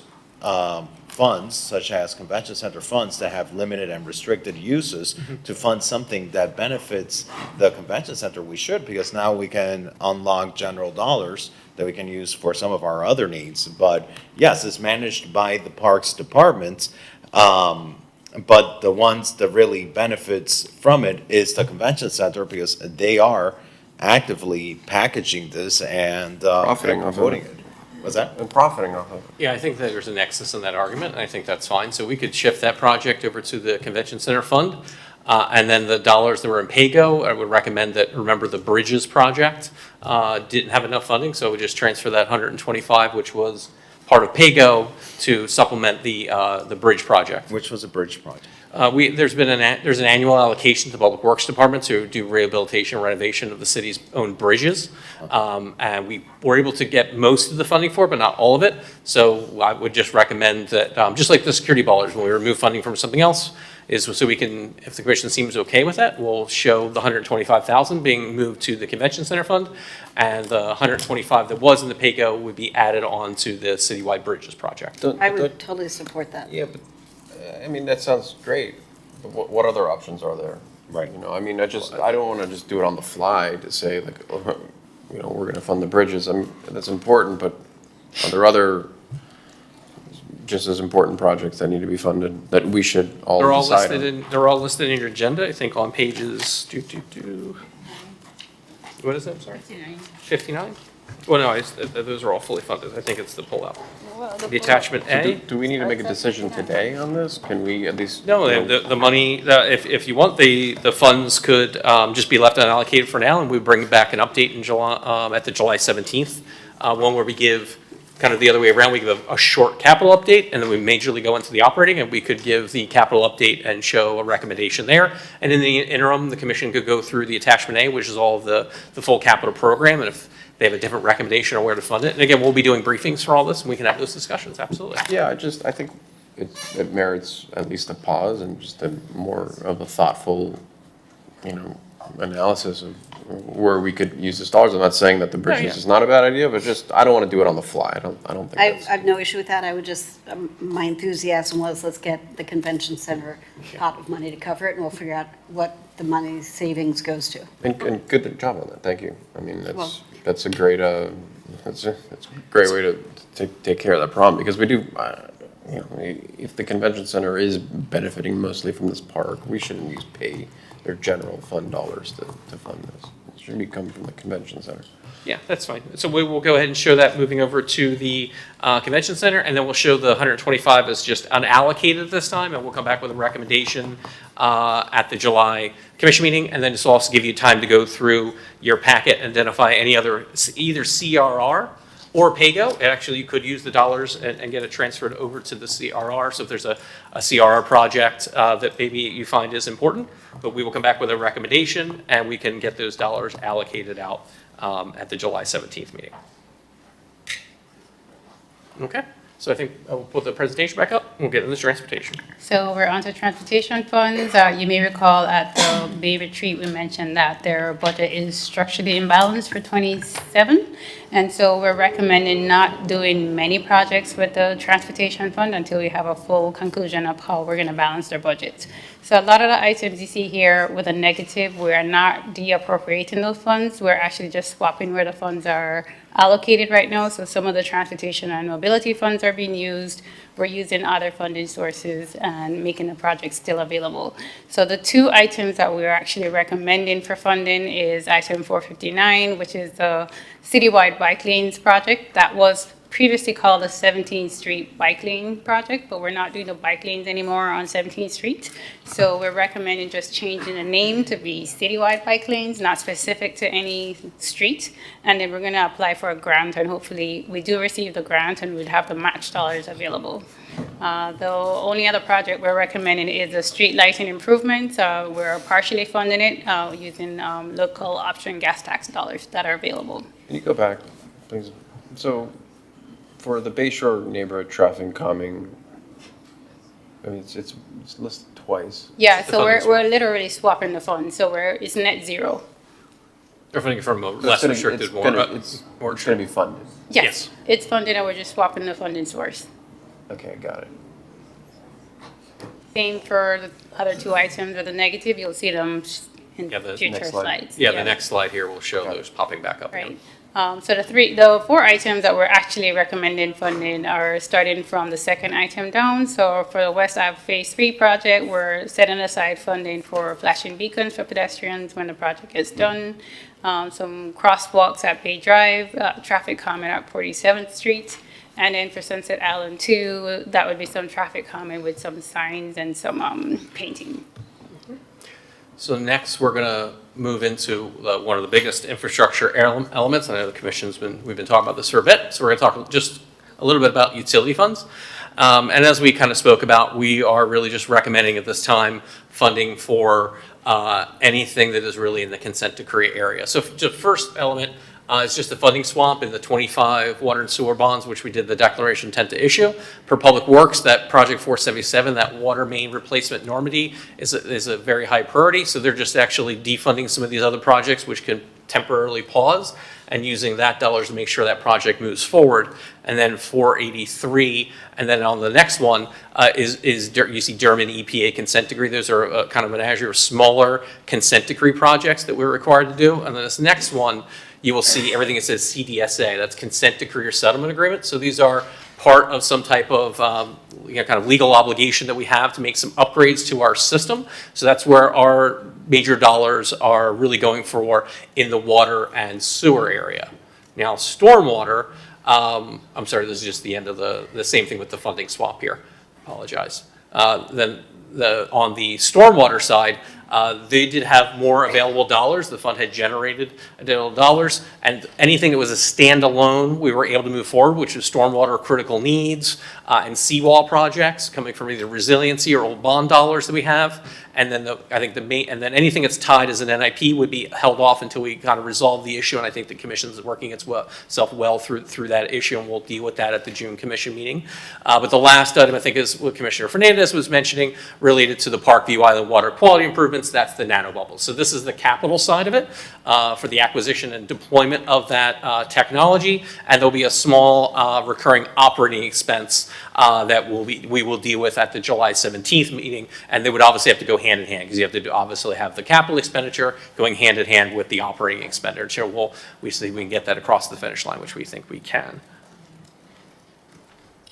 funds, such as convention center funds that have limited and restricted uses to fund something that benefits the convention center, we should, because now we can unlock general dollars that we can use for some of our other needs. But yes, it's managed by the Parks Department, but the ones that really benefits from it is the convention center, because they are actively packaging this and promoting it. What's that? And profiting off of it. Yeah, I think that there's a nexus in that argument, and I think that's fine. So we could shift that project over to the convention center fund. And then the dollars that were in PAYGO, I would recommend that, remember the bridges project didn't have enough funding, so we just transfer that 125, which was part of PAYGO, to supplement the bridge project. Which was a bridge project? There's an annual allocation to the Public Works Department to do rehabilitation and renovation of the city's own bridges. And we were able to get most of the funding for it, but not all of it. So I would just recommend that, just like the security ballers, when we remove funding from something else, is so we can, if the commission seems okay with that, we'll show the 125,000 being moved to the convention center fund, and the 125 that was in the PAYGO would be added on to the citywide bridges project. I would totally support that. Yeah, but, I mean, that sounds great, but what other options are there? Right. I mean, I don't want to just do it on the fly to say, like, we're going to fund the bridges. I mean, that's important, but are there other just as important projects that need to be funded, that we should all They're all decide listed on. in, they're all listed in your agenda, I think on pages, what is that, sorry? 59? Well, no, those are all fully funded. I think it's the pullout. The attachment So A. do we need to make a decision today on this? Can we at least? No, the money, if you want, the funds could just be left unallocated for now, and we bring back an update in July, at the July 17th, one where we give, kind of the other way around, we give a short capital update, and then we majorly go into the operating, and we could give the capital update and show a recommendation there. And in the interim, the commission could go through the attachment A, which is all of the full capital program, and if they have a different recommendation on where to fund it. And again, we'll be doing briefings for all this, and we can have those discussions, absolutely. Yeah, I think it merits at least a pause and just a more of a thoughtful, analysis of where we could use this dollars. I'm not saying that the bridges is not a bad idea, but just, I don't want to do it on the fly. I don't think I have no issue with that. I would just, my enthusiasm was, let's get the convention center pot of money to cover it, and we'll figure out what the money savings goes to. And good job on that, thank you. I mean, Well- that's a great, that's a great way to take care of that problem, because we do, if the convention center is benefiting mostly from this park, we shouldn't pay their general fund dollars to fund this. It should be coming from the convention center. Yeah, that's fine. So we will go ahead and show that moving over to the convention center, and then we'll show the 125 as just unallocated this time, and we'll come back with a recommendation at the July commission meeting, and then this will also give you time to go through your packet and identify any other, either CRR or PAYGO. Actually, you could use the dollars and get it transferred over to the CRR. So if there's a CRR project that maybe you find is important, but we will come back with a recommendation, and we can get those dollars allocated out at the July 17th meeting. Okay, so I think I will put the presentation back up. We'll get into transportation. So we're on to transportation funds. You may recall at the Bay Retreat, we mentioned that their budget is structurally imbalanced for 27. And so we're recommending not doing many projects with the transportation fund until we have a full conclusion of how we're going to balance their budget. So a lot of the items you see here with a negative, we are not de-appropriating those funds. We're actually just swapping where the funds are allocated right now. So some of the transportation and mobility funds are being used. We're using other funding sources and making the project still available. So the two items that we're actually recommending for funding is item 459, which is the citywide bike lanes project. That was previously called the 17th Street Bike Lane Project, but we're not doing the bike lanes anymore on 17th Street. So we're recommending just changing the name to be citywide bike lanes, not specific to any street. And then we're going to apply for a grant, and hopefully we do receive the grant and we'd have the match dollars available. The only other project we're recommending is the street lighting improvements. We're partially funding it using local option gas tax dollars that are available. Can you go back, please? So for the Bayshore neighborhood traffic calming, I mean, it's listed twice. Yeah, so we're literally swapping the funds, so it's net zero. They're funding it from a less restricted, It's going to be funded. Yes, it's funded, and we're just swapping the funding source. Okay, got it. Same for the other two items with the negative, you'll see them in future slides. Yeah, the next slide here will show those popping back up. Right. So the four items that we're actually recommending funding are starting from the second item down. So for the West Ave Phase 3 project, we're setting aside funding for flashing beacons for pedestrians when the project is done. Some crosswalks at Bay Drive, traffic calming at 47th Street. And then for Sunset Island 2, that would be some traffic calming with some signs and some painting. So next, we're going to move into one of the biggest infrastructure elements. I know the commission's we've been talking about this for a bit, so we're going to talk just a little bit about utility funds. And as we kind of spoke about, we are really just recommending at this time funding for anything that is really in the consent decree area. So the first element is just the funding swamp in the 25 water and sewer bonds, which we did the declaration intent to issue. For Public Works, that Project 477, that water main replacement enormity is a very high priority. So they're just actually defunding some of these other projects, which can temporarily pause, and using that dollars to make sure that project moves forward. And then 483, and then on the next one is you see Durham and EPA consent decree. Those are kind of an azure smaller consent decree projects that we're required to do. And then this next one, you will see everything that says CDSA, that's consent decree or settlement agreement. So these are part of some type of kind of legal obligation that we have to make some upgrades to our system. So that's where our major dollars are really going for in the water and sewer area. Now, stormwater, I'm sorry, this is just the end of the same thing with the funding swap here. Apologize. Then on the stormwater side, they did have more available dollars. The fund had generated additional dollars, and anything that was a standalone, we were able to move forward, which is stormwater critical needs and seawall projects coming from either resiliency or old bond dollars that we have. And then and then anything that's tied as an NIP would be held off until we kind of resolve the issue. And I think the commission's working itself well through that issue, and we'll deal with that at the June commission meeting. But the last item I think is what Commissioner Fernandez was mentioning related to the Parkview Island water quality improvements. That's the nanobubbles. So this is the capital side of it for the acquisition and deployment of that technology. And there'll be a small recurring operating expense that we will deal with at the July 17th meeting. And they would obviously have to go hand in hand, because you have to obviously have the capital expenditure going hand in hand with the operating expenditure. We see we can get that across the finish line, which we think we can.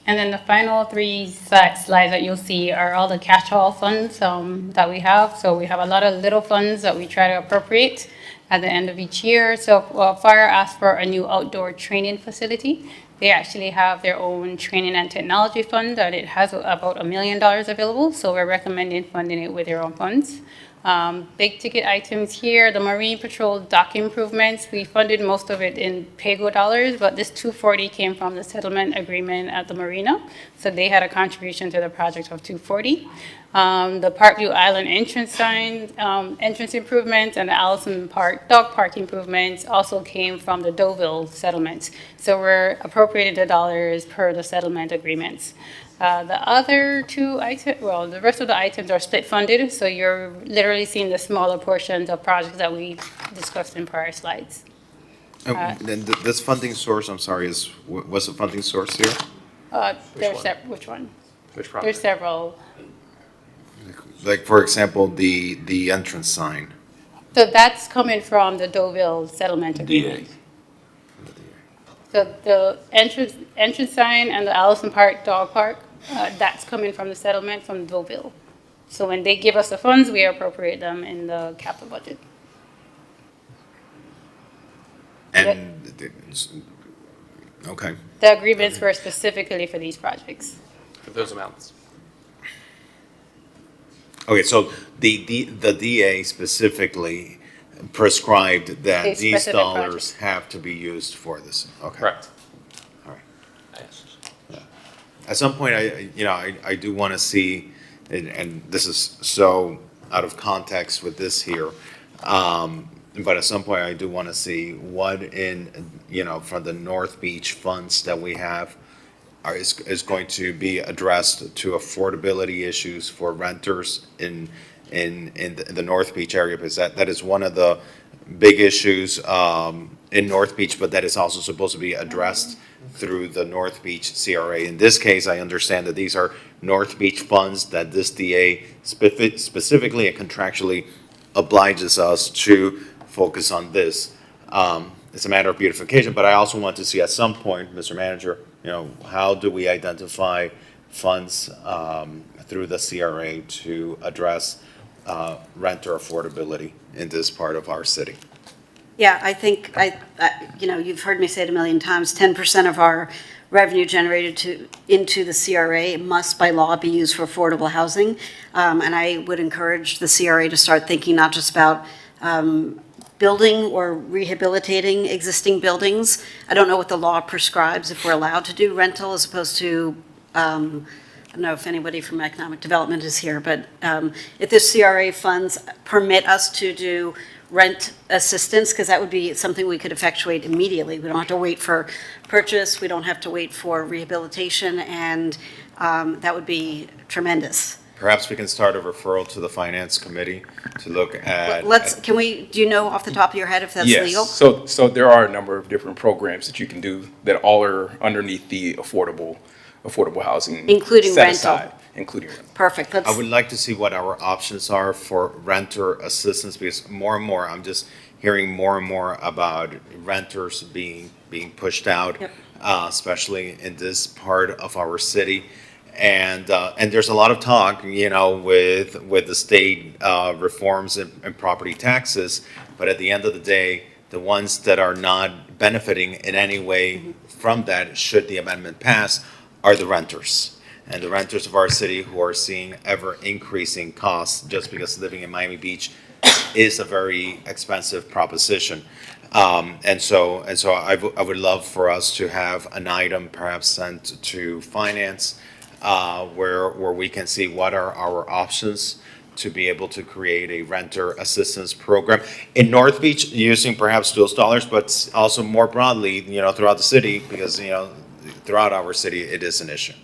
And then the final three slides that you'll see are all the catch-all funds that we have. So we have a lot of little funds that we try to appropriate at the end of each year. So Fire asked for a new outdoor training facility. They actually have their own training and technology fund, and it has about $1 million available. So we're recommending funding it with their own funds. Big ticket items here, the Marine Patrol dock improvements. We funded most of it in PAYGO dollars, but this $240 came from the settlement agreement at the marina. So they had a contribution to the project of $240. The Parkview Island entrance sign, entrance improvements, and the Allison Park dog park improvements also came from the Deauville settlements. So we're appropriating the dollars per the settlement agreements. The other two items, well, the rest of the items are split funded, so you're literally seeing the smaller portions of projects that we discussed in prior slides. Then this funding source, I'm sorry, what's the funding source here? Which one? Which project? There's several. Like, for example, the entrance sign. So that's coming from the Deauville settlement agreement. So the entrance sign and the Allison Park dog park, that's coming from the settlement from Deauville. So when they give us the funds, we appropriate them in the capital budget. And, okay. The agreements were specifically for these projects. For those amounts. Okay, so the DA specifically prescribed that A these specific dollars project. have to be used for this. Okay. Correct. All right. At some point, I do want to see, and this is so out of context with this here, but at some point, I do want to see what from the North Beach funds that we have is going to be addressed to affordability issues for renters in the North Beach area, because that is one of the big issues in North Beach, but that is also supposed to be addressed through the North Beach CRA. In this case, I understand that these are North Beach funds that this DA specifically and contractually obliges us to focus on this. It's a matter of beautification, but I also want to see at some point, Mr. Manager, how do we identify funds through the CRA to address renter affordability in this part of our city? Yeah, I think, you've heard me say it a million times, 10% of our revenue generated into the CRA must by law be used for affordable housing. And I would encourage the CRA to start thinking not just about building or rehabilitating existing buildings. I don't know what the law prescribes if we're allowed to do rental as opposed to, I don't know if anybody from economic development is here, but if the CRA funds permit us to do rent assistance, because that would be something we could effectuate immediately. We don't have to wait for purchase, we don't have to wait for rehabilitation, and that would be tremendous. Perhaps we can start a referral to the Finance Committee to look at. Do you know off the top of your head if that's legal? Yes, so there are a number of different programs that you can do that all are underneath the affordable housing. Including set rental. aside, including rental. Perfect. I would like to see what our options are for renter assistance, because more and more, I'm just hearing more and more about renters being pushed out. Yep. especially in this part of our city. And there's a lot of talk, with the state reforms in property taxes, but at the end of the day, the ones that are not benefiting in any way from that, should the amendment pass, are the renters. And the renters of our city who are seeing ever increasing costs just because living in Miami Beach is a very expensive proposition. And so I would love for us to have an item perhaps sent to finance, where we can see what are our options to be able to create a renter assistance program in North Beach, using perhaps those dollars, but also more broadly, throughout the city, because, throughout our city, it is an issue.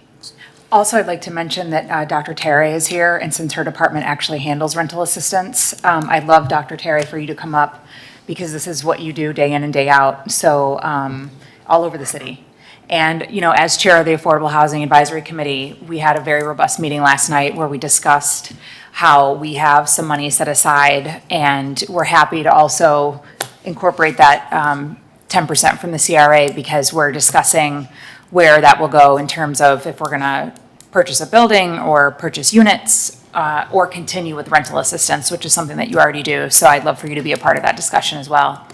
Also, I'd like to mention that Dr. Terry is here, and since her department actually handles rental assistance, I'd love, Dr. Terry, for you to come up, because this is what you do day in and day out, so all over the city. And, as chair of the Affordable Housing Advisory Committee, we had a very robust meeting last night where we discussed how we have some money set aside, and we're happy to also incorporate that 10% from the CRA, because we're discussing where that will go in terms of if we're going to purchase a building or purchase units, or continue with rental assistance, which is something that you already do. So I'd love for you to be a part of that discussion as well.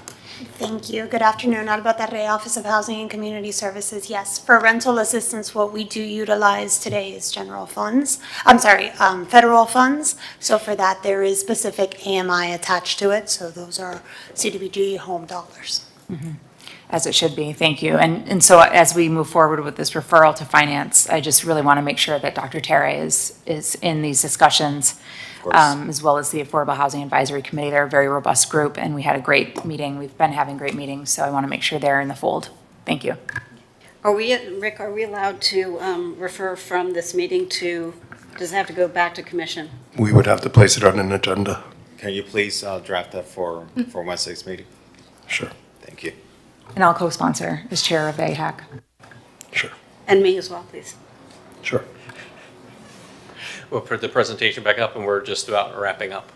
Thank you. Good afternoon. Alba Terre, Office of Housing and Community Services. Yes, for rental assistance, what we do utilize today is federal funds. So for that, there is specific AMI attached to it. So those are CDBG home dollars. Mm-hmm. As it should be. Thank you. And so as we move forward with this referral to finance, I just really want to make sure that Dr. Terry is in these discussions, as well as the Affordable Housing Advisory Committee. They're a very robust group, and we had a great meeting. We've been having great meetings, so I want to make sure they're in the fold. Thank you. Rick, are we allowed to refer from this meeting to, does it have to go back to commission? We would have to place it on an agenda. Can you please draft that for Wednesday's meeting? Sure. Thank you. And I'll co-sponsor as chair of AHAC. Sure. And me as well, please. Sure. We'll put the presentation back up, and we're just about wrapping up.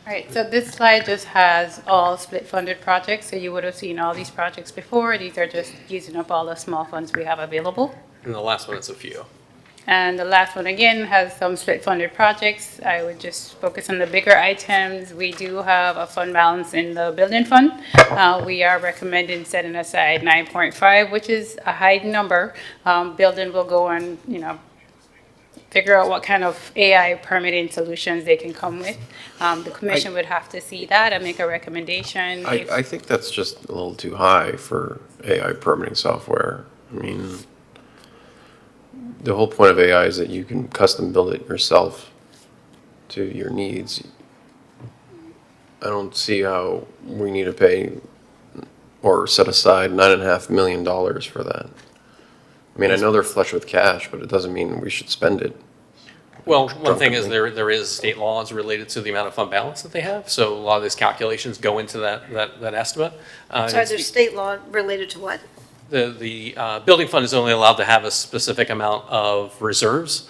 All right, so this slide just has all split-funded projects. So you would have seen all these projects before. These are just using up all the small funds we have available. And the last one is a few. And the last one, again, has some split-funded projects. I would just focus on the bigger items. We do have a fund balance in the building fund. We are recommending setting aside 9.5, which is a high number. Building will go and, figure out what kind of AI permitting solutions they can come with. The commission would have to see that and make a recommendation. I think that's just a little too high for AI permitting software. I mean, the whole point of AI is that you can custom build it yourself to your needs. I don't see how we need to pay or set aside $9.5 million for that. I mean, I know they're flush with cash, but it doesn't mean we should spend it. Well, one thing is there is state laws related to the amount of fund balance that they have. So a lot of these calculations go into that estimate. So there's state law related to what? The building fund is only allowed to have a specific amount of reserves.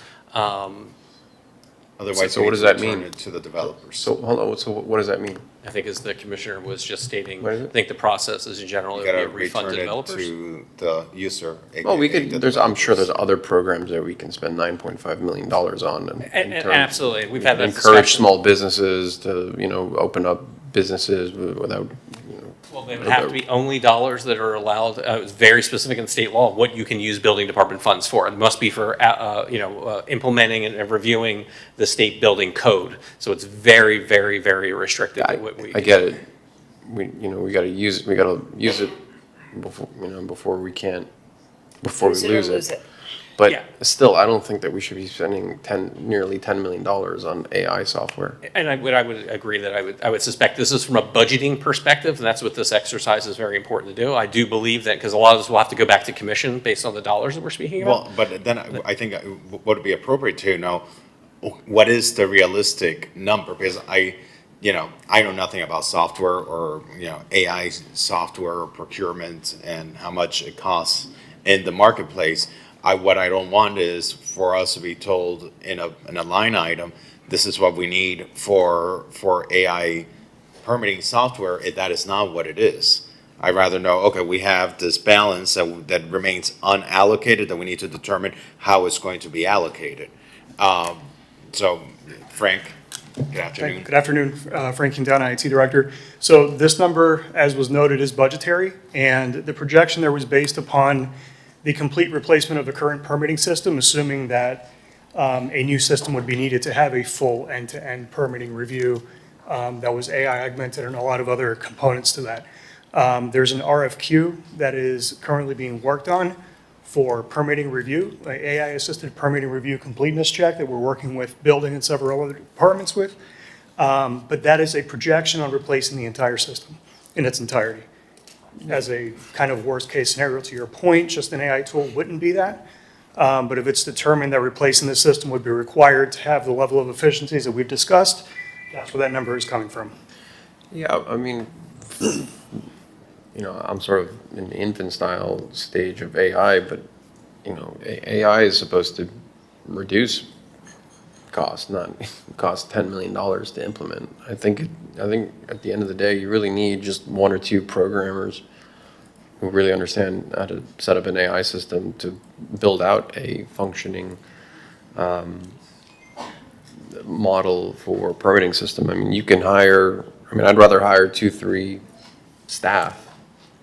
Otherwise, so what does that mean? It to the developers. So hold on. So what does that mean? I think as the commissioner was just stating, I think the process is in general, You it would be gotta a refund to return it developers. to the user. Well, we aka could. the I'm sure there's developers. other programs that we can spend $9.5 million on, And turn- absolutely, we've had that encourage discussion. small businesses to open up businesses without. Well, they would have to be only dollars that are allowed, it's very specific in state law, what you can use building department funds for. It must be for, implementing and reviewing the state building code. So it's very, very, very restricted. I get it. We got to use it before we lose it. But still, I don't think that we should be spending nearly $10 million on AI software. And I would agree that I would suspect this is from a budgeting perspective, and that's what this exercise is very important to do. I do believe that, because a lot of this will have to go back to commission based on the dollars that we're speaking about. Well, but then I think what would be appropriate to know, what is the realistic number? Because I know nothing about software or, AI software or procurement and how much it costs in the marketplace. What I don't want is for us to be told in a line item, this is what we need for AI permitting software. That is not what it is. I'd rather know, okay, we have this balance that remains unallocated, that we need to determine how it's going to be allocated. So, Frank, good afternoon. Good afternoon, Frank Quintana, IT Director. So this number, as was noted, is budgetary, and the projection there was based upon the complete replacement of the current permitting system, assuming that a new system would be needed to have a full end-to-end permitting review that was AI augmented and a lot of other components to that. There's an RFQ that is currently being worked on for permitting review, AI-assisted permitting review completeness check that we're working with building and several other departments with. But that is a projection on replacing the entire system in its entirety. As a kind of worst-case scenario, to your point, just an AI tool wouldn't be that. But if it's determined that replacing the system would be required to have the level of efficiencies that we've discussed, that's where that number is coming from. Yeah, I mean, I'm sort of in the infant style stage of AI, but, AI is supposed to reduce cost, not cost $10 million to implement. I think at the end of the day, you really need just one or two programmers who really understand how to set up an AI system to build out a functioning model for permitting system. I mean, I'd rather hire 2-3 staff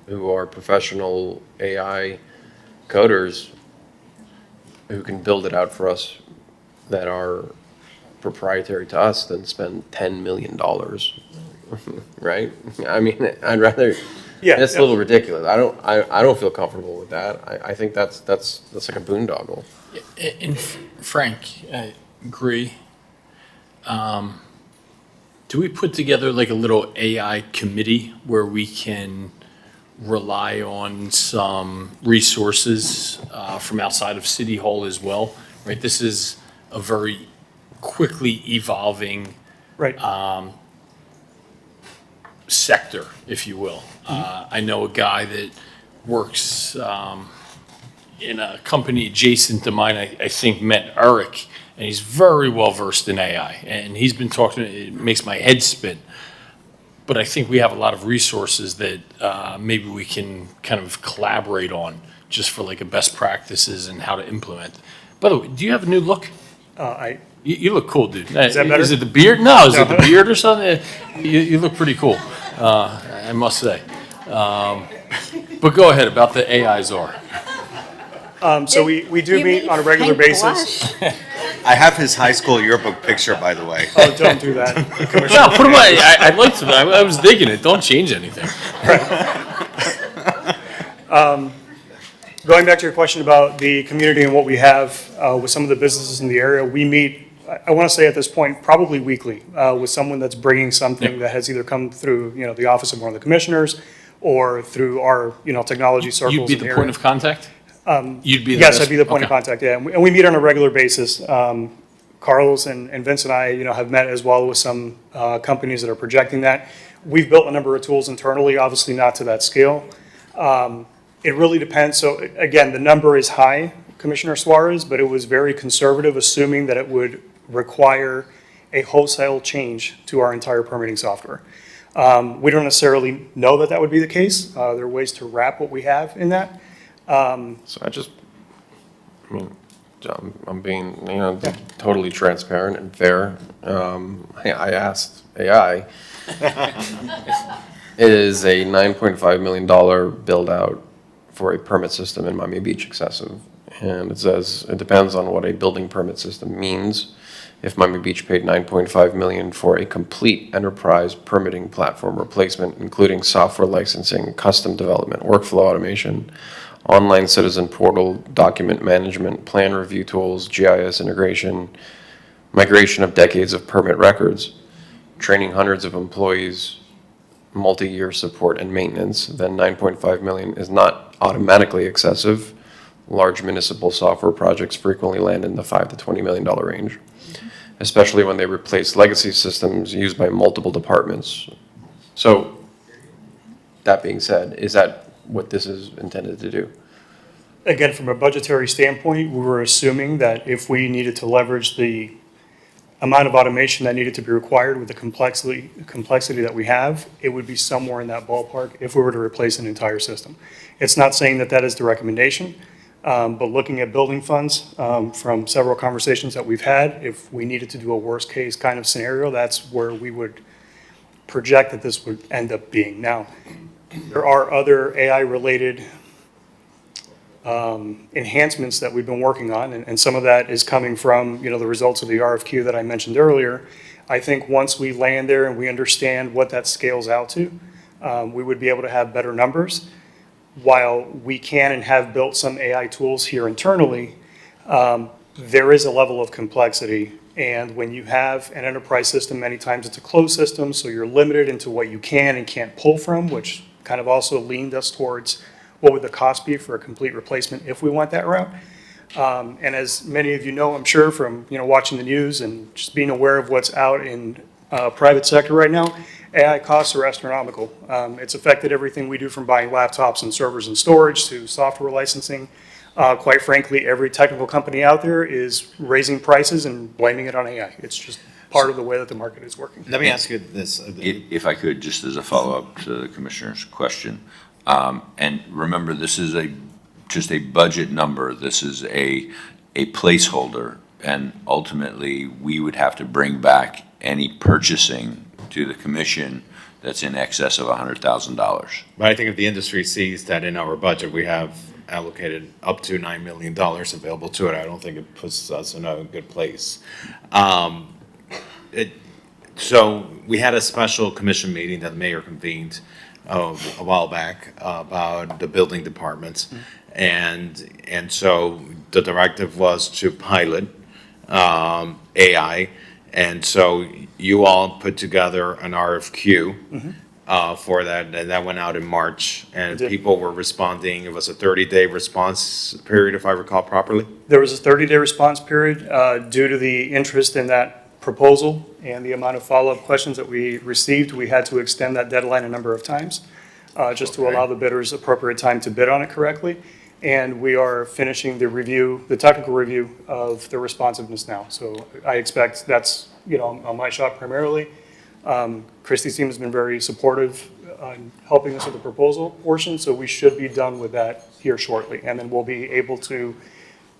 who are professional AI coders who can build it out for us that are proprietary to us than spend $10 million, right? I mean, I'd rather. Yeah, that's a little ridiculous. I don't feel comfortable with that. I think that's like a boondoggle. And Frank, I agree. Do we put together like a little AI committee where we can rely on some resources from outside of City Hall as well? Right, this is a very quickly evolving sector, if you will. I know a guy that works in a company adjacent to mine. I think met Eric, and he's very well versed in AI. And he's been talking. It makes my head spin. But I think we have a lot of resources that maybe we can kind of collaborate on, just for like a best practices and how to implement. By the way, do you have a new look? You look cool, dude. Is that better? Is it the beard? No, is it the beard or something? You look pretty cool, I must say. But go ahead about the AI czar. So we do meet on a regular basis. I have his high school yearbook picture, by the way. Oh, don't do that. No, put away. I'd like to. I was digging it. Don't change anything. Going back to your question about the community and what we have with some of the businesses in the area, we meet, I want to say at this point, probably weekly with someone that's bringing something that has either come through, the office of one of the commissioners or through our, technology circles. You'd be the point of contact? You'd be the Yes, I'd be the point of contact, yeah. And we meet on a regular basis. Carlos and Vince and I, have met as well with some companies that are projecting that. We've built a number of tools internally, obviously not to that scale. It really depends. So again, the number is high, Commissioner Suarez, but it was very conservative, assuming that it would require a wholesale change to our entire permitting software. We don't necessarily know that would be the case. There are ways to wrap what we have in that. So I'm being, totally transparent and fair. I asked AI. It is a $9.5 million build out for a permit system in Miami Beach excessive. And it says it depends on what a building permit system means. If Miami Beach paid $9.5 million for a complete enterprise permitting platform replacement, including software licensing, custom development, workflow automation, online citizen portal, document management, plan review tools, GIS integration, migration of decades of permit records, training hundreds of employees, multi-year support and maintenance, then $9.5 million is not automatically excessive. Large municipal software projects frequently land in the $5 to $20 million range, especially when they replace legacy systems used by multiple departments. So, that being said, is that what this is intended to do? Again, from a budgetary standpoint, we were assuming that if we needed to leverage the amount of automation that needed to be required with the complexity that we have, it would be somewhere in that ballpark if we were to replace an entire system. It's not saying that that is the recommendation, but looking at building funds, from several conversations that we've had, if we needed to do a worst-case kind of scenario, that's where we would project that this would end up being. Now, there are other AI-related enhancements that we've been working on, and some of that is coming from, the results of the RFQ that I mentioned earlier. I think once we land there and we understand what that scales out to, we would be able to have better numbers. While we can and have built some AI tools here internally, there is a level of complexity. And when you have an enterprise system, many times it's a closed system, so you're limited into what you can and can't pull from, which kind of also leaned us towards what would the cost be for a complete replacement if we went that route. And as many of you know, I'm sure from watching the news and just being aware of what's out in private sector right now, AI costs are astronomical. It's affected everything we do, from buying laptops and servers and storage to software licensing. Quite frankly, every technical company out there is raising prices and blaming it on AI. It's just part of the way that the market is working. Let me ask you this. If I could, just as a follow-up to the commissioner's question, and remember, this is just a budget number. This is a placeholder, and ultimately, we would have to bring back any purchasing to the commission that's in excess of $100,000. But I think if the industry sees that in our budget, we have allocated up to $9 million available to it, I don't think it puts us in a good place. So we had a special commission meeting that the mayor convened a while back about the building departments. And so the directive was to pilot AI. And so you all put together an RFQ for that, and that went out in March, and people were responding. It was a 30-day response period, if I recall properly. There was a 30-day response period due to the interest in that proposal and the amount of follow-up questions that we received. We had to extend that deadline a number of times just to allow the bidders appropriate time to bid on it correctly. And we are finishing the review, the technical review of the responsiveness now. So I expect that's, on my shop primarily. Christie's team has been very supportive on helping us with the proposal portion, so we should be done with that here shortly. And then we'll be able to,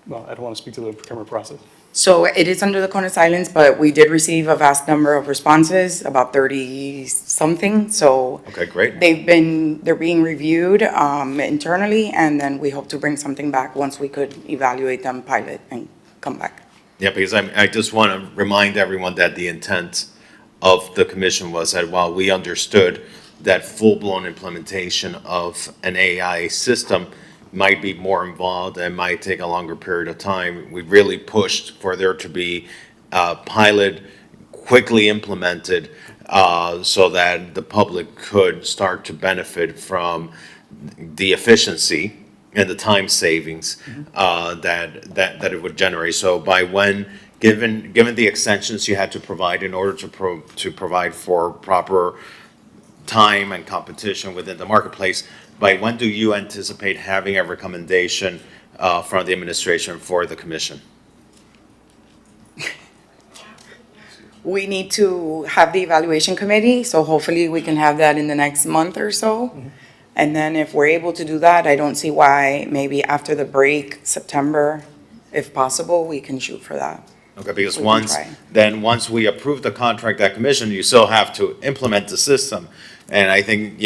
well, I don't want to speak to the procurement process. So it is under the cone of silence, but we did receive a vast number of responses, about 30-something. So okay, great. They're being reviewed internally, and then we hope to bring something back once we could evaluate them, pilot, and come back. Yeah, because I just want to remind everyone that the intent of the commission was that while we understood that full-blown implementation of an AI system might be more involved and might take a longer period of time, we really pushed for there to be pilot quickly implemented so that the public could start to benefit from the efficiency and the time savings that it would generate. So by when, given the extensions you had to provide in order to provide for proper time and competition within the marketplace, by when do you anticipate having a recommendation from the administration for the commission? We need to have the evaluation committee, so hopefully we can have that in the next month or so. And then if we're able to do that, I don't see why maybe after the break, September, if possible, we can shoot for that. Okay, because We can once we approve the contract at commission, you still have to implement the system. And I think,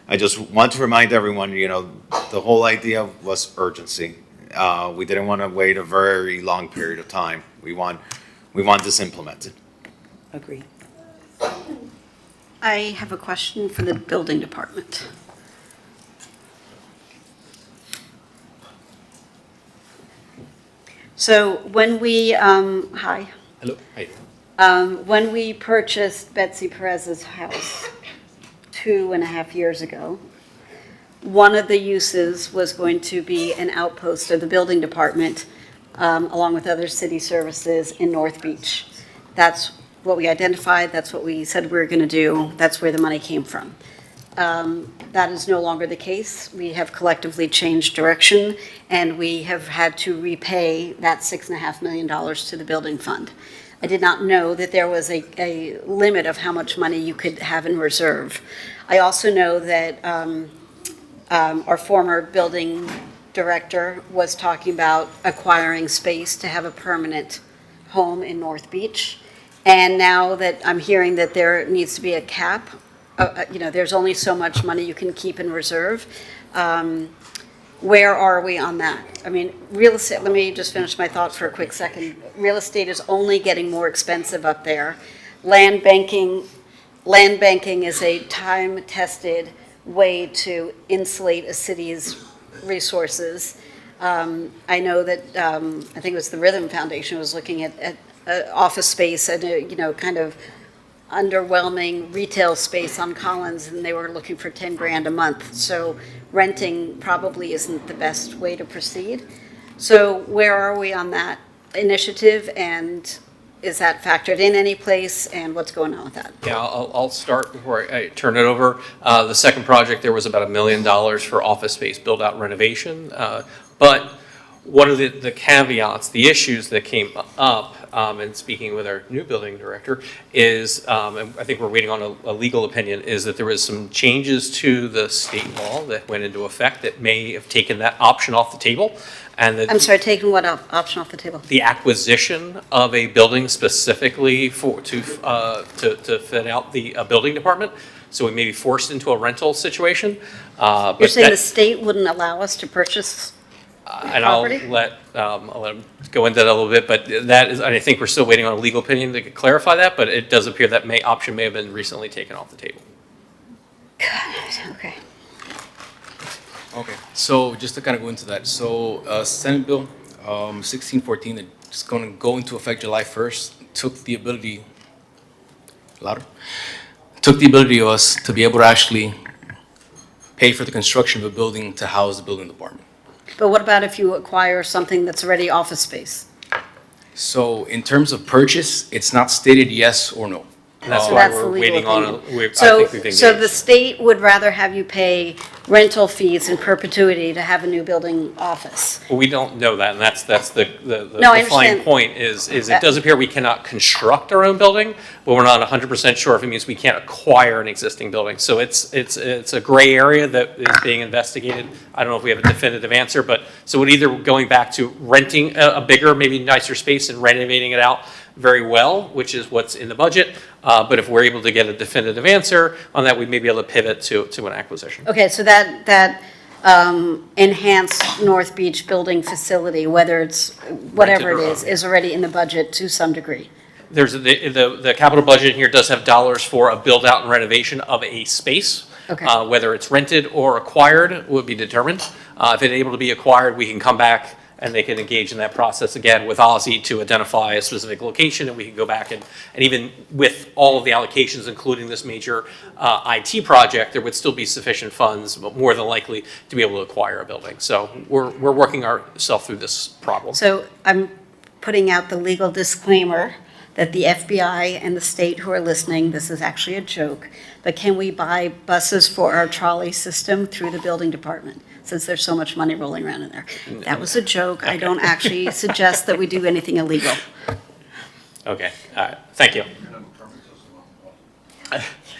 I just want to remind everyone, the whole idea was urgency. We didn't want to wait a very long period of time. We want this implemented. Agree. I have a question for the building department. So when we, hi. Hello. Hi. When we purchased Betsy Perez's house 2.5 years ago, one of the uses was going to be an outpost of the building department, along with other city services in North Beach. That's what we identified, that's what we said we were going to do, that's where the money came from. That is no longer the case. We have collectively changed direction, and we have had to repay that $6.5 million to the building fund. I did not know that there was a limit of how much money you could have in reserve. I also know that our former building director was talking about acquiring space to have a permanent home in North Beach. And now that I'm hearing that there needs to be a cap, there's only so much money you can keep in reserve. Where are we on that? I mean, real estate, let me just finish my thought for a quick second. Real estate is only getting more expensive up there. Land banking is a time-tested way to insulate a city's resources. I know that, I think it was the Rhythm Foundation was looking at office space and, kind of underwhelming retail space on Collins, and they were looking for 10 grand a month. So renting probably isn't the best way to proceed. So where are we on that initiative, and is that factored in any place, and what's going on with that? Yeah, I'll start before I turn it over. The second project, there was about $1 million for office space build-out renovation. But one of the caveats, the issues that came up, and speaking with our new building director, is, and I think we're waiting on a legal opinion, is that there was some changes to the state law that went into effect that may have taken that option off the table. And that I'm sorry, taking what option off the table? the acquisition of a building specifically to fit out the building department. So we may be forced into a rental situation. You're saying the state wouldn't allow us to purchase and I'll property? let him go into that a little bit, but that is, I think we're still waiting on a legal opinion to clarify that, but it does appear that option may have been recently taken off the table. Okay. Okay, so just to kind of go into that, so Senate Bill 1614, that's going to go into effect July 1st, took the ability of us to be able to actually pay for the construction of a building to house the building department. But what about if you acquire something that's already office space? So in terms of purchase, it's not stated yes or no. And that's So why that's the we're legal waiting on, opinion. I So, think we've engaged. so the state would rather have you pay rental fees in perpetuity to have a new building office? Well, we don't know that, and that's the No, I fine understand. point is it does appear we cannot construct our own building, but we're not 100% sure if it means we can't acquire an existing building. So it's a gray area that is being investigated. I don't know if we have a definitive answer, but so we're either going back to renting a bigger, maybe nicer space and renovating it out very well, which is what's in the budget. But if we're able to get a definitive answer on that, we may be able to pivot to an acquisition. Okay, so that enhanced North Beach building facility, whether it's, whatever it Rented or is already in the budget to some degree. There's the capital budget here does have dollars for a build out and renovation of a space. Okay. Whether it's rented or acquired would be determined. If it's able to be acquired, we can come back and they can engage in that process again with Ozzy to identify a specific location, and we can go back and even with all of the allocations, including this major IT project, there would still be sufficient funds, but more than likely, to be able to acquire a building. So we're working ourselves through this problem. So I'm putting out the legal disclaimer that the FBI and the state who are listening, this is actually a joke, but can we buy buses for our trolley system through the building department, since there's so much money rolling around in there? That was a joke. I don't actually suggest that we do anything illegal. Okay, all right, thank you.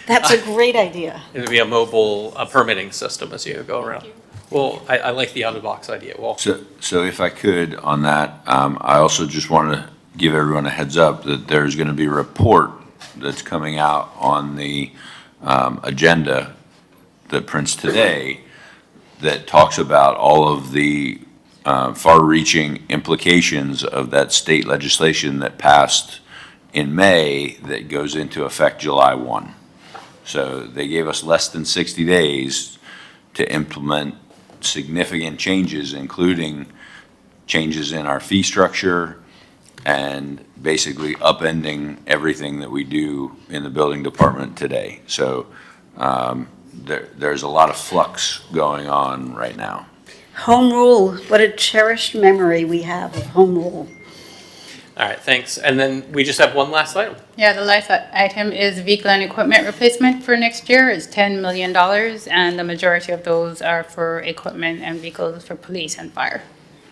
That's a great idea. It'd be a mobile permitting system as you go around. Well, I like the out-of-the-box idea. Well, So if I could on that, I also just want to give everyone a heads up that there's going to be a report that's coming out on the agenda that prints today that talks about all of the far-reaching implications of that state legislation that passed in May that goes into effect July 1. So they gave us less than 60 days to implement significant changes, including changes in our fee structure and basically upending everything that we do in the building department today. So there's a lot of flux going on right now. Home rule, what a cherished memory we have of home rule. all right, thanks. And then we just have one last item. Yeah, the last item is vehicle and equipment replacement for next year is $10 million, and the majority of those are for equipment and vehicles for police and fire.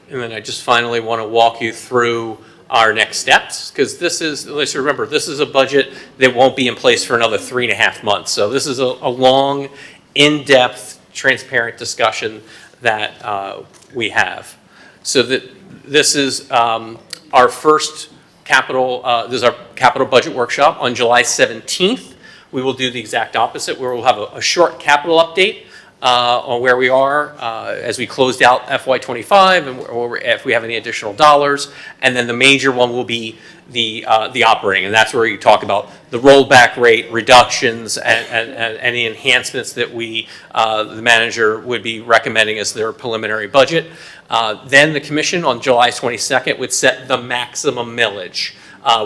And then I just finally want to walk you through our next steps, because this is, let's remember, this is a budget that won't be in place for another 3.5 months. So this is a long, in-depth, transparent discussion that we have. So that this is our first this is our capital budget workshop on July 17th. We will do the exact opposite, where we'll have a short capital update on where we are as we closed out FY25 and or if we have any additional dollars. And then the major one will be the operating, and that's where you talk about the rollback rate reductions and any enhancements that the manager would be recommending as their preliminary budget. Then the commission on July 22nd would set the maximum millage.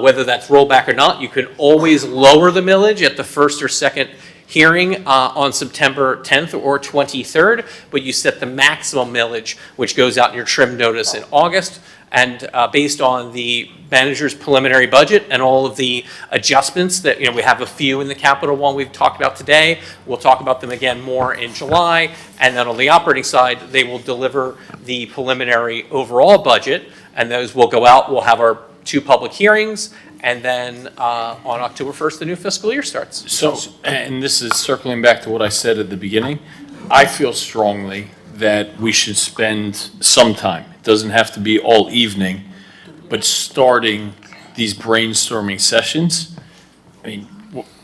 Whether that's rollback or not, you can always lower the millage at the first or second hearing on September 10th or 23rd, but you set the maximum millage, which goes out in your trim notice in August. And based on the manager's preliminary budget and all of the adjustments that, we have a few in the capital one we've talked about today. We'll talk about them again more in July. And then on the operating side, they will deliver the preliminary overall budget, and those will go out. We'll have our 2 public hearings, and then on October 1st, the new fiscal year starts. So, and this is circling back to what I said at the beginning, I feel strongly that we should spend some time. It doesn't have to be all evening, but starting these brainstorming sessions. I mean,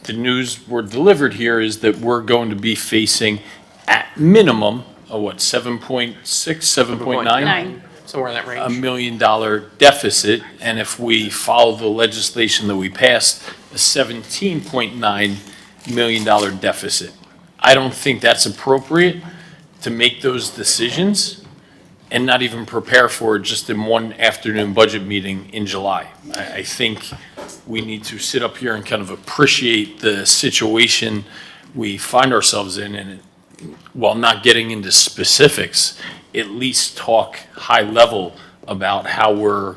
the news we're delivered here is that we're going to be facing at minimum a 7.6, 7.9? 9, somewhere in that range. $1 million deficit, and if we follow the legislation that we passed, a $17.9 million deficit. I don't think that's appropriate to make those decisions and not even prepare for it just in one afternoon budget meeting in July. I think we need to sit up here and kind of appreciate the situation we find ourselves in, and while not getting into specifics, at least talk high level about how we're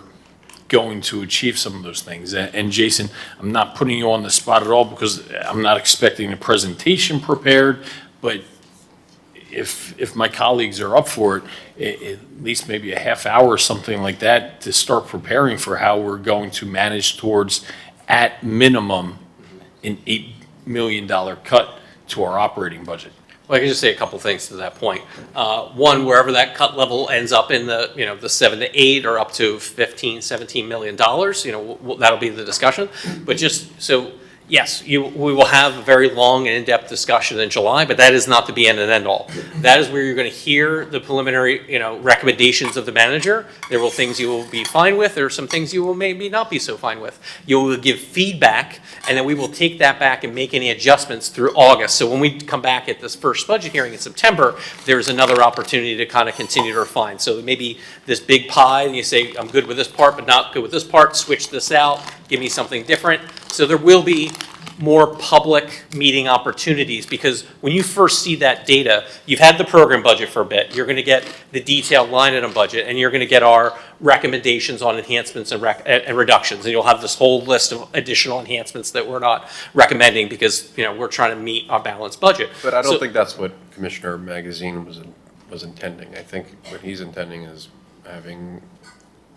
going to achieve some of those things. And Jason, I'm not putting you on the spot at all because I'm not expecting a presentation prepared, but if my colleagues are up for it, at least maybe a half hour or something like that to start preparing for how we're going to manage towards, at minimum, an $8 million cut to our operating budget. Well, I can just say a couple things to that point. One, wherever that cut level ends up in the 7 to 8 or up to 15, $17 million, that'll be the discussion. But just so, yes, we will have a very long and in-depth discussion in July, but that is not the be end and end all. That is where you're going to hear the preliminary, recommendations of the manager. There will things you will be fine with. There are some things you will maybe not be so fine with. You will give feedback, and then we will take that back and make any adjustments through August. So when we come back at this first budget hearing in September, there's another opportunity to kind of continue to refine. So maybe this big pie, and you say, I'm good with this part, but not good with this part, switch this out, give me something different. So there will be more public meeting opportunities, because when you first see that data, you've had the program budget for a bit, you're going to get the detailed line item budget, and you're going to get our recommendations on enhancements and reductions, and you'll have this whole list of additional enhancements that we're not recommending because we're trying to meet our balanced budget. But I don't think that's what Commissioner Magazine was intending. I think what he's intending is having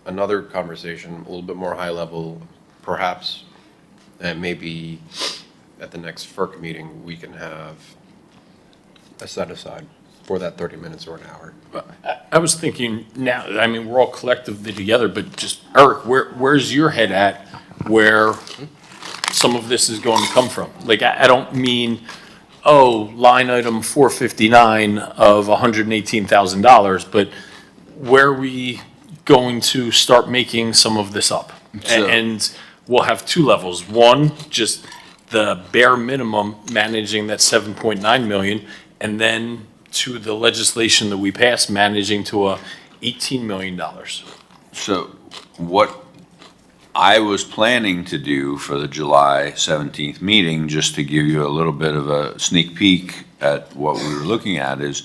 another conversation, a little bit more high level, perhaps. And maybe at the next FERC meeting, we can have a set aside for that 30 minutes or an hour. I was thinking now, I mean, we're all collectively together, but just, Eric, where's your head at where some of this is going to come from? Like, I don't mean, line item 459 of $118,000, but where are we going to start making some of this up? And we'll have 2 levels. One, just the bare minimum managing that 7.9 million, and then to the legislation that we passed managing to a $18 million. So what I was planning to do for the July 17th meeting, just to give you a little bit of a sneak peek at what we were looking at, is,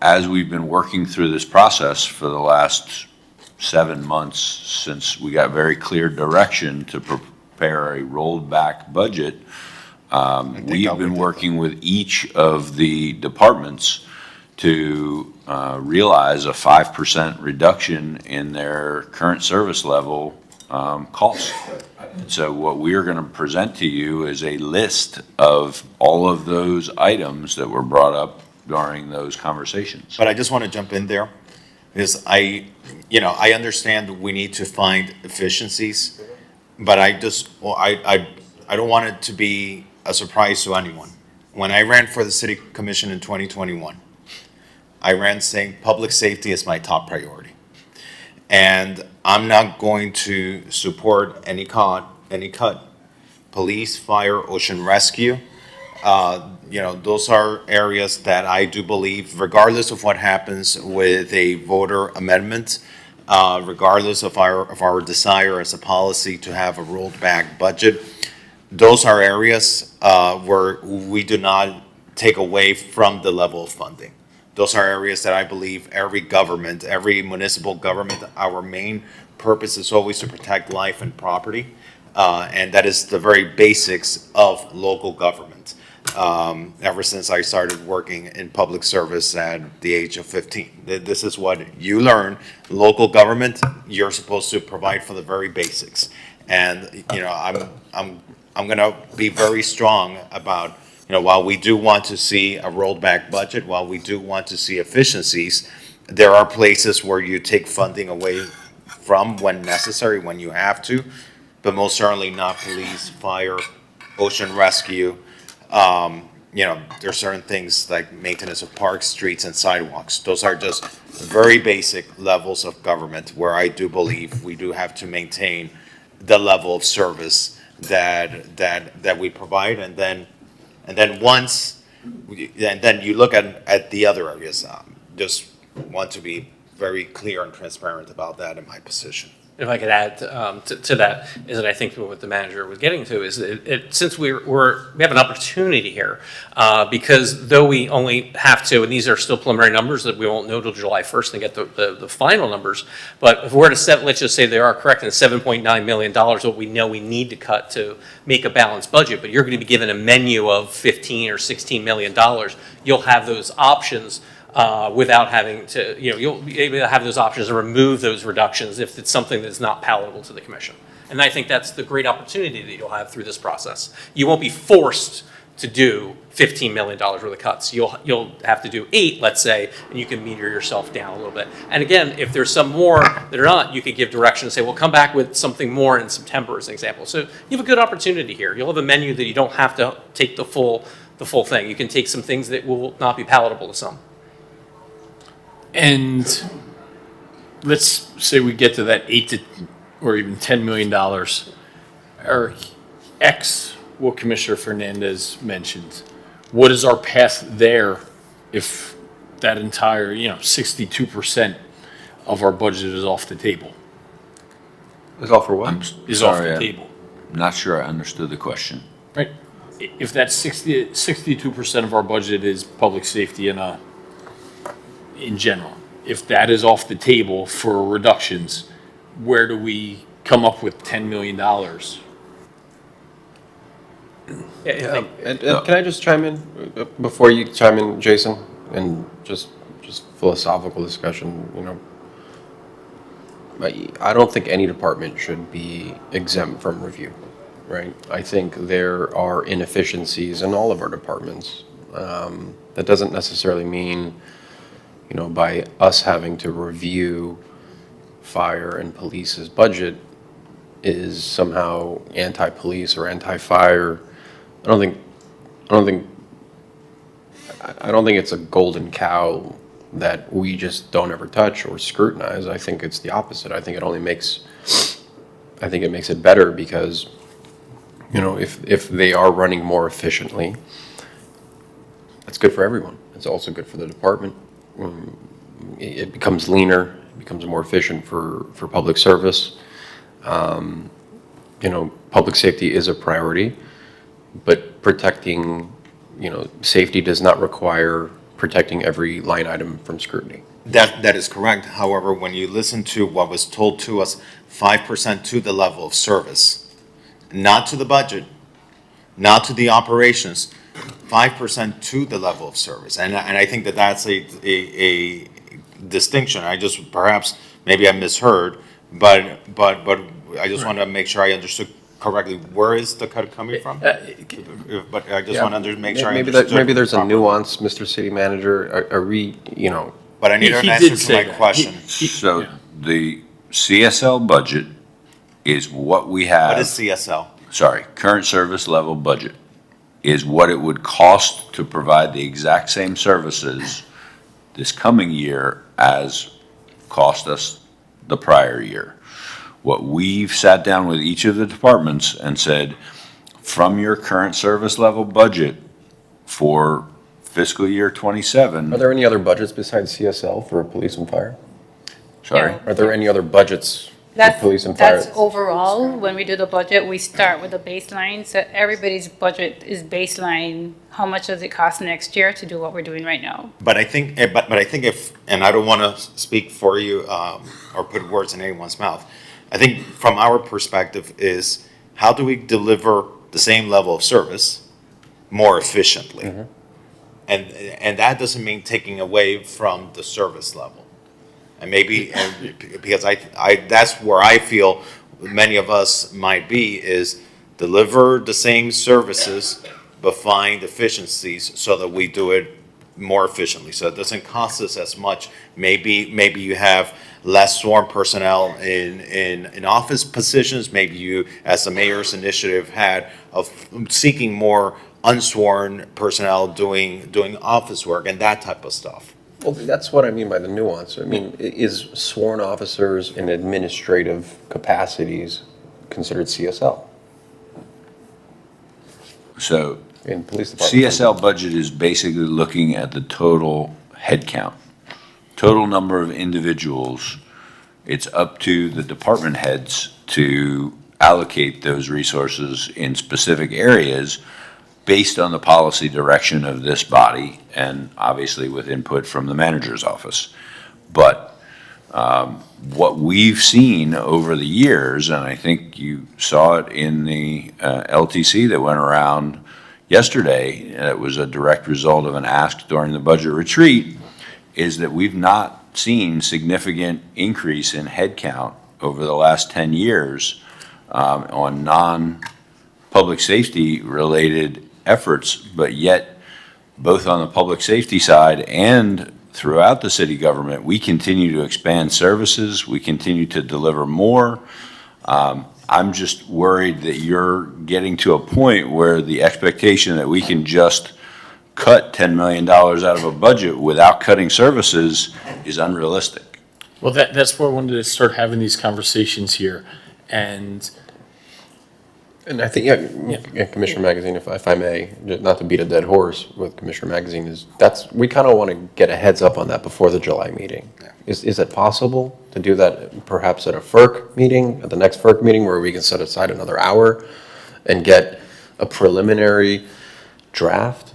as we've been working through this process for the last 7 months since we got very clear direction to prepare a rolled back budget, we've been working with each of the departments to realize a 5% reduction in their current service level cost. And so what we're going to present to you is a list of all of those items that were brought up during those conversations. But I just want to jump in there, because I understand we need to find efficiencies, but I don't want it to be a surprise to anyone. When I ran for the city commission in 2021, I ran saying public safety is my top priority. And I'm not going to support any cut. Police, fire, ocean rescue, those are areas that I do believe, regardless of what happens with a voter amendment, regardless of our desire as a policy to have a rolled back budget, those are areas where we do not take away from the level of funding. Those are areas that I believe every government, every municipal government, our main purpose is always to protect life and property. And that is the very basics of local government. Ever since I started working in public service at the age of 15. This is what you learn. Local government, you're supposed to provide for the very basics. And, I'm going to be very strong about, while we do want to see a rolled back budget, while we do want to see efficiencies, there are places where you take funding away from when necessary, when you have to, but most certainly not police, fire, ocean rescue. There are certain things like maintenance of parks, streets, and sidewalks. Those are just very basic levels of government where I do believe we do have to maintain the level of service that we provide, and then you look at the other areas. Just want to be very clear and transparent about that in my position. If I could add to that, is that I think what the manager was getting to is since we have an opportunity here, because though we only have to, and these are still preliminary numbers that we won't know till July 1st and get the final numbers, but if we're to let's just say they are correct, and $7.9 million, what we know we need to cut to make a balanced budget, but you're going to be given a menu of $15 or $16 million, you'll have those options. Without having to, you'll be able to have those options and remove those reductions if it's something that's not palatable to the commission. And I think that's the great opportunity that you'll have through this process. You won't be forced to do $15 million worth of cuts. You'll have to do 8, let's say, and you can meter yourself down a little bit. And again, if there's some more that are not, you could give direction and say, well, come back with something more in September as an example. So you have a good opportunity here. You'll have a menu that you don't have to take the full thing. You can take some things that will not be palatable to some. And let's say we get to that or even $10 million, or X, what Commissioner Fernandez mentioned. What is our path there if that entire, 62% of our budget is off the table? Is off for what? Is off the table. I'm not sure I understood the question. Right. If that 62% of our budget is public safety in general, if that is off the table for reductions, where do we come up with $10 million? And can I just chime in before you chime in, Jason? And just philosophical discussion, I don't think any department should be exempt from review, right? I think there are inefficiencies in all of our departments. That doesn't necessarily mean by us having to review fire and police's budget is somehow anti-police or anti-fire. I don't think it's a golden cow that we just don't ever touch or scrutinize. I think it's the opposite. I think it makes it better because, if they are running more efficiently, that's good for everyone. It's also good for the department. It becomes leaner, it becomes more efficient for public service. Public safety is a priority, but protecting, safety does not require protecting every line item from scrutiny. That is correct. However, when you listen to what was told to us, 5% to the level of service, not to the budget, not to the operations, 5% to the level of service. And I think that's a distinction. Maybe I misheard, but I just want to make sure I understood correctly. Where is the cut coming from? But I just want to make sure I Maybe understood. maybe there's a properly. nuance, Mr. City Manager. Are we, you know? But I need an He answer did to say my that. question. So the CSL budget is what we have. What is CSL? Sorry, current service level budget is what it would cost to provide the exact same services this coming year as cost us the prior year. What we've sat down with each of the departments and said, from your current service level budget for fiscal year '27. Are there any other budgets besides CSL for police and fire? Sorry? Are there any other budgets for That's, police and fire? that's overall, when we do the budget, we start with a baseline, so everybody's budget is baseline, how much does it cost next year to do what we're doing right now? But I think, but I think if, and I don't want to speak for you or put words in anyone's mouth. I think from our perspective is how do we deliver the same level of service more efficiently? And that doesn't mean taking away from the service level. And maybe, because that's where I feel many of us might be, is deliver the same services, but find efficiencies so that we do it more efficiently. So it doesn't cost us as much. Maybe you have less sworn personnel in office positions. Maybe you, as the mayor's initiative had of seeking more unsworn personnel doing office work and that type of stuff. Well, that's what I mean by the nuance. I mean, is sworn officers in administrative capacities considered CSL? So In police department? CSL budget is basically looking at the total headcount, total number of individuals. It's up to the department heads to allocate those resources in specific areas based on the policy direction of this body and obviously with input from the manager's office. But what we've seen over the years, and I think you saw it in the LTC that went around yesterday, and it was a direct result of an ask during the budget retreat, is that we've not seen significant increase in headcount over the last 10 years on non-public safety related efforts, but yet both on the public safety side and throughout the city government, we continue to expand services, we continue to deliver more. I'm just worried that you're getting to a point where the expectation that we can just cut $10 million out of a budget without cutting services is unrealistic. Well, that's where I wanted to start having these conversations here. And I think, yeah, Commissioner Magazine, if I may, not to beat a dead horse with Commissioner Magazine, we kind of want to get a heads up on that before the July meeting. Is it possible to do that perhaps at a FERC meeting, at the next FERC meeting, where we can set aside another hour and get a preliminary draft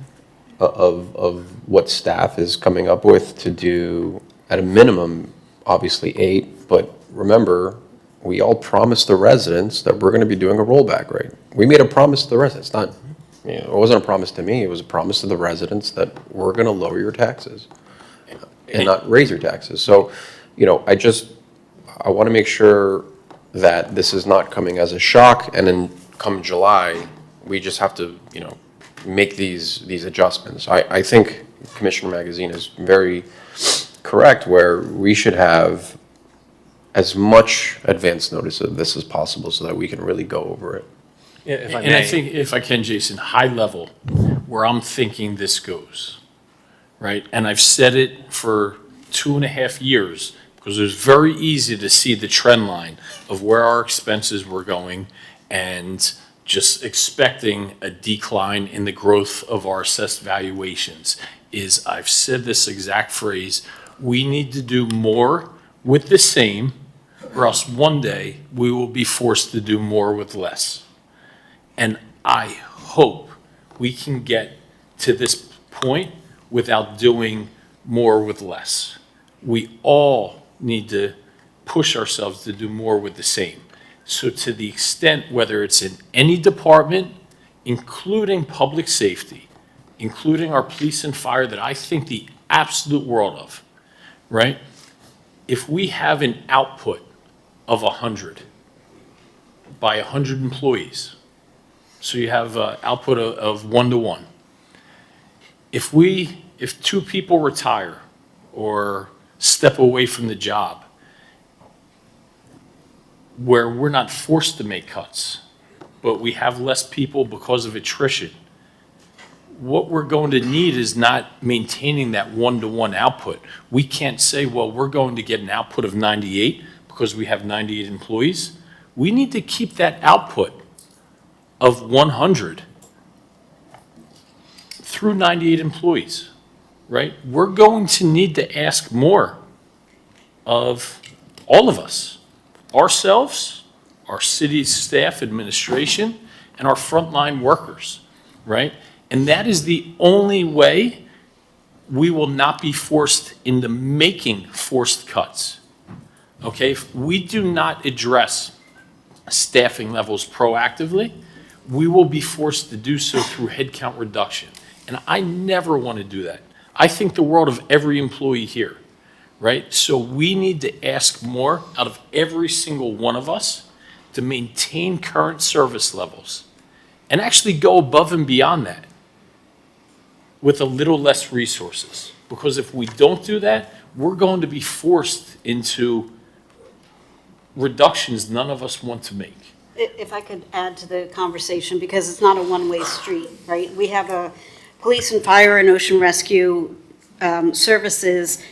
of what staff is coming up with to do, at a minimum, obviously 8, but remember, we all promised the residents that we're going to be doing a rollback rate. We made a promise to the residents, not, it wasn't a promise to me, it was a promise to the residents that we're going to lower your taxes and not raise your taxes. So, I want to make sure that this is not coming as a shock, and then come July, we just have to, make these adjustments. I think Commissioner Magazine is very correct, where we should have as much advance notice of this as possible so that we can really go over it. And I think, if I can, Jason, high level, where I'm thinking this goes, right? And I've said it for 2.5 years, because it was very easy to see the trend line of where our expenses were going and just expecting a decline in the growth of our assessed valuations. I've said this exact phrase: we need to do more with the same, or else one day we will be forced to do more with less. And I hope we can get to this point without doing more with less. We all need to push ourselves to do more with the same. So to the extent, whether it's in any department, including public safety, including our police and fire that I think the absolute world of, right? If we have an output of 100 by 100 employees. So you have output of 1-to-1. If two people retire or step away from the job, where we're not forced to make cuts, but we have less people because of attrition, what we're going to need is not maintaining that 1-to-1 output. We can't say, well, we're going to get an output of 98 because we have 98 employees. We need to keep that output of 100 through 98 employees, right? We're going to need to ask more of all of us, ourselves, our city's staff, administration, and our frontline workers, right? And that is the only way we will not be forced into making forced cuts, okay? If we do not address staffing levels proactively, we will be forced to do so through headcount reduction. And I never want to do that. I think the world of every employee here, right? So we need to ask more out of every single one of us to maintain current service levels and actually go above and beyond that with a little less resources. Because if we don't do that, we're going to be forced into reductions none of us want to make. If I could add to the conversation, because it's not a one-way street, right? We have a police and fire and ocean rescue services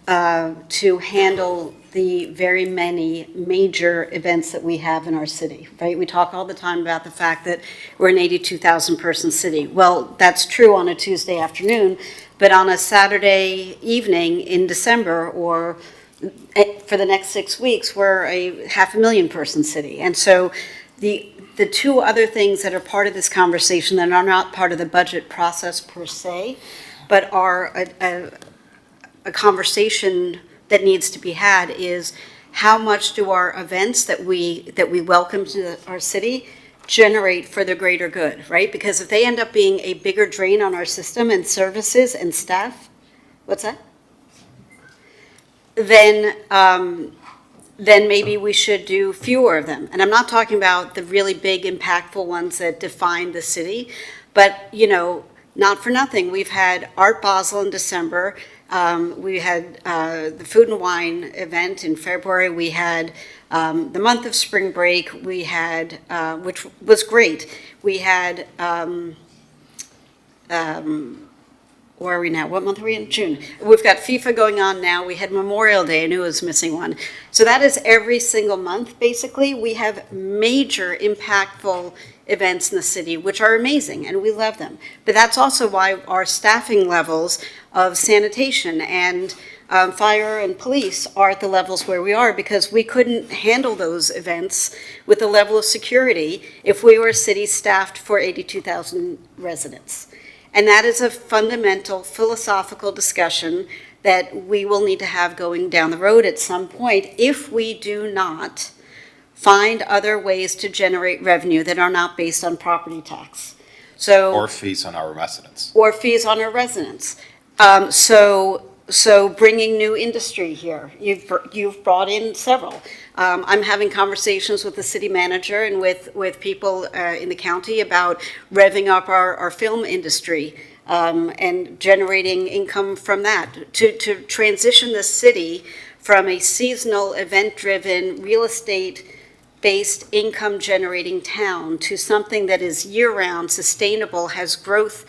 to handle the very many major events that we have in our city, right? We talk all the time about the fact that we're an 82,000 person city. Well, that's true on a Tuesday afternoon, but on a Saturday evening in December or for the next 6 weeks, we're a 500,000 person city. And so the two other things that are part of this conversation that are not part of the budget process per se, but are a conversation that needs to be had is how much do our events that we welcome to our city generate for the greater good, right? Because if they end up being a bigger drain on our system and services and staff, what's that? Then maybe we should do fewer of them. And I'm not talking about the really big, impactful ones that define the city, but, you know, not for nothing. We've had Art Basel in December. We had the Food and Wine event in February. We had the month of spring break. We had, which was great. We had, where are we now? What month are we in? June. We've got FIFA going on now. We had Memorial Day. I knew I was missing one. So that is every single month, basically. We have major impactful events in the city, which are amazing, and we love them. But that's also why our staffing levels of sanitation and fire and police are at the levels where we are, because we couldn't handle those events with the level of security if we were a city staffed for 82,000 residents. And that is a fundamental philosophical discussion that we will need to have going down the road at some point if we do not find other ways to generate revenue that are not based on property tax. So, Or fees on our residents. or fees on our residents. So bringing new industry here, you've brought in several. I'm having conversations with the city manager and with people in the county about revving up our film industry and generating income from that to transition the city from a seasonal, event-driven, real estate-based income-generating town to something that is year-round, sustainable, has growth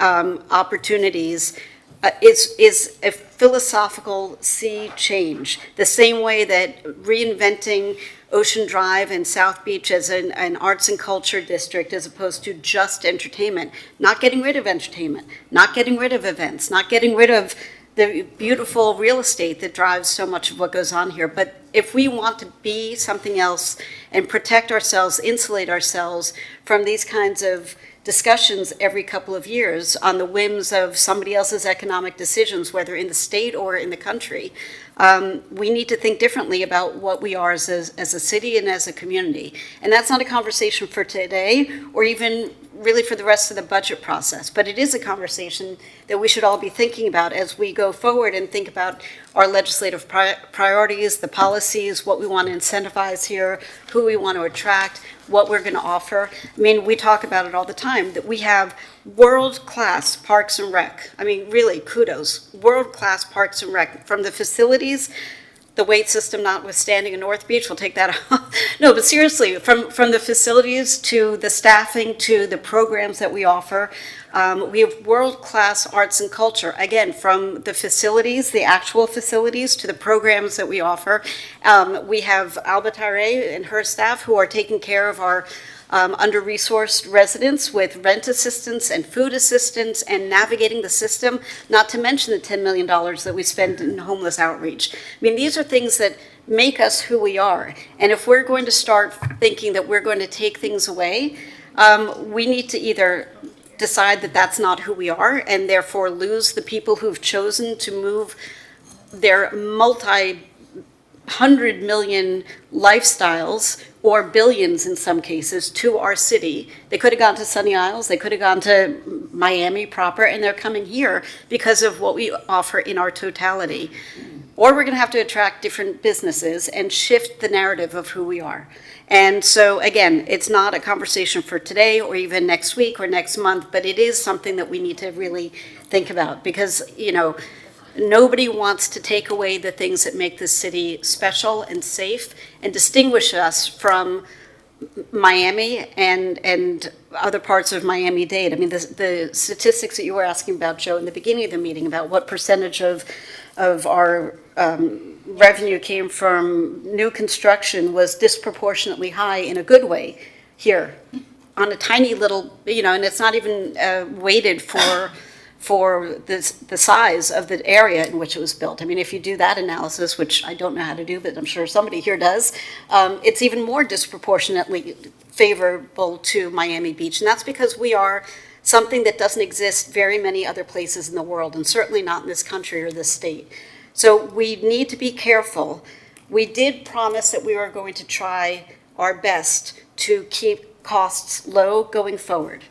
opportunities. Is a philosophical sea change, the same way that reinventing Ocean Drive and South Beach as an arts and culture district as opposed to just entertainment, not getting rid of entertainment, not getting rid of events, not getting rid of the beautiful real estate that drives so much of what goes on here. But if we want to be something else and protect ourselves, insulate ourselves from these kinds of discussions every couple of years on the whims of somebody else's economic decisions, whether in the state or in the country, we need to think differently about what we are as a city and as a community. And that's not a conversation for today or even really for the rest of the budget process. But it is a conversation that we should all be thinking about as we go forward and think about our legislative priorities, the policies, what we want to incentivize here, who we want to attract, what we're going to offer. I mean, we talk about it all the time, that we have world-class parks and rec. I mean, really, kudos. World-class parks and rec, from the facilities, the weight system notwithstanding in North Beach, we'll take that off. No, but seriously, from the facilities to the staffing to the programs that we offer, we have world-class arts and culture. Again, from the facilities, the actual facilities, to the programs that we offer. We have Alba Tare and her staff who are taking care of our under-resourced residents with rent assistance and food assistance and navigating the system, not to mention the $10 million that we spend in homeless outreach. I mean, these are things that make us who we are. And if we're going to start thinking that we're going to take things away, we need to either decide that that's not who we are and therefore lose the people who've chosen to move their multi-hundred million lifestyles, or billions in some cases, to our city. They could have gone to Sunny Isles, they could have gone to Miami proper, and they're coming here because of what we offer in our totality. Or we're going to have to attract different businesses and shift the narrative of who we are. And so, again, it's not a conversation for today or even next week or next month, but it is something that we need to really think about because, you know, nobody wants to take away the things that make this city special and safe and distinguish us from Miami and other parts of Miami-Dade. I mean, the statistics that you were asking about, Joe, in the beginning of the meeting about what percentage of our revenue came from new construction was disproportionately high in a good way here on a tiny little, you know, and it's not even weighted for the size of the area in which it was built. I mean, if you do that analysis, which I don't know how to do, but I'm sure somebody here does, it's even more disproportionately favorable to Miami Beach. And that's because we are something that doesn't exist very many other places in the world, and certainly not in this country or this state. So we need to be careful. We did promise that we were going to try our best to keep costs low going forward.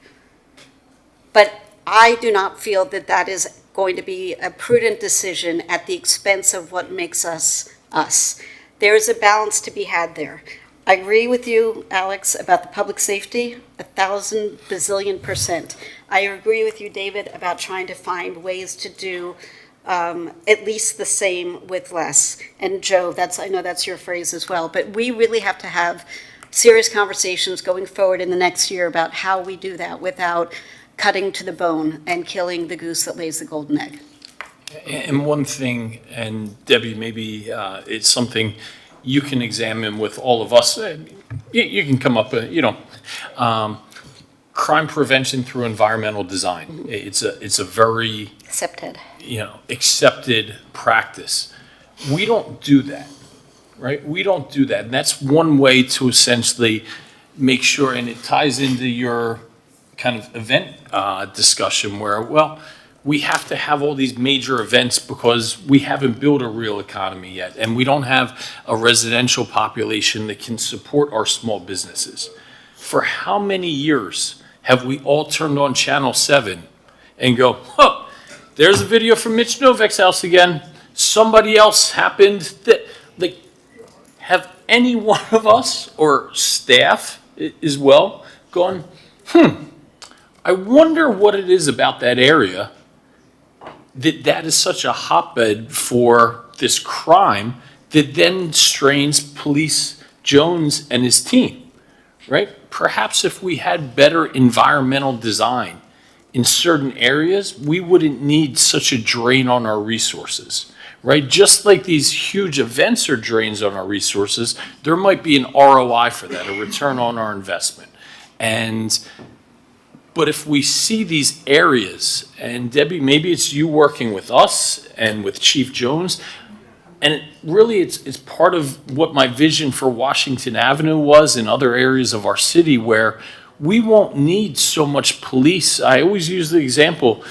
But I do not feel that that is going to be a prudent decision at the expense of what makes us us. There is a balance to be had there. I agree with you, Alex, about the public safety, 1,000 bazillion %. I agree with you, David, about trying to find ways to do at least the same with less. And Joe, I know that's your phrase as well, but we really have to have serious conversations going forward in the next year about how we do that without cutting to the bone and killing the goose that lays the golden egg. And one thing, and Debbie, maybe it's something you can examine with all of us. You can come up with, crime prevention through environmental design. It's a very accepted practice. We don't do that, right? We don't do that, and that's one way to essentially make sure, and it ties into your kind of event discussion where, well, we have to have all these major events because we haven't built a real economy yet, and we don't have a residential population that can support our small businesses. For how many years have we all turned on Channel 7 and go, oh, there's a video from Mitch Novik's house again. Somebody else happened that, like, have any one of us or staff as well gone, I wonder what it is about that area that is such a hotbed for this crime that then strains Police Jones and his team, right? Perhaps if we had better environmental design in certain areas, we wouldn't need such a drain on our resources, right? Just like these huge events are drains on our resources, there might be an ROI for that, a return on our investment. But if we see these areas, and Debbie, maybe it's you working with us and with Chief Jones, and it's part of what my vision for Washington Avenue was in other areas of our city where we won't need so much police. I always use the example,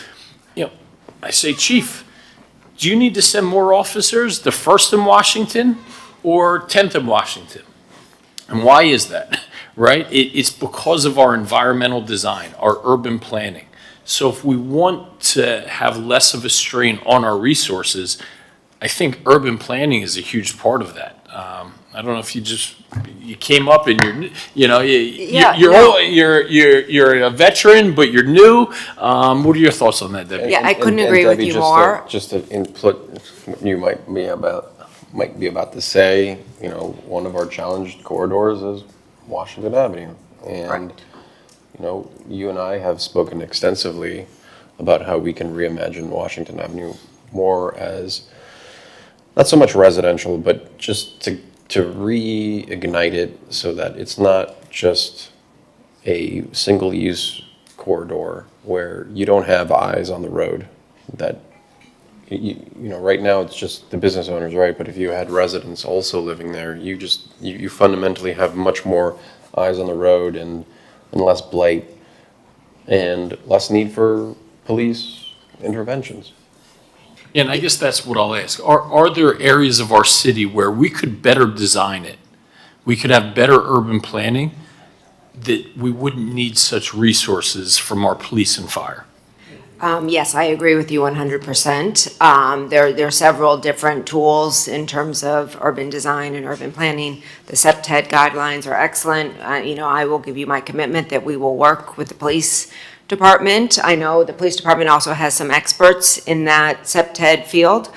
I say, Chief, do you need to send more officers to 1st in Washington or 10th in Washington? And why is that? right? It's because of our environmental design, our urban planning. So if we want to have less of a strain on our resources, I think urban planning is a huge part of that. I don't know if you came up and you're a veteran, but you're new. What are your thoughts on that, Debbie? Yeah, I couldn't And agree with Debbie, you more. Just to input what you might be about to say, one of our challenged corridors is Washington Avenue. And, you and I have spoken extensively about how we can reimagine Washington Avenue more as, not so much residential, but just to reignite it so that it's not just a single-use corridor where you don't have eyes on the road. That, right now it's just the business owners, right? But if you had residents also living there, you fundamentally have much more eyes on the road and less blight and less need for police interventions. And I guess that's what I'll ask. Are there areas of our city where we could better design it? We could have better urban planning that we wouldn't need such resources from our police and fire? Yes, I agree with you 100%. There are several different tools in terms of urban design and urban planning. The SEPTED guidelines are excellent. I will give you my commitment that we will work with the police department. I know the police department also has some experts in that SEPTED field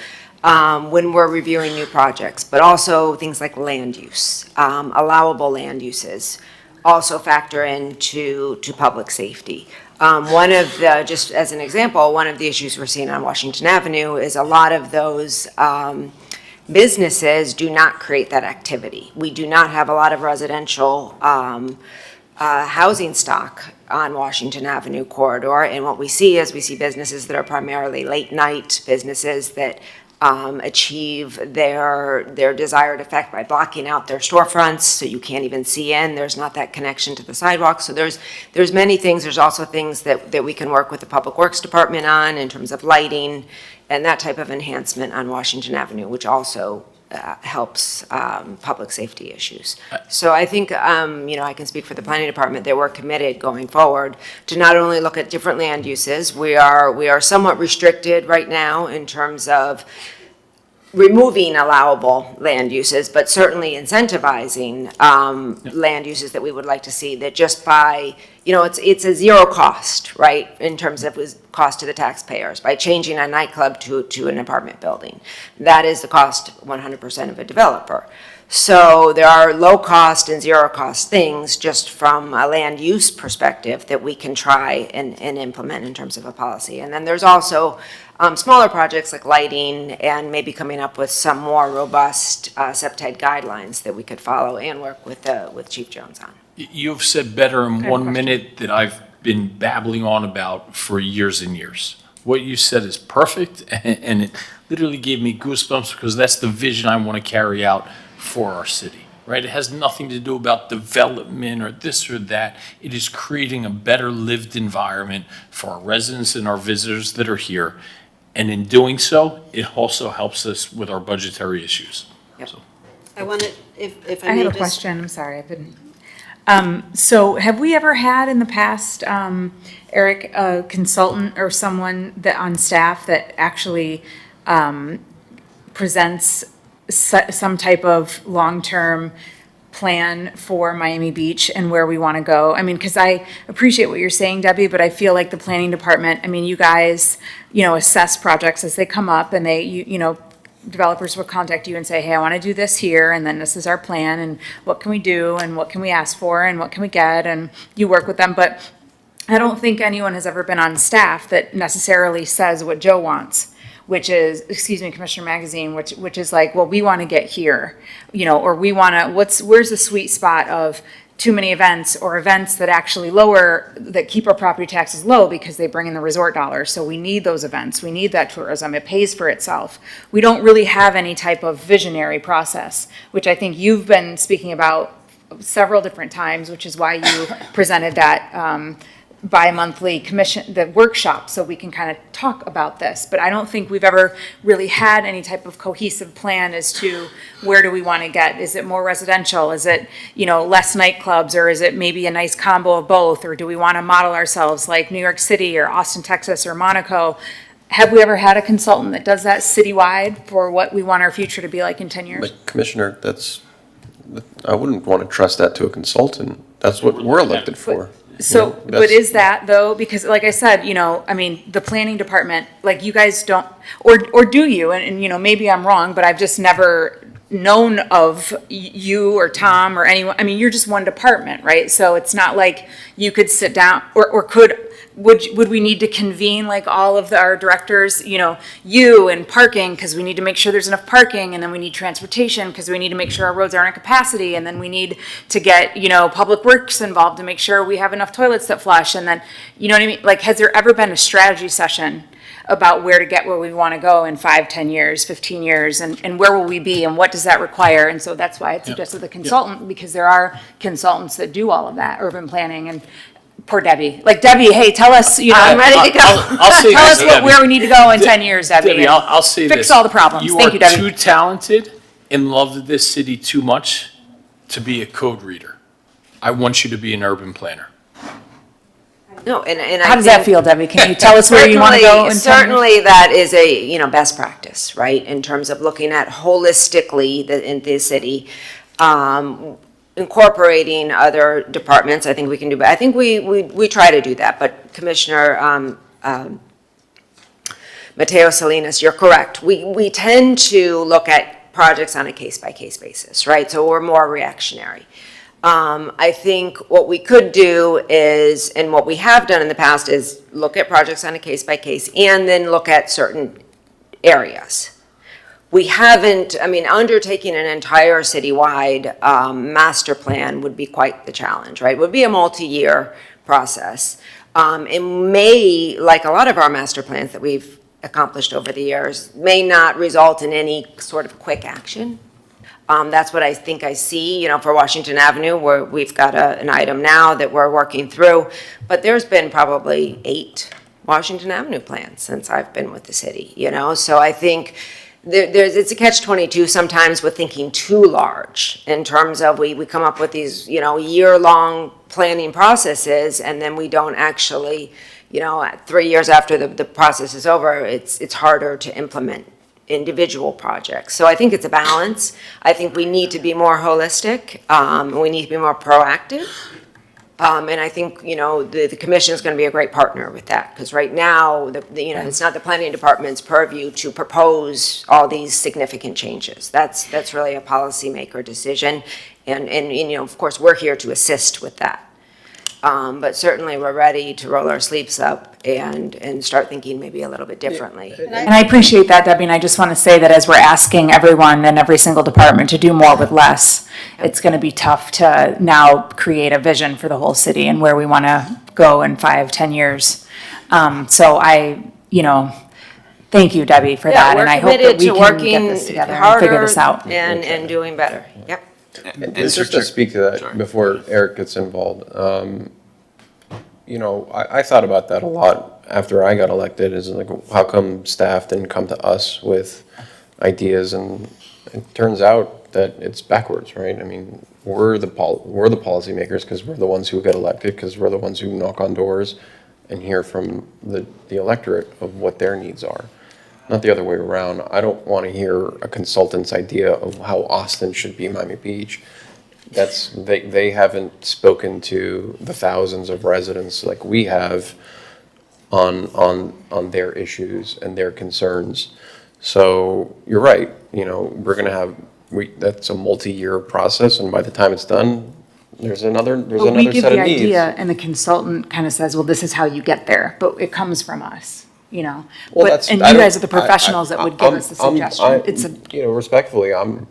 when we're reviewing new projects, but also things like land use, allowable land uses also factor into public safety. One of the, just as an example, one of the issues we're seeing on Washington Avenue is a lot of those businesses do not create that activity. We do not have a lot of residential housing stock on Washington Avenue corridor, and what we see is we see businesses that are primarily late night businesses that achieve their desired effect by blocking out their storefronts so you can't even see in. There's not that connection to the sidewalk. So there's many things. There's also things that we can work with the Public Works Department on in terms of lighting and that type of enhancement on Washington Avenue, which also helps public safety issues. So I think, I can speak for the planning department that we're committed going forward to not only look at different land uses. We are somewhat restricted right now in terms of removing allowable land uses, but certainly incentivizing land uses that we would like to see that just by, it's a zero cost, right, in terms of cost to the taxpayers by changing a nightclub to an apartment building. That is the cost 100% of a developer. So there are low cost and zero cost things just from a land use perspective that we can try and implement in terms of a policy. And then there's also smaller projects like lighting and maybe coming up with some more robust SEPTED guidelines that we could follow and work with Chief Jones on. You've said better in 1 minute that I've been babbling on about for years and years. What you said is perfect, and it literally gave me goosebumps because that's the vision I want to carry out for our city, right? It has nothing to do about development or this or that. It is creating a better lived environment for our residents and our visitors that are here. And in doing so, it also helps us with our budgetary issues. Yep. So. I wanted, if I I may have a just. question, I'm sorry, I've been, so have we ever had in the past, Eric, a consultant or someone that on staff that actually presents some type of long-term plan for Miami Beach and where we want to go? I mean, because I appreciate what you're saying, Debbie, but I feel like the planning department, I mean, you guys, assess projects as they come up and they, developers will contact you and say, hey, I want to do this here, and then this is our plan, and what can we do, and what can we ask for, and what can we get, and you work with them. But I don't think anyone has ever been on staff that necessarily says what Joe wants, which is, Commissioner Magazine, which is like, well, we want to get here, or we want to, where's the sweet spot of too many events or events that actually that keep our property taxes low because they bring in the resort dollars. So we need those events. We need that tourism. It pays for itself. We don't really have any type of visionary process, which I think you've been speaking about several different times, which is why you presented that bi-monthly commission, the workshop, so we can kind of talk about this. But I don't think we've ever really had any type of cohesive plan as to where do we want to get? Is it more residential? Is it, less nightclubs? Or is it maybe a nice combo of both? Or do we want to model ourselves like New York City or Austin, Texas or Monaco? Have we ever had a consultant that does that citywide for what we want our future to be like in 10 years? But Commissioner, I wouldn't want to trust that to a consultant. That's what we're elected for. So, but is that though, because like I said, the planning department, like you guys don't, or do you? And maybe I'm wrong, but I've just never known of you or Tom or anyone. I mean, you're just one department, right? So it's not like you could sit down would we need to convene like all of our directors, you and parking, because we need to make sure there's enough parking, and then we need transportation because we need to make sure our roads aren't at capacity, and then we need to get, public works involved to make sure we have enough toilets that flush, and then, you know what I mean? Like, has there ever been a strategy session about where to get where we want to go in 5, 10 years, 15 years, and where will we be, and what does that require? And so that's why I suggested the consultant, because there are consultants that do all of that, urban planning, and poor Debbie. Like, Debbie, hey, tell us, I'm ready to go. I'll say tell this, us Debbie. where we need to go in 10 years, Debbie. Debbie, and I'll say this. Fix all the problems. Thank you, You are Debbie. too talented and love this city too much to be a code reader. I want you to be an urban planner. No, and I How does that think- feel, Debbie? Can you tell us where you want to go in 10 years? Certainly, that is a, best practice, right? In terms of looking at holistically in the city, incorporating other departments. I think we can do, but I think we try to do that. But Commissioner Mateo Salinas, you're correct. We tend to look at projects on a case-by-case basis, right? So we're more reactionary. I think what we could do is, and what we have done in the past, is look at projects on a case-by-case and then look at certain areas. We haven't, undertaking an entire citywide master plan would be quite the challenge, right? It would be a multi-year process. It may, like a lot of our master plans that we've accomplished over the years, may not result in any sort of quick action. That's what I think I see, for Washington Avenue, where we've got an item now that we're working through. But there's been probably 8 Washington Avenue plans since I've been with the city, So I think it's a catch-22 sometimes with thinking too large in terms of we come up with these, year-long planning processes, and then we don't actually, 3 years after the process is over, it's harder to implement individual projects. So I think it's a balance. I think we need to be more holistic. We need to be more proactive. And I think, the commission is going to be a great partner with that, because right now, it's not the planning department's purview to propose all these significant changes. That's really a policymaker decision. And, of course, we're here to assist with that. But certainly, we're ready to roll our sleeves up and start thinking maybe a little bit differently. And I appreciate that, Debbie, and I just want to say that as we're asking everyone and every single department to do more with less, it's going to be tough to now create a vision for the whole city and where we want to go in 5, 10 years. So thank you, Debbie, for that, and I hope that we can get this together and figure this out. And doing better. Yep. And just to speak to that before Eric gets involved, I thought about that a lot after I got elected, is like, how come staff didn't come to us with ideas? And it turns out that it's backwards, right? I mean, we're the policymakers because we're the ones who get elected, because we're the ones who knock on doors and hear from the electorate of what their needs are. Not the other way around. I don't want to hear a consultant's idea of how Austin should be Miami Beach. They haven't spoken to the thousands of residents like we have on their issues and their concerns. So you're right. We're going to have that's a multi-year process, and by the time it's done, there's another set of needs. We give the idea, and the consultant kind of says, "Well, this is how you get there," but it comes from us. Well, and you guys are the professionals that would give us the suggestion. Respectfully, I'm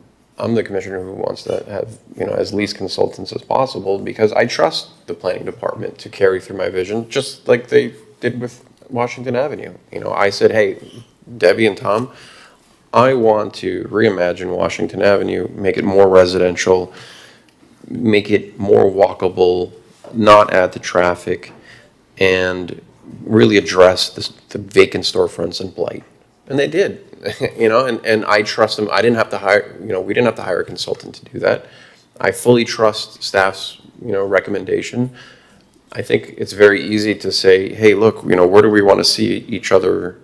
the commissioner who wants to have, as least consultants as possible, because I trust the planning department to carry through my vision, just like they did with Washington Avenue. I said, hey, Debbie and Tom, I want to reimagine Washington Avenue, make it more residential, make it more walkable, not add to traffic, and really address the vacant storefronts and blight. And they did, and I trust them. I didn't have to hire, we didn't have to hire a consultant to do that. I fully trust staff's, recommendation. I think it's very easy to say, hey, look, where do we want to see each other,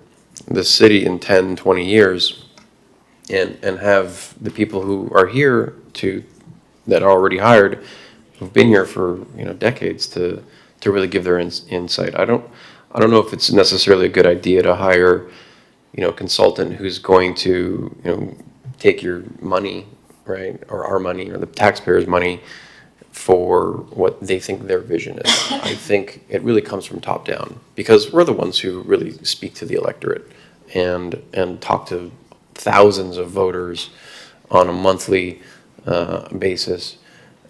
the city in 10, 20 years, and have the people who are here that are already hired, who've been here for, decades to really give their insight. I don't know if it's necessarily a good idea to hire, a consultant who's going to, take your money, right, or our money, or the taxpayers' money for what they think their vision is. I think it really comes from top down, because we're the ones who really speak to the electorate and talk to thousands of voters on a monthly basis.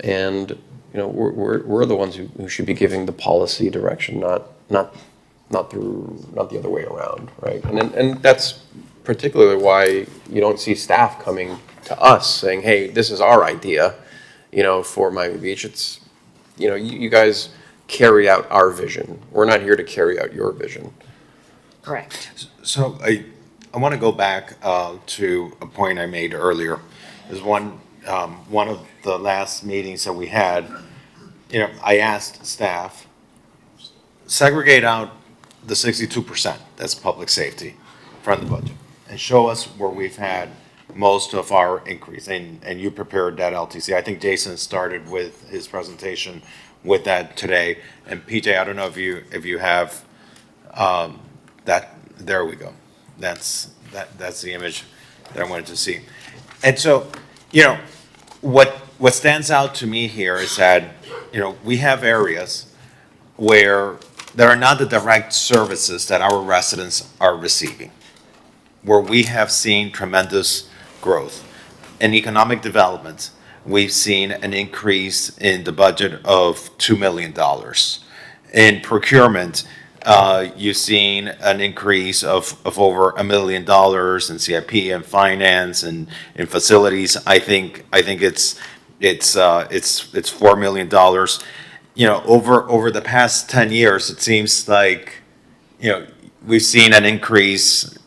And we're the ones who should be giving the policy direction, not the other way around, right? And that's particularly why you don't see staff coming to us saying, hey, this is our idea, for Miami Beach. It's, you guys carry out our vision. We're not here to carry out your vision. Correct. So I want to go back to a point I made earlier. Is one of the last meetings that we had, I asked staff, segregate out the 62%, that's public safety, from the budget, and show us where we've had most of our increase, and you prepared that LTC. I think Jason started with his presentation with that today, and PJ, I don't know if you have that. There we go. That's the image that I wanted to see. And so, what stands out to me here is that, we have areas where there are not the direct services that our residents are receiving, where we have seen tremendous growth. In economic development, we've seen an increase in the budget of $2 million. In procurement, you've seen an increase of over $1 million in CIP and finance and in facilities. I think it's $4 million. Over the past 10 years, it seems like, we've seen an increase,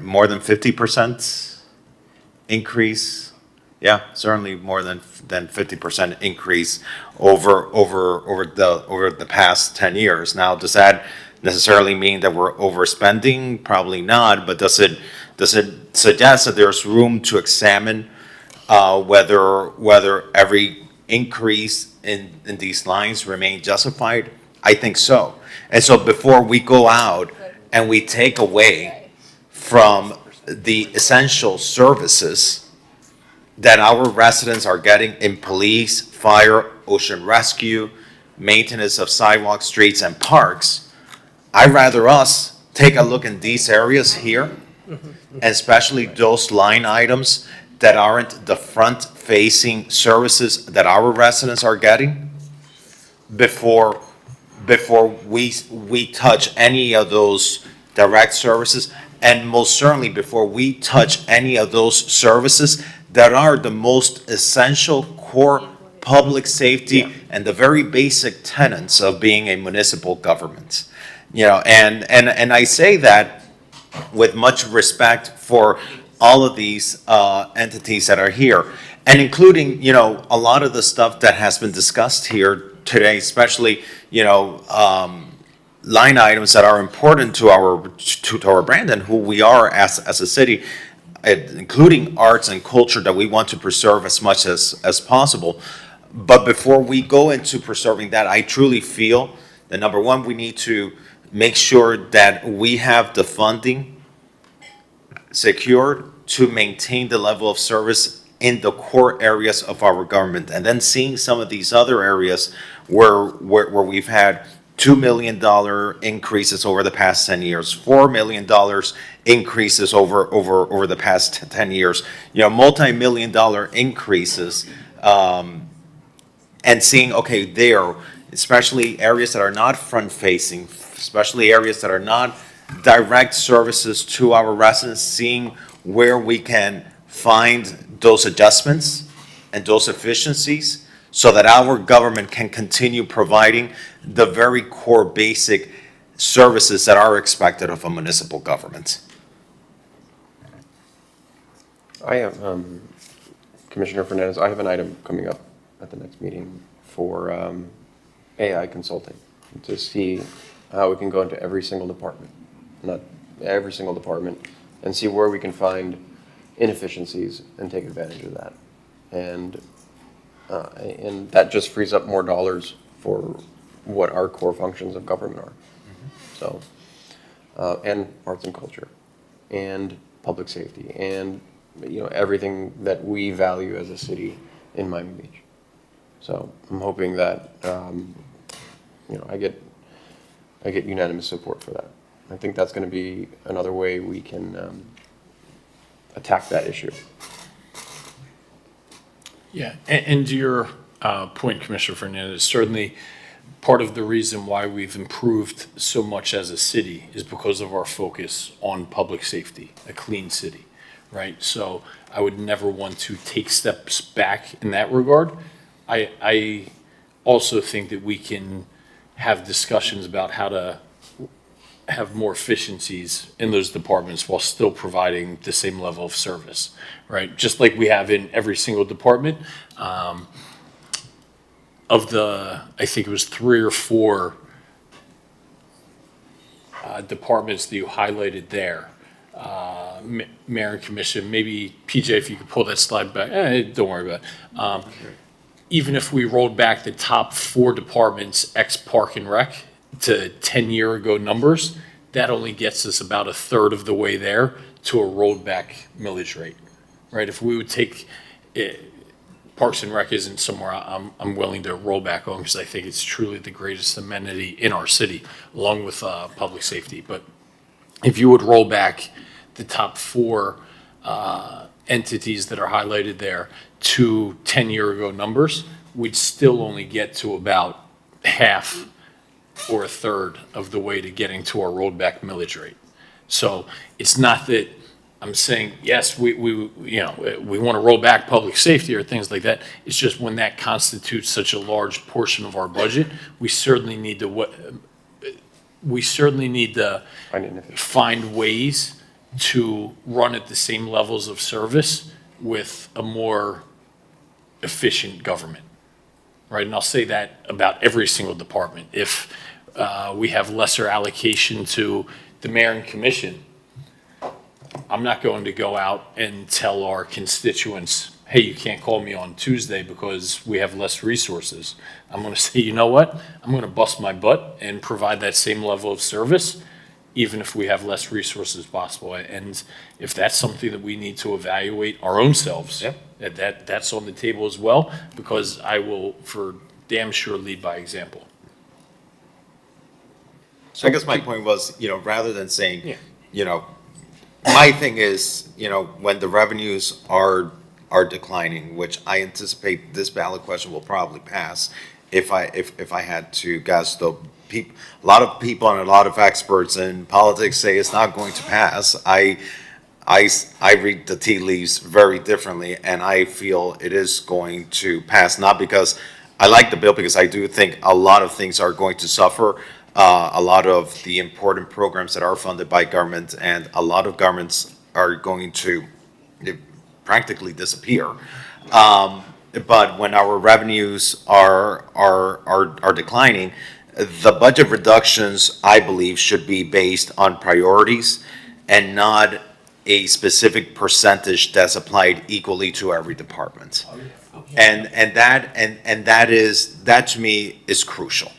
more than 50% increase. Yeah, certainly more than 50% increase over the past 10 years. Now, does that necessarily mean that we're overspending? Probably not. But does it suggest that there's room to examine whether every increase in these lines remain justified? I think so. And so before we go out and we take away from the essential services that our residents are getting in police, fire, ocean rescue, maintenance of sidewalks, streets, and parks, I'd rather us take a look in these areas here, and especially those line items that aren't the front-facing services that our residents are getting, before we touch any of those direct services, and most certainly before we touch any of those services that are the most essential core public safety and the very basic tenets of being a municipal government. And I say that with much respect for all of these entities that are here, and including, a lot of the stuff that has been discussed here today, especially, line items that are important to our brand and who we are as a city, including arts and culture that we want to preserve as much as possible. But before we go into preserving that, I truly feel that, number one, we need to make sure that we have the funding secured to maintain the level of service in the core areas of our government. And then seeing some of these other areas where we've had $2 million increases over the past 10 years, $4 million increases over the past 10 years, multi-million-dollar increases, and seeing, okay, there, especially areas that are not front-facing, especially areas that are not direct services to our residents, seeing where we can find those adjustments and those efficiencies so that our government can continue providing the very core basic services that are expected of a municipal government. I have, Commissioner Fernandez, I have an item coming up at the next meeting for AI consulting, to see how we can go into every single department, not every single department, and see where we can find inefficiencies and take advantage of that. And that just frees up more dollars for what our core functions of government are. So, and arts and culture, and public safety, and, you know, everything that we value as a city in Miami Beach. So I'm hoping that, you know, I get unanimous support for that. I think that's going to be another way we can attack that issue. Yeah, and to your point, Commissioner Fernandez, certainly part of the reason why we've improved so much as a city is because of our focus on public safety, a clean city, right? So I would never want to take steps back in that regard. I also think that we can have discussions about how to have more efficiencies in those departments while still providing the same level of service, right? Just like we have in every single department. Of the, I think it was 3 or 4 departments that you highlighted there, Mayor and Commission, maybe PJ, if you could pull that slide back, don't worry about it. Even if we rolled back the top 4 departments, ex Park and Rec, to 10-year ago numbers, that only gets us about 1/3 of the way there to a rolled back millage rate, right? If we would take it, Parks and Rec isn't somewhere I'm willing to roll back on, because I think it's truly the greatest amenity in our city, along with public safety. But if you would roll back the top 4 entities that are highlighted there to 10-year ago numbers, we'd still only get to about half or 1/3 of the way to getting to our rolled back millage rate. So it's not that I'm saying, yes, we want to roll back public safety or things like that. It's just when that constitutes such a large portion of our budget, we certainly need to find ways to run at the same levels of service with a more efficient government, right? And I'll say that about every single department. If we have lesser allocation to the mayor and commission, I'm not going to go out and tell our constituents, hey, you can't call me on Tuesday because we have less resources. I'm going to say, you know what? I'm going to bust my butt and provide that same level of service, even if we have less resources possible. And if that's something that we need to evaluate our own selves, that's on the table as well, because I will for damn sure lead by example. So I guess my point was, rather than saying, my thing is, when the revenues are declining, which I anticipate this ballot question will probably pass, if I had to guess, though a lot of people and a lot of experts in politics say it's not going to pass. I read the tea leaves very differently, and I feel it is going to pass, not because I like the bill, because I do think a lot of things are going to suffer. A lot of the important programs that are funded by government and a lot of governments are going to practically disappear. But when our revenues are declining, the budget reductions, I believe, should be based on priorities and not a specific percentage that's applied equally to every department. And that to me is crucial.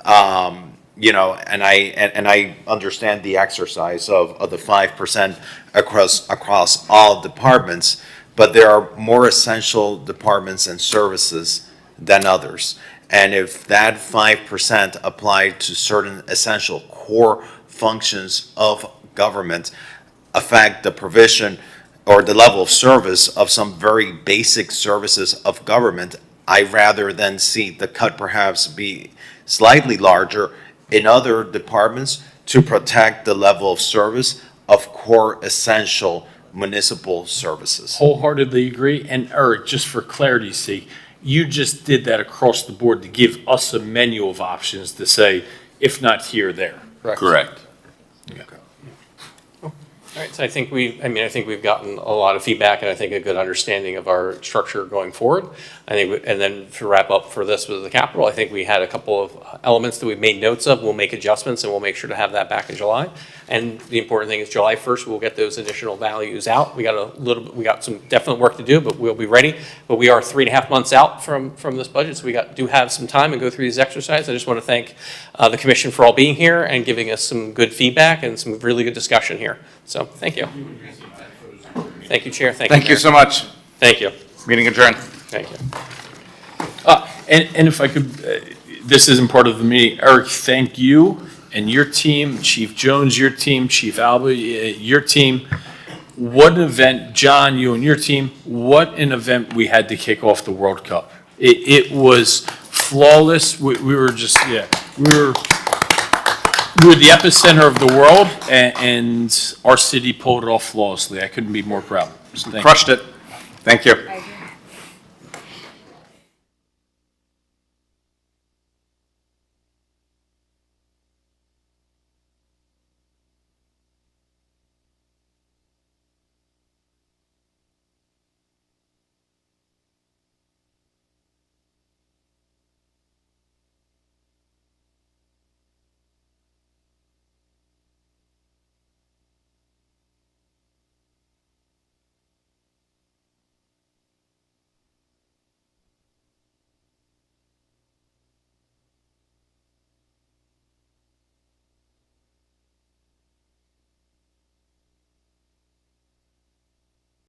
And I understand the exercise of the 5% across all departments, but there are more essential departments and services than others. And if that 5% applied to certain essential core functions of government affect the provision or the level of service of some very basic services of government, I rather than see the cut perhaps be slightly larger in other departments to protect the level of service of core essential municipal services. Wholeheartedly agree. And Eric, just for clarity's sake, You just did that across the board to give us a menu of options to say, if not here, there. Correct. All right, so I think we've gotten a lot of feedback and I think a good understanding of our structure going forward. I think, and then to wrap up for this with the capital, I think we had a couple of elements that we've made notes of. We'll make adjustments and we'll make sure to have that back in July. And the important thing is July 1st, we'll get those additional values out. We got some definite work to do, but we'll be ready. But we are 3.5 months out from this budget, so we do have some time and go through these exercises. I just want to thank the commission for all being here and giving us some good feedback and some really good discussion here. So thank you. Thank you, Chair. Thank you so much. Thank you. Meeting adjourned. Thank you. And if I could, this isn't part of the meeting, Eric, thank you and your team, Chief Jones, your team, Chief Alba, your team. What an event, John, you and your team, what an event we had to kick off the World Cup. It was flawless. We were just, we were the epicenter of the world, and our city pulled it off flawlessly. I couldn't be more proud. So thank you. Crushed it. Thank you.